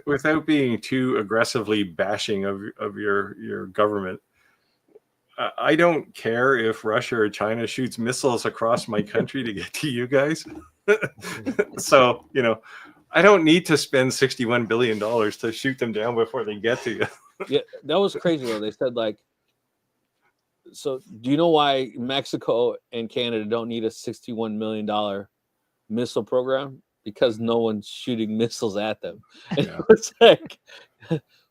without being too aggressively bashing of your government, I don't care if Russia or China shoots missiles across my country to get to you guys. So, I don't need to spend $61 billion to shoot them down before they get to you. Yeah, that was crazy though. They said so do you know why Mexico and Canada don't need a $61 million missile program? Because no one's shooting missiles at them. Yeah. It's like,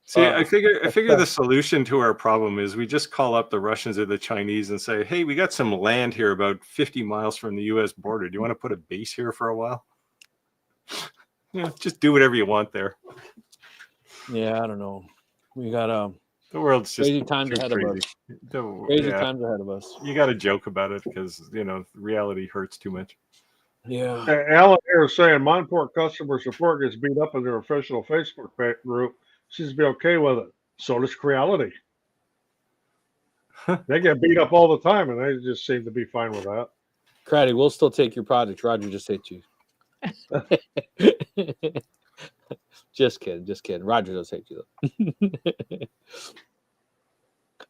see, I figure the solution to our problem is we just call up the Russians or the Chinese and say, hey, we got some land here about 50 miles from the U.S. border. Do you want to put a base here for a while? Just do whatever you want there. Yeah, I don't know. We got the world's just crazy times ahead of us. Crazy times ahead of us. You got to joke about it because reality hurts too much. Yeah. Alan here is saying Monport customer support gets beat up in their official Facebook group. Seems to be okay with it. So does Creality. They get beat up all the time, and they just seem to be fine with that. Craddy, we'll still take your project. Roger just hate you. Just kidding. Roger does hate you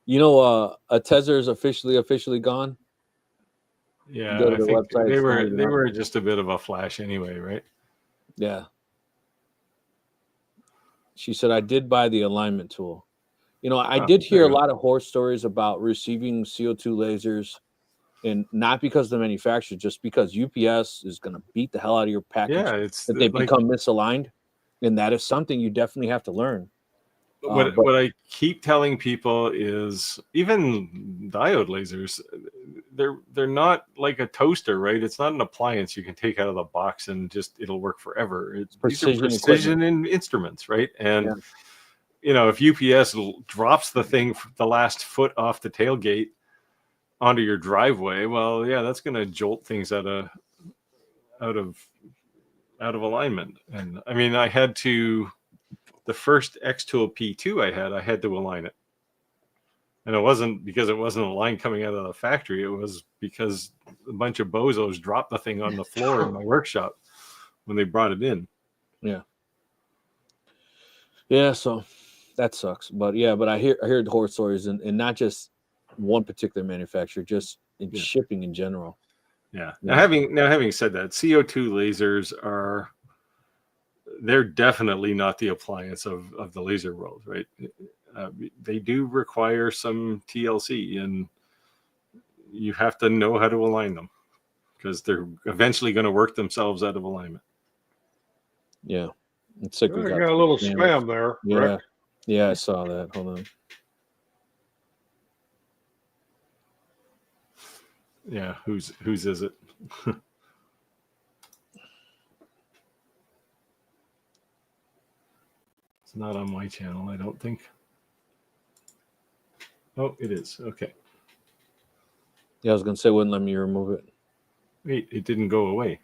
though. A Tezer is officially gone. Yeah, I think they were just a bit of a flash anyway, right? Yeah. She said, I did buy the alignment tool. You know, I Oh, did hear there a you go. lot of horror stories about receiving CO2 lasers, and not because of the manufacturer, just because UPS is going to beat the hell out of your package Yeah, it's that they like become misaligned, and that is something you definitely have to learn. But what I keep telling people is even diode lasers, they're not like a toaster, right? It's not an appliance you can take out of the box and just it'll work forever. These are precision precision in instruments, right? And Yeah. you know, if UPS drops the thing the last foot off the tailgate onto your driveway, well, yeah, that's going to jolt things out of alignment. And I mean, I had to the first X-Tool P2 I had to align it. And it wasn't because it wasn't a line coming out of the factory. It was because a bunch of bozos dropped the thing on the floor in my workshop when they brought it in. Yeah. Yeah, so that sucks. But yeah, but I hear the horror stories, and not just one particular manufacturer, just in shipping in general. Yeah. Yeah. Now having said that, CO2 lasers they're definitely not the appliance of the laser world, right? They do require some TLC, and you have to know how to align them because they're eventually going to work themselves out of alignment. Yeah. It's like We got a little spam there. Yeah. Rick. Yeah, I saw that. Hold on. Yeah, whose is it? It's not on my channel, I don't think. Oh, it is. Okay. Yeah, I was gonna say wouldn't let me remove it. Wait, it didn't go away.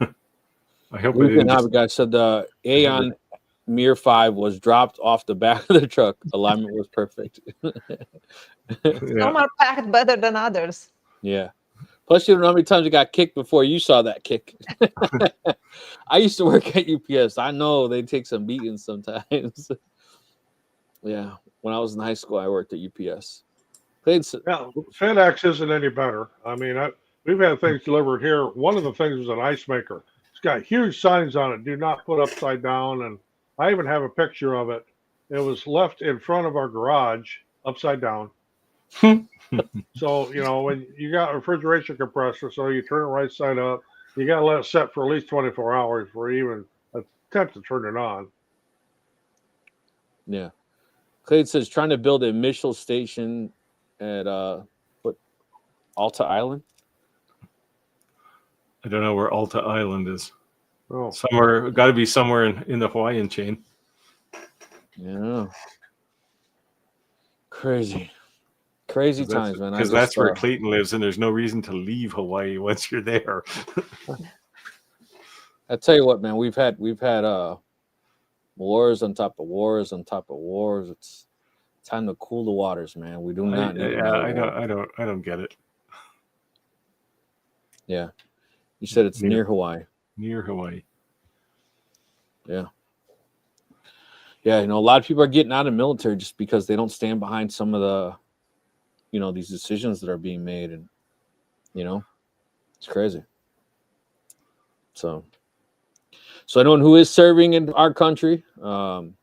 I hope it Luke didn't. and Abigail said the Aeon Mir 5 was dropped off the back of the truck. Alignment was perfect. Some are packed better than others. Yeah. Plus, you don't know how many times you got kicked before you saw that kick. I used to work at UPS. I know they take some beatings sometimes. Yeah. When I was in high school, I worked at UPS. Yeah, FedEx isn't any better. I mean, we've had things delivered here. One of the things was an ice maker. It's got huge signs on it. Do not put upside down. And I even have a picture of it. It was left in front of our garage upside down. So, you know, when you got a refrigeration compressor, so you turn it right side up, you got to let it set for at least 24 hours before you even attempt to turn it on. Yeah. Clay says trying to build a Mitchell station at Alta Island. I don't know where Alta Island is. Oh. Somewhere, got to be somewhere in the Hawaiian chain. Yeah. Crazy times, man. Because that's where Clayton lives, and there's no reason to leave Hawaii once you're there. I tell you what, man, we've had wars on top of wars on top of wars. It's time to cool the waters, man. We do not need another war. I don't get it. Yeah. You said it's near Hawaii. Near Hawaii. Yeah. Yeah, you know, a lot of people are getting out of the military just because they don't stand behind some of the, you know, these decisions that are being made, and you know, it's crazy. So anyone who is serving in our country, and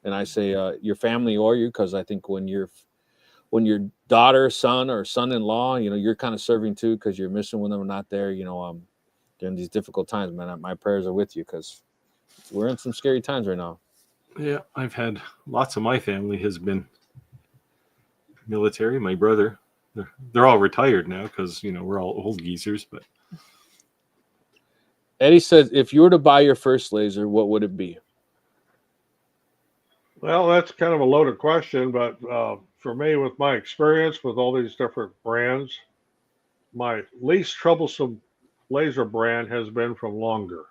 I say your family or you, because I think when your daughter, son, or son-in-law, you know, you're kind of serving too, because you're missing when they're not there. You know, during these difficult times, man. My prayers are with you, because we're in some scary times right now. Yeah, I've had lots of my family has been military. My brother, they're all retired now because, you know, we're all old geezers. But Eddie says, if you were to buy your first laser, what would it be? Well, that's kind of a loaded question, but for me, with my experience with all these different brands, my least troublesome laser brand has been from Longer.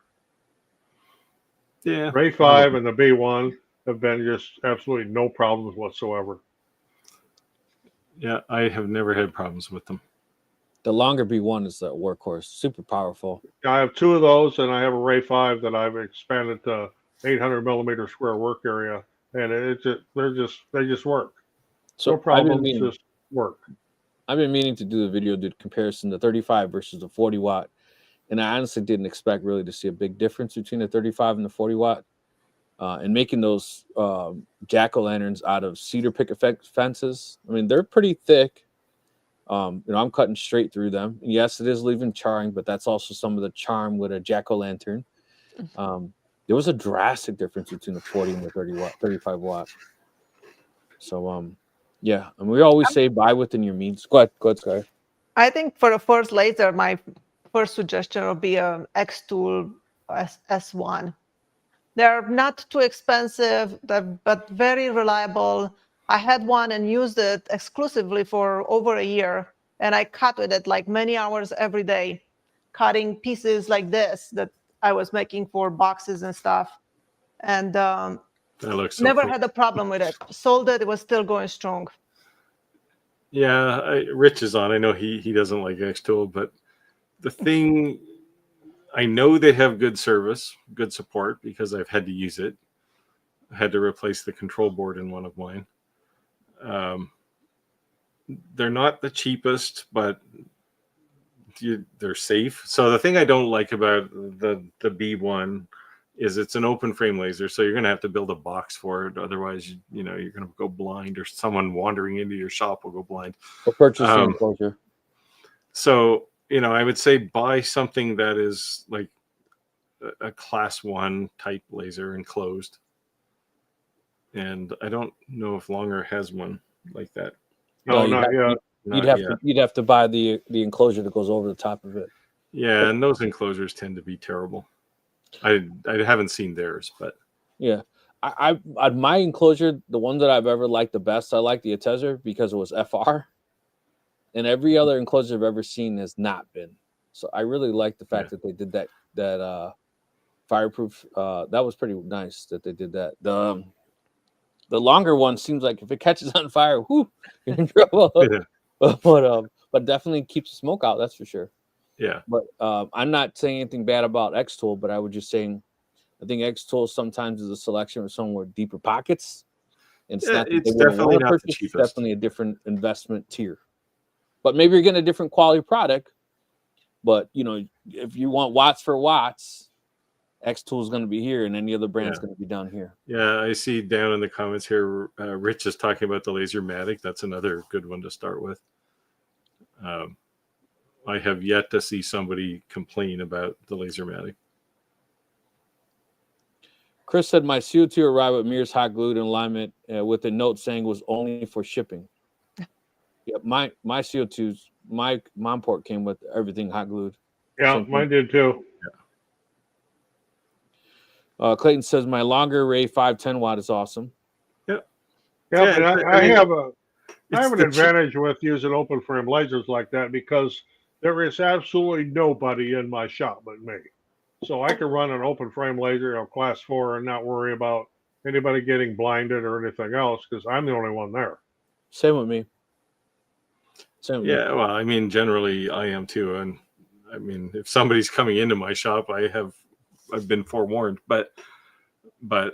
Yeah, Ray 5 and the B1 have been just absolutely no problems whatsoever. Yeah, I have never had problems with them. The Longer B1 is the workhorse, super powerful. I have two of those, and I have a Ray 5 that I've expanded to 800 millimeter square work area, and they just work. So no problems, just work. I've been meaning to do the video, the comparison, the 35 versus the 40 watt, and I honestly didn't expect really to see a big difference between the 35 and the 40 watt. and making those jack-o'-lanterns out of cedar picket fences. I mean, they're pretty thick. I'm cutting straight through them. And yes, it is leaving charring, but that's also some of the charm with a jack-o'-lantern. There was a drastic difference between the 40 and the 35 watt. So, yeah, and we always say buy within your means. Go ahead, Sky. I think for the first laser, my first suggestion would be a X-Tool S1. They're not too expensive, but very reliable. I had one and used it exclusively for over a year, and I cut with it like many hours every day, cutting pieces like this that I was making for boxes and stuff. And That looks so never cool. had a problem with it. Sold it, it was still going strong. Yeah, Rich is on. I know he doesn't like X-Tool, but the thing, I know they have good service, good support, because I've had to use it. I had to replace the control board in one of mine. They're not the cheapest, but they're safe. So the thing I don't like about the B1 is it's an open frame laser, so you're going to have to build a box for it. Otherwise, you're going to go blind, or someone wandering into your shop will go blind. Or purchase the enclosure. So, I would say buy something that is like a class 1 type laser enclosed. And I don't know if Longer has one like that. No, not yet. You'd have to buy the enclosure that goes over the top of it. Yeah, and those enclosures tend to be terrible. I haven't seen theirs, but yeah, I my enclosure, the one that I've ever liked the best, I like the Atezer because it was FR, and every other enclosure I've ever seen has not been. So I really like the fact that they did that fireproof. That was pretty nice that they did that. The Longer one seems like if it catches on fire, whoo, you're in trouble. But definitely keeps the smoke out. That's for sure. Yeah. But I'm not saying anything bad about X-Tool, but I was just saying I think X-Tool sometimes is a selection of somewhere deeper pockets. And it's definitely not the cheapest. It's definitely a different investment tier. But maybe you're getting a different quality product. But if you want watts for watts, X-Tool is going to be here, and any other brand is going to be down here. Yeah, I see down in the comments here, Rich is talking about the Lasermatic. That's another good one to start with. I have yet to see somebody complain about the Lasermatic. Chris said my CO2 arrived with mirrors hot glued in alignment with a note saying was only for shipping. Yeah, my CO2s, my mom port came with everything hot glued. Yeah, mine did too. Clayton says my Longer Ray 510 watt is awesome. Yeah, but I have an advantage with using open frame lasers like that because there is absolutely nobody in my shop but me. So I can run an open frame laser, class 4, and not worry about anybody getting blinded or anything else because I'm the only one there. Same with me. Well, I mean, generally I am too. And I mean, if somebody's coming into my shop, I've been forewarned, but I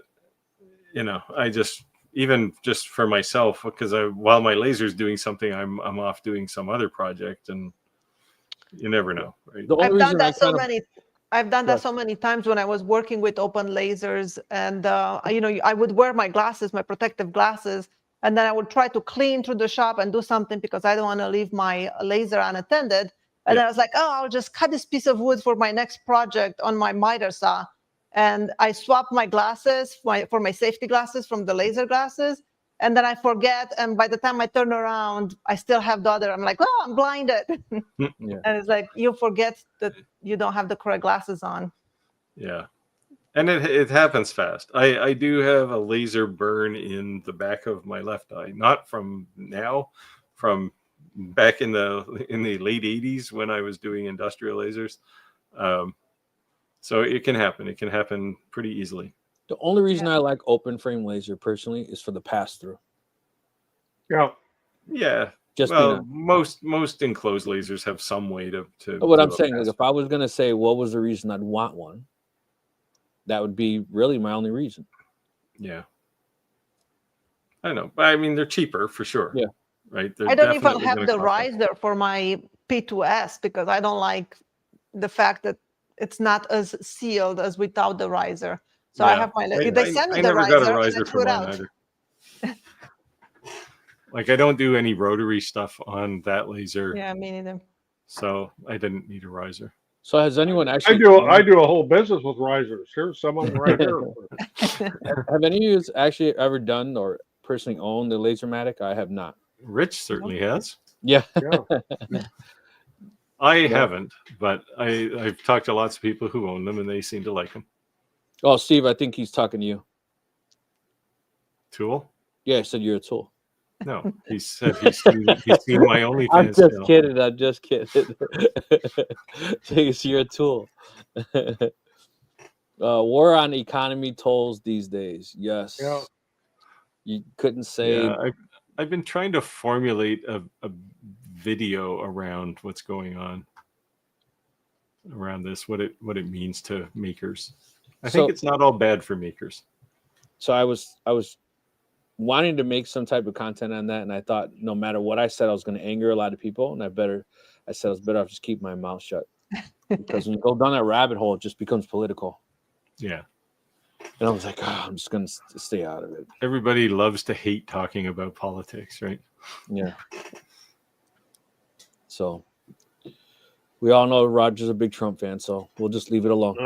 just, even just for myself, because while my laser's doing something, I'm off doing some other project, and you never know, right? I've done that so many times when I was working with open lasers, and I would wear my glasses, my protective glasses, and then I would try to clean through the shop and do something because I don't want to leave my laser unattended. And then I was like, I'll just cut this piece of wood for my next project on my miter saw. And I swapped my glasses for my safety glasses from the laser glasses. And then I forget. And by the time I turn around, I still have the other. I'm like, I'm blinded. And it's like, you forget that you don't have the correct glasses on. Yeah. And it happens fast. I do have a laser burn in the back of my left eye, not from now, from back in the late 80s when I was doing industrial lasers. So it can happen. It can happen pretty easily. The only reason I like open frame laser personally is for the pass through. Yeah. Just most enclosed lasers have some way to what I'm saying is, if I was going to say what was the reason I'd want one, that would be really my only reason. Yeah. I know. But I mean, they're cheaper for sure. Yeah. Right. I don't even have the riser for my P2S because I don't like the fact that it's not as sealed as without the riser. So I have my. They sent me I the never riser, got a and I riser threw for it mine out. either. Like I don't do any rotary stuff on that laser, Yeah, me neither. so I didn't need a riser. So has anyone I actually? do a whole business with risers. Here's someone right here. Have any of you actually ever done or personally owned the Lasermatic? I have not. Rich certainly has. Yeah. Yeah. I Yeah. haven't, but I've talked to lots of people who own them, and they seem to like them. Oh, Steve, I think he's talking to you. Tool? Yeah, I said you're a tool. No, he said he's seen my OnlyFans I'm just channel. kidding. I'm just kidding. You're a tool. War on economy tolls these days. Yes. Yeah. You couldn't say. Yeah, I've been trying to formulate a video around what's going on around this, what it means to makers. I think it's not all bad for makers. So I was wanting to make some type of content on that, and I thought no matter what I said, I was going to anger a lot of people, and I said I was better off just keep my mouth shut, because when you go down that rabbit hole, it just becomes political. Yeah. And I was like, I'm just going to stay out of it. Everybody loves to hate talking about politics, right? Yeah. So we all know Roger's a big Trump fan, so we'll just leave it alone.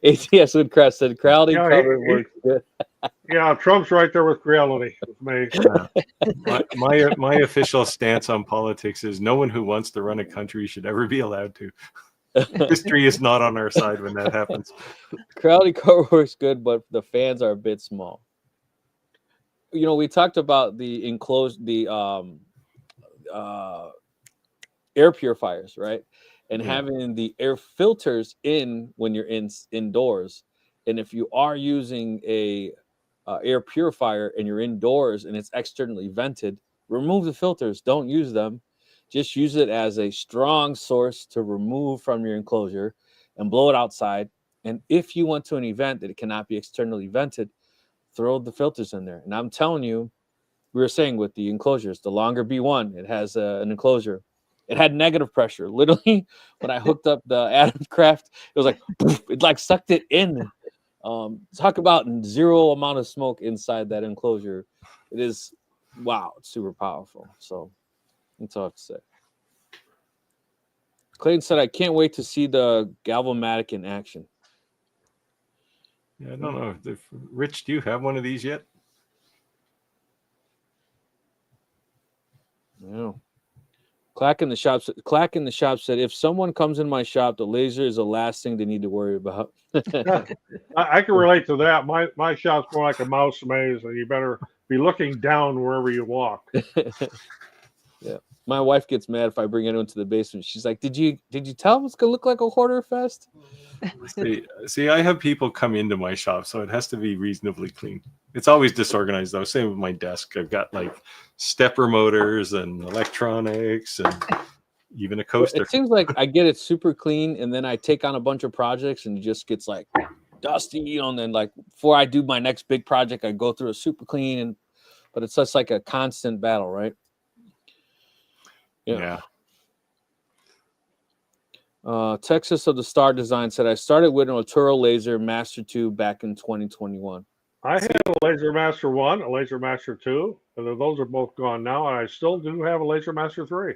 ATS Woodcraft said Crowley cover works good. Yeah, Trump's right there with reality with me. My official stance on politics is no one who wants to run a country should ever be allowed to. History is not on our side when that happens. Crowley cover works good, but the fans are a bit small. You know, we talked about the air purifiers, right? And having the air filters in when you're indoors. And if you are using a air purifier and you're indoors and it's externally vented, remove the filters. Don't use them. Just use it as a strong source to remove from your enclosure and blow it outside. And if you went to an event that it cannot be externally vented, throw the filters in there. And I'm telling you, we were saying with the enclosures, the longer B1, it has an enclosure. It had negative pressure. Literally, when I hooked up the Adam Craft, it was like, poof, it like sucked it in. Talk about zero amount of smoke inside that enclosure. It is, wow, it's super powerful. So that's all I have to say. Clayton said, I can't wait to see the Galvomatic in action. Yeah, I don't know. Rich, do you have one of these yet? No. Clack in the shop said, if someone comes in my shop, the laser is the last thing they need to worry about. I can relate to that. My shop's more like a mouse maze, and you better be looking down wherever you walk. Yeah. My wife gets mad if I bring anyone to the basement. She's like, did you tell them it's gonna look like a hoarder fest? See, I have people come into my shop, so it has to be reasonably clean. It's always disorganized though. Same with my desk. I've got like stepper motors and electronics and even a coaster. It seems like I get it super clean, and then I take on a bunch of projects, and it just gets like dusty, you know. And then like before I do my next big project, I go through a super clean, but it's just like a constant battle, right? Yeah. Texas of the Star Design said, I started with an Arturo Laser Master 2 back in 2021. I had a Laser Master 1, a Laser Master 2, and those are both gone now, and I still do have a Laser Master 3.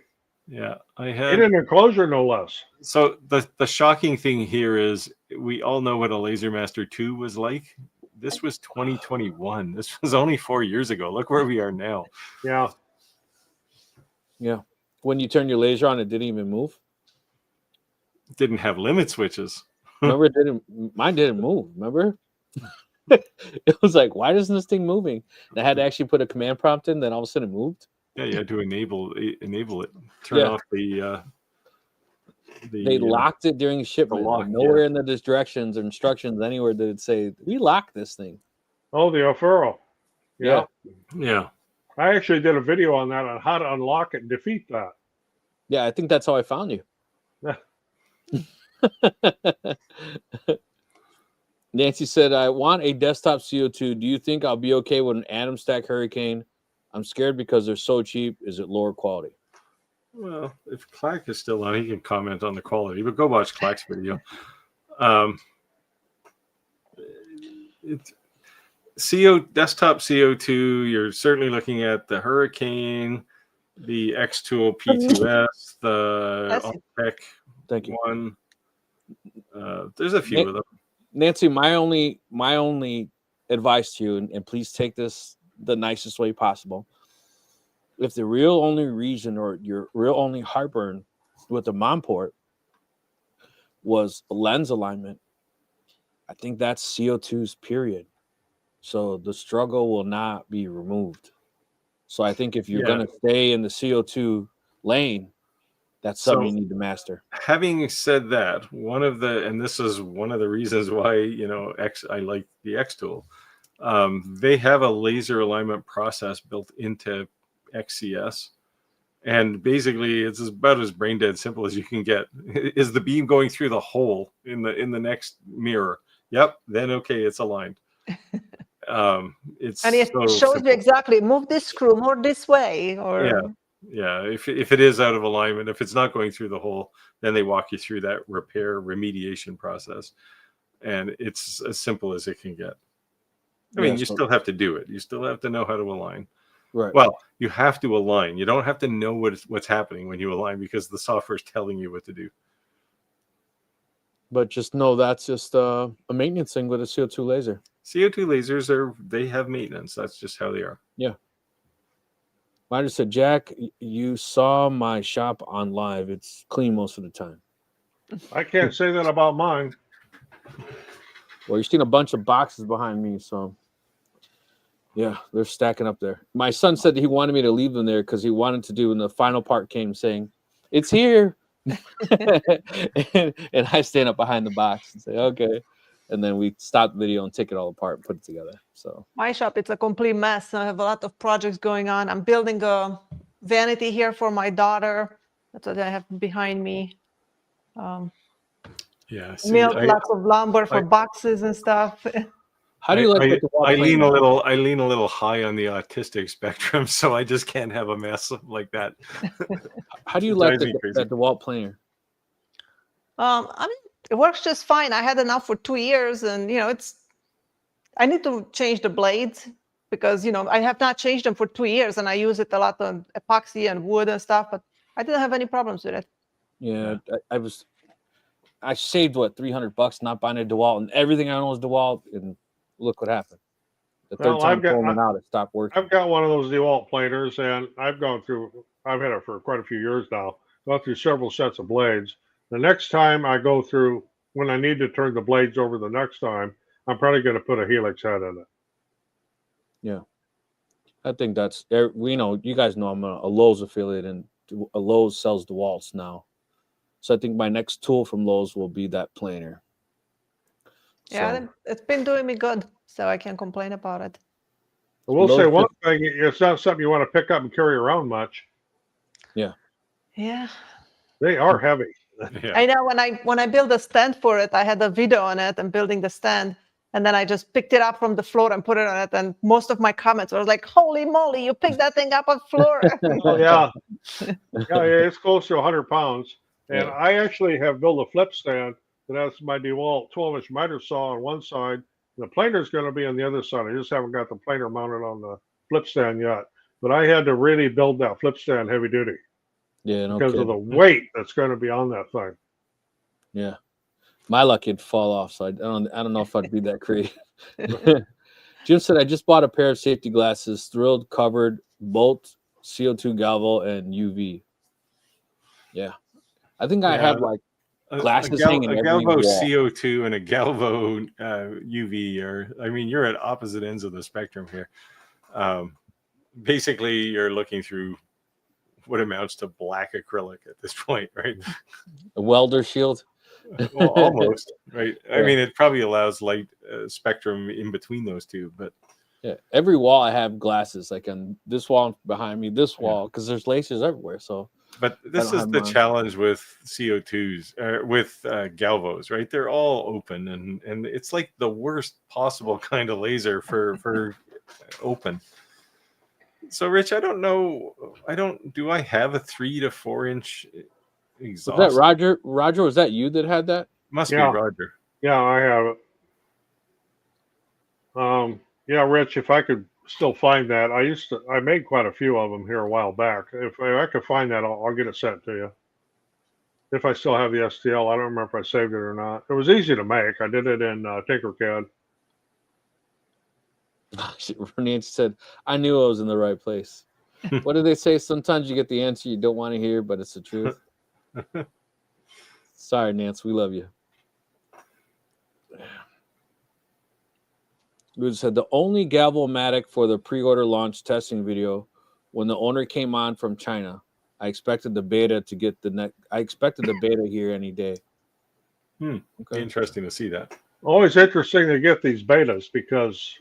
Yeah, I had in an enclosure, no less. So the shocking thing here is we all know what a Laser Master 2 was like. This was 2021. This was only 4 years ago. Look where we are now. Yeah. Yeah. When you turn your laser on, it didn't even move. It didn't have limit switches. Remember, mine didn't move. Remember? It was like, why isn't this thing moving? And I had to actually put a command prompt in, then all of a sudden it moved. Yeah, you had to enable it. Turn off the they locked it during shipment. Nowhere in the directions or instructions anywhere did it say we locked this thing. Oh, the Ofuro. Yeah. I actually did a video on that, on how to unlock it and defeat that. Yeah, I think that's how I found you. Nancy said, I want a desktop CO2. Do you think I'll be okay with an Atom Stack Hurricane? I'm scared because they're so cheap. Is it lower quality? Well, if Clack is still on, he can comment on the quality, but go watch Clack's video. it's desktop CO2. You're certainly looking at the Hurricane, the X-Tool P2S, the Alltech Thank you. one. There's a few of them. Nancy, my only advice to you, and please take this the nicest way possible. If the real only reason or your real only heartburn with the mom port was lens alignment, I think that's CO2's period. So the struggle will not be removed. So I think if you're going to stay in the CO2 lane, that's something you need to master. Having said that, this is one of the reasons why, I like the X-Tool. They have a laser alignment process built into XCS. And basically it's about as brain dead simple as you can get. Is the beam going through the hole in the next mirror? Yep. Then okay, it's aligned. It shows you exactly, move this screw more this way, or if it is out of alignment, if it's not going through the hole, then they walk you through that repair remediation process, and it's as simple as it can get. I mean, you still have to do it. You still have to know how to align. Right. Well, you have to align. You don't have to know what's happening when you align, because the software is telling you what to do. But just know that's just a maintenance thing with a CO2 laser. CO2 lasers they have maintenance. That's just how they are. Yeah. I just said, Jack, you saw my shop on live. It's clean most of the time. I can't say that about mine. Well, you've seen a bunch of boxes behind me, so yeah, they're stacking up there. My son said he wanted me to leave them there because he wanted to do when the final part came, saying, "It's here." and I stand up behind the box and say, "Okay." And then we stop the video and take it all apart and put it together. So my shop, it's a complete mess. I have a lot of projects going on. I'm building a vanity here for my daughter. That's what I have behind me. Lots of lumber for boxes and stuff. How do you like I lean a little high on the autistic spectrum, so I just can't have a mess like that. How do you like that DeWalt planer? I mean, it works just fine. I had it now for 2 years, and I need to change the blades because I have not changed them for 2 years, and I use it a lot on epoxy and wood and stuff, but I didn't have any problems with it. Yeah, I saved $300 not buying a DeWalt, and everything I own was DeWalt, and look what happened. The third time pulling it out, it stopped working. I've got one of those DeWalt planers, and I've had it for quite a few years now, gone through several sets of blades. The next time I go through, when I need to turn the blades over the next time, I'm probably going to put a helix head in it. Yeah. I think that's, you guys know I'm a Lowe's affiliate, and a Lowe's sells DeWalts now. So I think my next tool from Lowe's will be that planer. Yeah, it's been doing me good, so I can't complain about it. I will say one thing, it's not something you want to pick up and carry around much. Yeah. Yeah. They are heavy. Yeah. I know when I built a stand for it, I had a video on it and building the stand, and then I just picked it up from the floor and put it on it, and most of my comments were like, "Holy moly, you picked that thing up on the floor!" Oh yeah, it's close to 100 pounds. And I actually have built a flip stand that has my DeWalt 12-inch miter saw on one side. The planer is going to be on the other side. I just haven't got the planer mounted on the flip stand yet. But I had to really build that flip stand heavy duty. Yeah, because of the weight that's going to be on that thing. Yeah, my luck, it'd fall off. So I don't know if I'd be that creative. Jim said, "I just bought a pair of safety glasses, thrilled, covered, bolt, CO2 galvo, and UV." Yeah, I think I have like glasses hanging every galvo wall. CO2 and a galvo UV. You're at opposite ends of the spectrum here. Basically, you're looking through what amounts to black acrylic at this point, right? A welder shield. Well, almost, right? Yeah. I mean, it probably allows light spectrum in between those two, but yeah, every wall I have glasses, like on this wall behind me, this wall, because there's lasers everywhere. So, but this is the challenge with CO2s, with galvos, right? They're all open, and it's like the worst possible kind of laser for open. So, Rich, I don't know. Do I have a 3 to 4 inch exhaust? Was that Roger? Roger, was that you that had that? Must be Roger. Yeah, I have it. Yeah, Rich, if I could still find that, I made quite a few of them here a while back. If I could find that, I'll get it sent to you. If I still have the STL, I don't remember if I saved it or not. It was easy to make. I did it in Tinkercad. Nancy said, I knew I was in the right place. What do they say? Sometimes you get the answer you don't want to hear, but it's the truth. Sorry, Nance. We love you. Luke said, the only Galvo-matic for the pre-order launch testing video when the owner came on from China. I expected the beta to get I expected the beta here any day. Okay. Interesting to see that. Always interesting to get these betas because,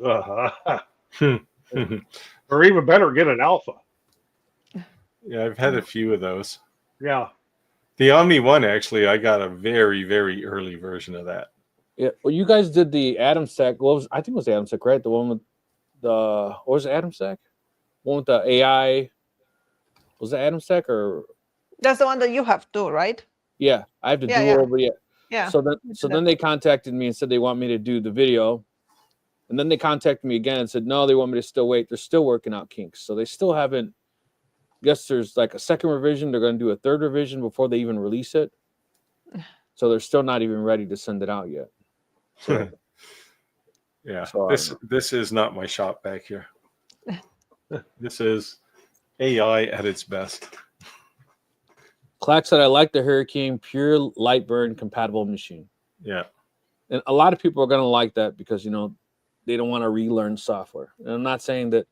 or even better, get an alpha. Yeah, I've had a few of those. Yeah. The Omni One, actually, I got a very, very early version of that. Yeah. Well, you guys did the Atom Stack. I think it was the Atom Stack, right? The one with what was it, Atom Stack? One with the AI. Was it Atom Stack or? That's the one that you have too, right? Yeah, I have to do over yet. Yeah. So then they contacted me and said they want me to do the video. And then they contacted me again and said, no, they want me to still wait. They're still working out kinks. So they still haven't. I guess there's like a second revision. They're going to do a third revision before they even release it. So they're still not even ready to send it out yet. So, yeah. So, this is not my shop back here. This is AI at its best. Clack said, I like the Hurricane pure light burn compatible machine. Yeah. And a lot of people are going to like that because, they don't want to relearn software. And I'm not saying that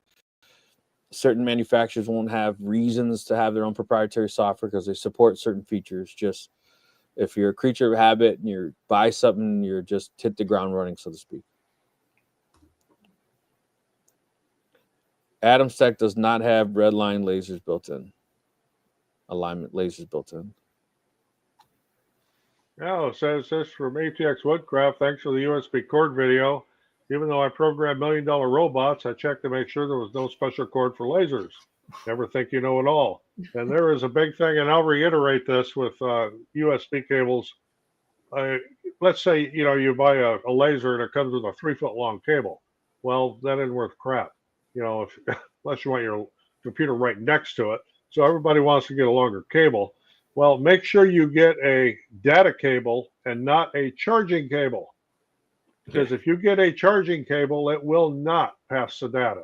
certain manufacturers won't have reasons to have their own proprietary software because they support certain features. Just if you're a creature of habit and you buy something, you're just hit the ground running, so to speak. Atom Stack does not have red line lasers built in. Alignment lasers built in. Yeah, it says this from ATX Woodcraft. Thanks for the USB cord video. Even though I programmed $1 million robots, I checked to make sure there was no special cord for lasers. Never think you know it all. And there is a big thing, and I'll reiterate this with USB cables. Let's say, you buy a laser and it comes with a 3-foot long cable. Well, that isn't worth crap, unless you want your computer right next to it. So everybody wants to get a longer cable. Well, make sure you get a data cable and not a charging cable. Because if you get a charging cable, it will not pass the data.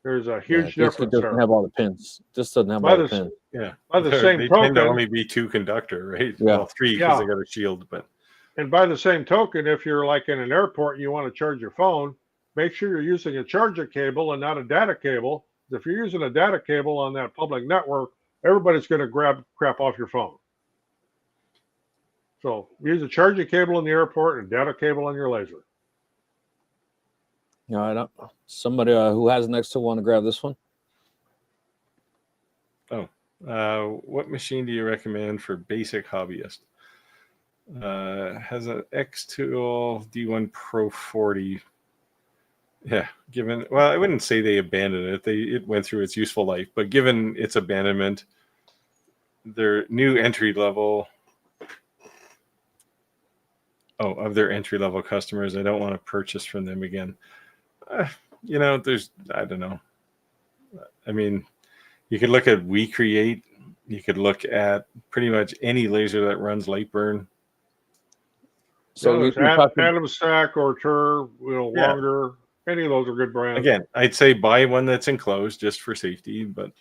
There's a huge difference there. It doesn't have all the pins. Just doesn't have all the pins. Yeah. By the same they token, tend to only be 2 conductor, right? Yeah. Well, 3 because they got a shield. But and by the same token, if you're like in an airport and you want to charge your phone, make sure you're using a charger cable and not a data cable. If you're using a data cable on that public network, everybody's going to grab crap off your phone. So use a charging cable in the airport and data cable on your laser. I don't. Somebody who has next to want to grab this one. What machine do you recommend for basic hobbyist? Has an X-Tool D1 Pro 40. Yeah, I wouldn't say they abandoned it. It went through its useful life, but given its abandonment, their new entry level. Of their entry level customers, I don't want to purchase from them again. I don't know. I mean, you could look at WeCreate. You could look at pretty much any laser that runs light burn. So Atom Stack or Tur, longer. Any of those are good brands. Again, I'd say buy one that's enclosed just for safety. But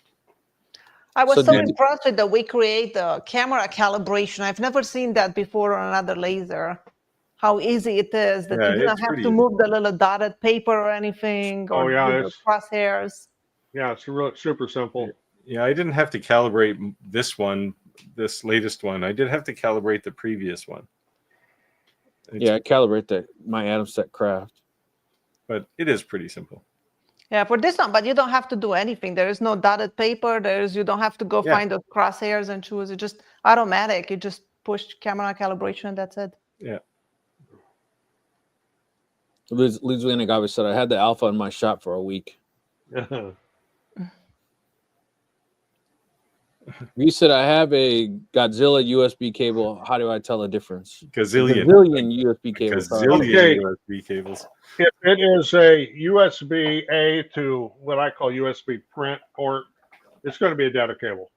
I was so impressed with the WeCreate the camera calibration. I've never seen that before on another laser. How easy it is that you don't have to move the little dotted paper or anything. Or the crosshairs. Yeah, it's really super simple. Yeah, I didn't have to calibrate this latest one. I did have to calibrate the previous one. I calibrate my Atom Stack Craft. But it is pretty simple. Yeah, for this one, but you don't have to do anything. There is no dotted paper. You don't have to go find those crosshairs and choose. It's just automatic. You just push camera calibration and that's it. Yeah. Liz Lenig said, I had the alpha in my shop for a week. You said I have a Godzilla USB cable. How do I tell the difference? Gazillion USB cables. Okay. USB cables. If it is a USB A to what I call USB print port, it's going to be a data cable.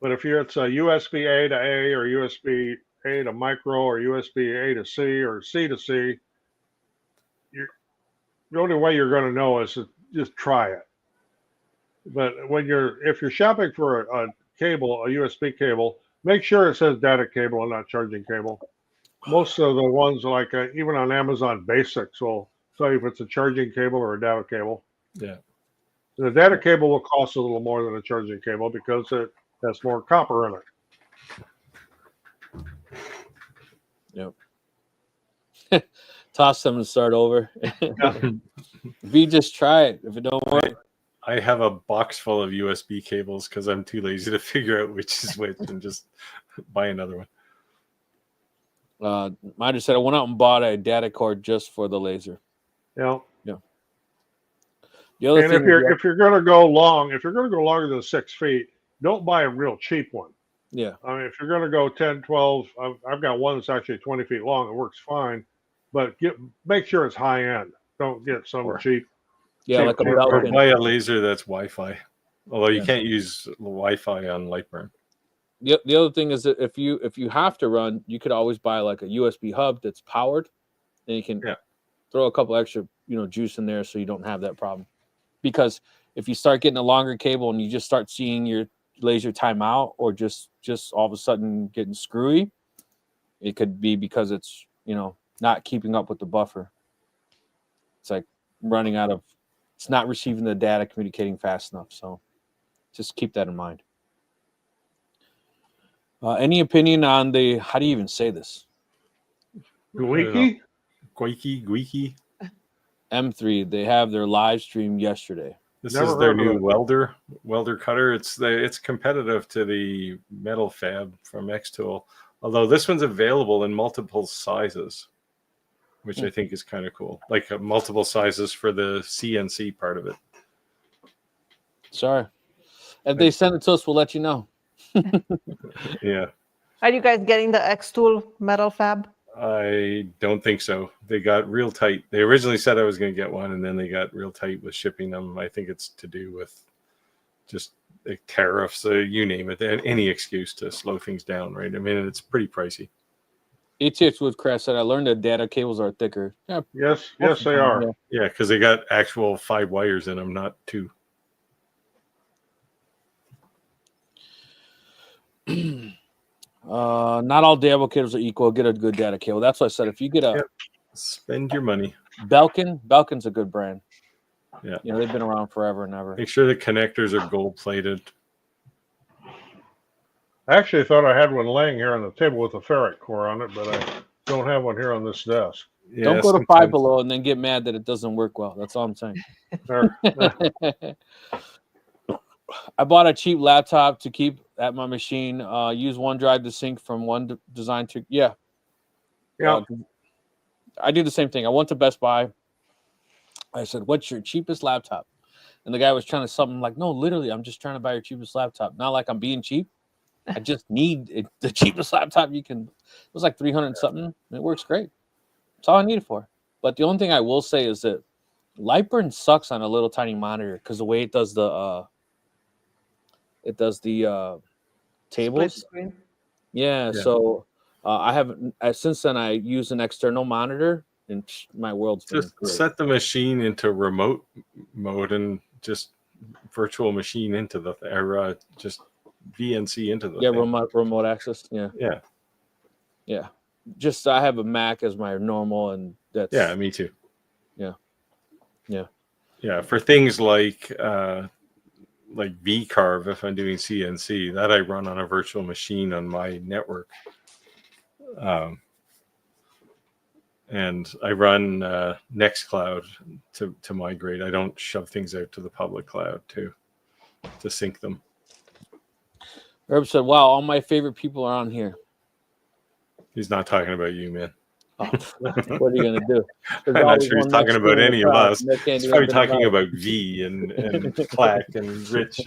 But if it's a USB A to A or USB A to micro or USB A to C or C to C, the only way you're going to know is to just try it. But if you're shopping for a cable, a USB cable, make sure it says data cable and not charging cable. Most of the ones like even on Amazon Basics will tell you if it's a charging cable or a data cable. Yeah. The data cable will cost a little more than a charging cable because it has more copper in it. Yep. Toss them and start over. V, just try it. If it don't work, I have a box full of USB cables because I'm too lazy to figure out which is which and just buy another one. I just said I went out and bought a data cord just for the laser. Yeah. The other And thing if you're going to go longer than 6 feet, don't buy a real cheap one. yeah. I mean, if you're going to go 10, 12, I've got one that's actually 20 feet long. It works fine, but make sure it's high end. Don't get some cheap. Yeah, like a cheap belt Or pin. buy a laser that's Wi-Fi. Although you can't use Wi-Fi on Lightburn. The other thing is that if you have to run, you could always buy like a USB hub that's powered, and you can throw a couple extra juice in there so you don't have that problem. Because if you start getting a longer cable and you just start seeing your laser time out or just all of a sudden getting screwy, it could be because it's not keeping up with the buffer. It's like it's not receiving the data, communicating fast enough. So just keep that in mind. Any opinion on how do you even say this? Gwiki? Gwiki. M3, they have their live stream yesterday. This Never is their heard of new it. welder cutter. It's competitive to the metal fab from Xtool, although this one's available in multiple sizes, which I think is kind of cool. Like multiple sizes for the CNC part of it. Sorry. If they send it to us, we'll let you know. Yeah. Are you guys getting the Xtool metal fab? I don't think so. They got real tight. They originally said I was going to get one, and then they got real tight with shipping them. I think it's to do with just the tariffs, you name it, any excuse to slow things down, right? I mean, it's pretty pricey. ATX Woodcraft said, I learned that data cables are thicker. Yeah, Yes, they are. Yeah, because they got actual 5 wires in them, not 2. Not all data cables are equal. Get a good data cable. That's what I said. If you get Spend your money. Belkin's a good brand. Yeah. They've been around forever and ever. Make sure the connectors are gold plated. I actually thought I had one laying here on the table with a ferrite core on it, but I don't have one here on this desk. Yeah, Don't go to sometimes. Five Below and then get mad that it doesn't work well. That's all I'm saying. I bought a cheap laptop to keep at my machine. Use OneDrive to sync from one design to Yeah. I do the same thing. I went to Best Buy. I said, "What's your cheapest laptop?" And the guy was trying to something like, "No, literally, I'm just trying to buy your cheapest laptop. Not like I'm being cheap. I just need the cheapest laptop you can." It was like 300 something. It works great. That's all I need it for. But the only thing I will say is that Lightburn sucks on a little tiny monitor because the way it does the tables. Yeah. So I haven't. Since then, I use an external monitor, and my world's been Just great. set the machine into remote mode and just virtual machine into the or just VNC into the thing. remote access. Yeah. Just I have a Mac as my normal, and that's me too. Yeah. For things like V-Carve, if I'm doing CNC, that I run on a virtual machine on my network. And I run Nextcloud to migrate. I don't shove things out to the public cloud to sync them. Herb said, "Wow, all my favorite people are on here." He's not talking about you, man. Oh, what are you gonna do? I'm not sure he's talking about any of us. He's probably talking about V and Clack and Rich.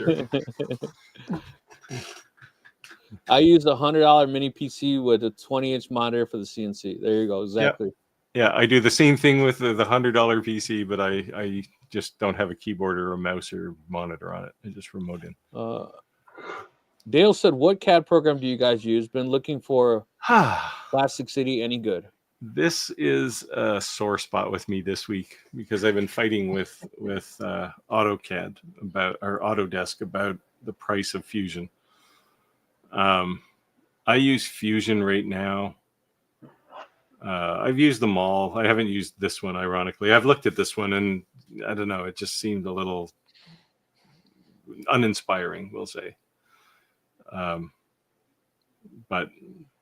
I use a $100 mini PC with a 20-inch monitor for the CNC. There you go. Exactly. Yeah, I do the same thing with the $100 PC, but I just don't have a keyboard or a mouse or monitor on it. I just remote in. Dale said, "What CAD program do you guys use? Been looking for Plastic City. Any good?" This is a sore spot with me this week because I've been fighting with AutoCAD or Autodesk about the price of Fusion. I use Fusion right now. I've used them all. I haven't used this one, ironically. I've looked at this one, and I don't know. It just seemed a little uninspiring, we'll say. But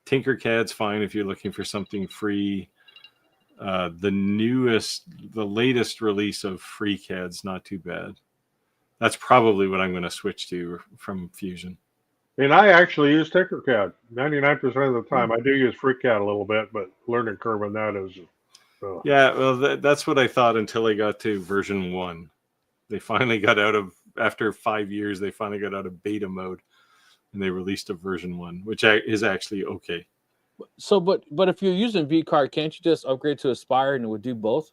Tinkercad's fine if you're looking for something free. The latest release of FreeCAD's not too bad. That's probably what I'm going to switch to from Fusion. And I actually use Tinkercad 99% of the time. I do use FreeCAD a little bit, but learning curve on that is. Yeah, well, that's what I thought until I got to version 1. They finally got after 5 years, they finally got out of beta mode, and they released a version 1, which is actually okay. So, but if you're using VCard, can't you just upgrade to Aspire and it would do both?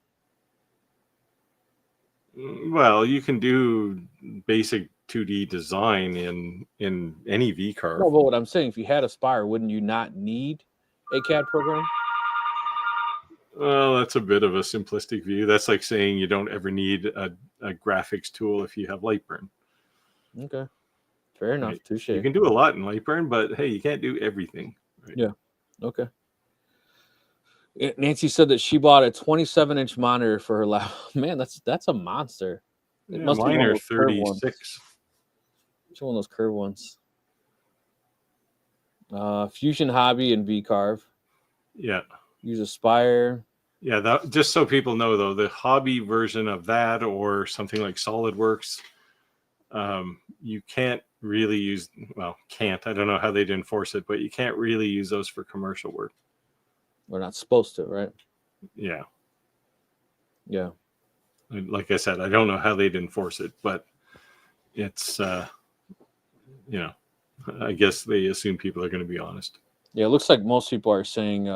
Well, you can do basic 2D design in any VCarve. No, but what I'm saying, if you had Aspire, wouldn't you not need a CAD program? Well, that's a bit of a simplistic view. That's like saying you don't ever need a graphics tool if you have Lightburn. Okay, fair enough. Right. Touche. You can do a lot in Lightburn, but hey, you can't do everything. Right? Yeah. Okay. Nancy said that she bought a 27-inch monitor for her lab. Man, that's a monster. It must mine be one are of those curved 36. ones. It's one of those curved ones. Fusion Hobby and VCarve. Yeah. Use Aspire. Yeah, that just so people know though, the hobby version of that or something like SolidWorks, you can't really use. Well, can't. I don't know how they'd enforce it, but you can't really use those for commercial work. We're not supposed to, right? Yeah. Yeah. Like I said, I don't know how they'd enforce it, but it's, I guess they assume people are going to be honest. Yeah, it looks like most people are saying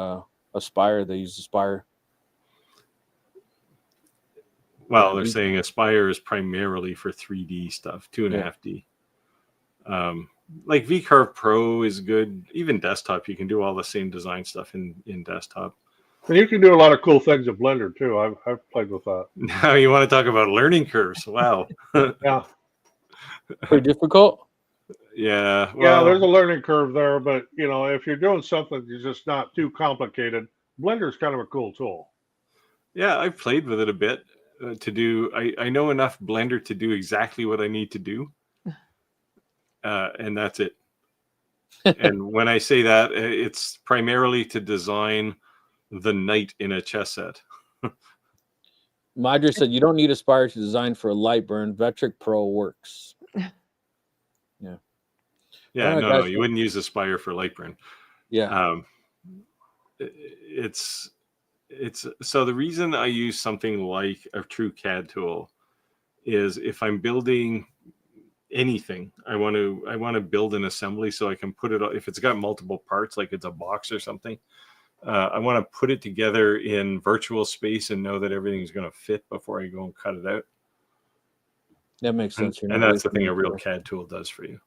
Aspire. They use Aspire. Well, they're saying Aspire is primarily for 3D stuff, 2.5D. Like VCarve Pro is good. Even desktop, you can do all the same design stuff in desktop. And you can do a lot of cool things in Blender too. I've played with that. Now you want to talk about learning curves? Wow. Yeah. Pretty difficult. Yeah. Well, there's a learning curve there, but if you're doing something that's just not too complicated, Blender's kind of a cool tool. Yeah, I've played with it a bit to do. I know enough Blender to do exactly what I need to do. And that's it. And when I say that, it's primarily to design the knight in a chess set. Madre said you don't need Aspire to design for a Lightburn. Vectric Pro works. Yeah. Yeah, right, no, guys. you wouldn't use Aspire for Lightburn. Yeah. It's so the reason I use something like a true CAD tool is if I'm building anything, I want to build an assembly so I can put it, if it's got multiple parts, like it's a box or something, I want to put it together in virtual space and know that everything's going to fit before I go and cut it out. That makes sense. And that's the thing a real CAD tool does for you.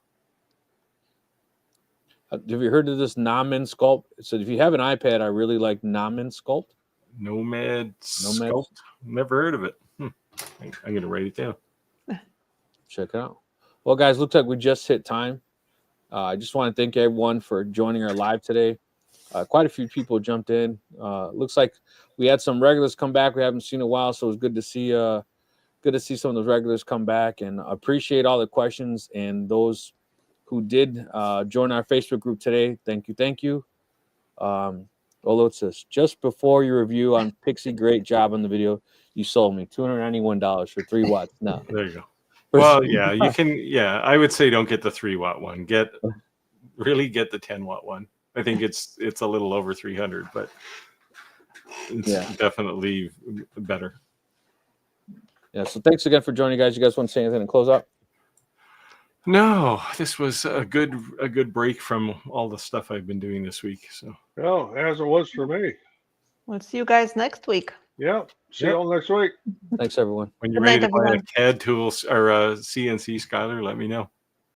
Have you heard of this Nomad Sculpt? It said if you have an iPad, I really like Nomad Sculpt. Nomad Sculpt. Never heard of it. I'm going to write it down. Check it out. Well, guys, looks like we just hit time. I just want to thank everyone for joining our live today. Quite a few people jumped in. Looks like we had some regulars come back we haven't seen in a while, so it was good to see some of those regulars come back, and appreciate all the questions and those who did join our Facebook group today. Thank you. Although it says, just before your review on Pixie, great job on the video. You sold me $291 for 3 watts. No. There you go. Well, yeah, you can. Yeah, I would say don't get the 3-watt one. Really get the 10-watt one. I think it's a little over 300, but it's definitely better. Yeah. So thanks again for joining, guys. You guys want to say anything and close out? No, this was a good break from all the stuff I've been doing this week. So Well, as it was for me. We'll see you guys next week. Yeah. See Yep. you all next week. Thanks, everyone. when you're Good ready night, to buy a everyone. CAD tools or a CNC, Skyler, let me know.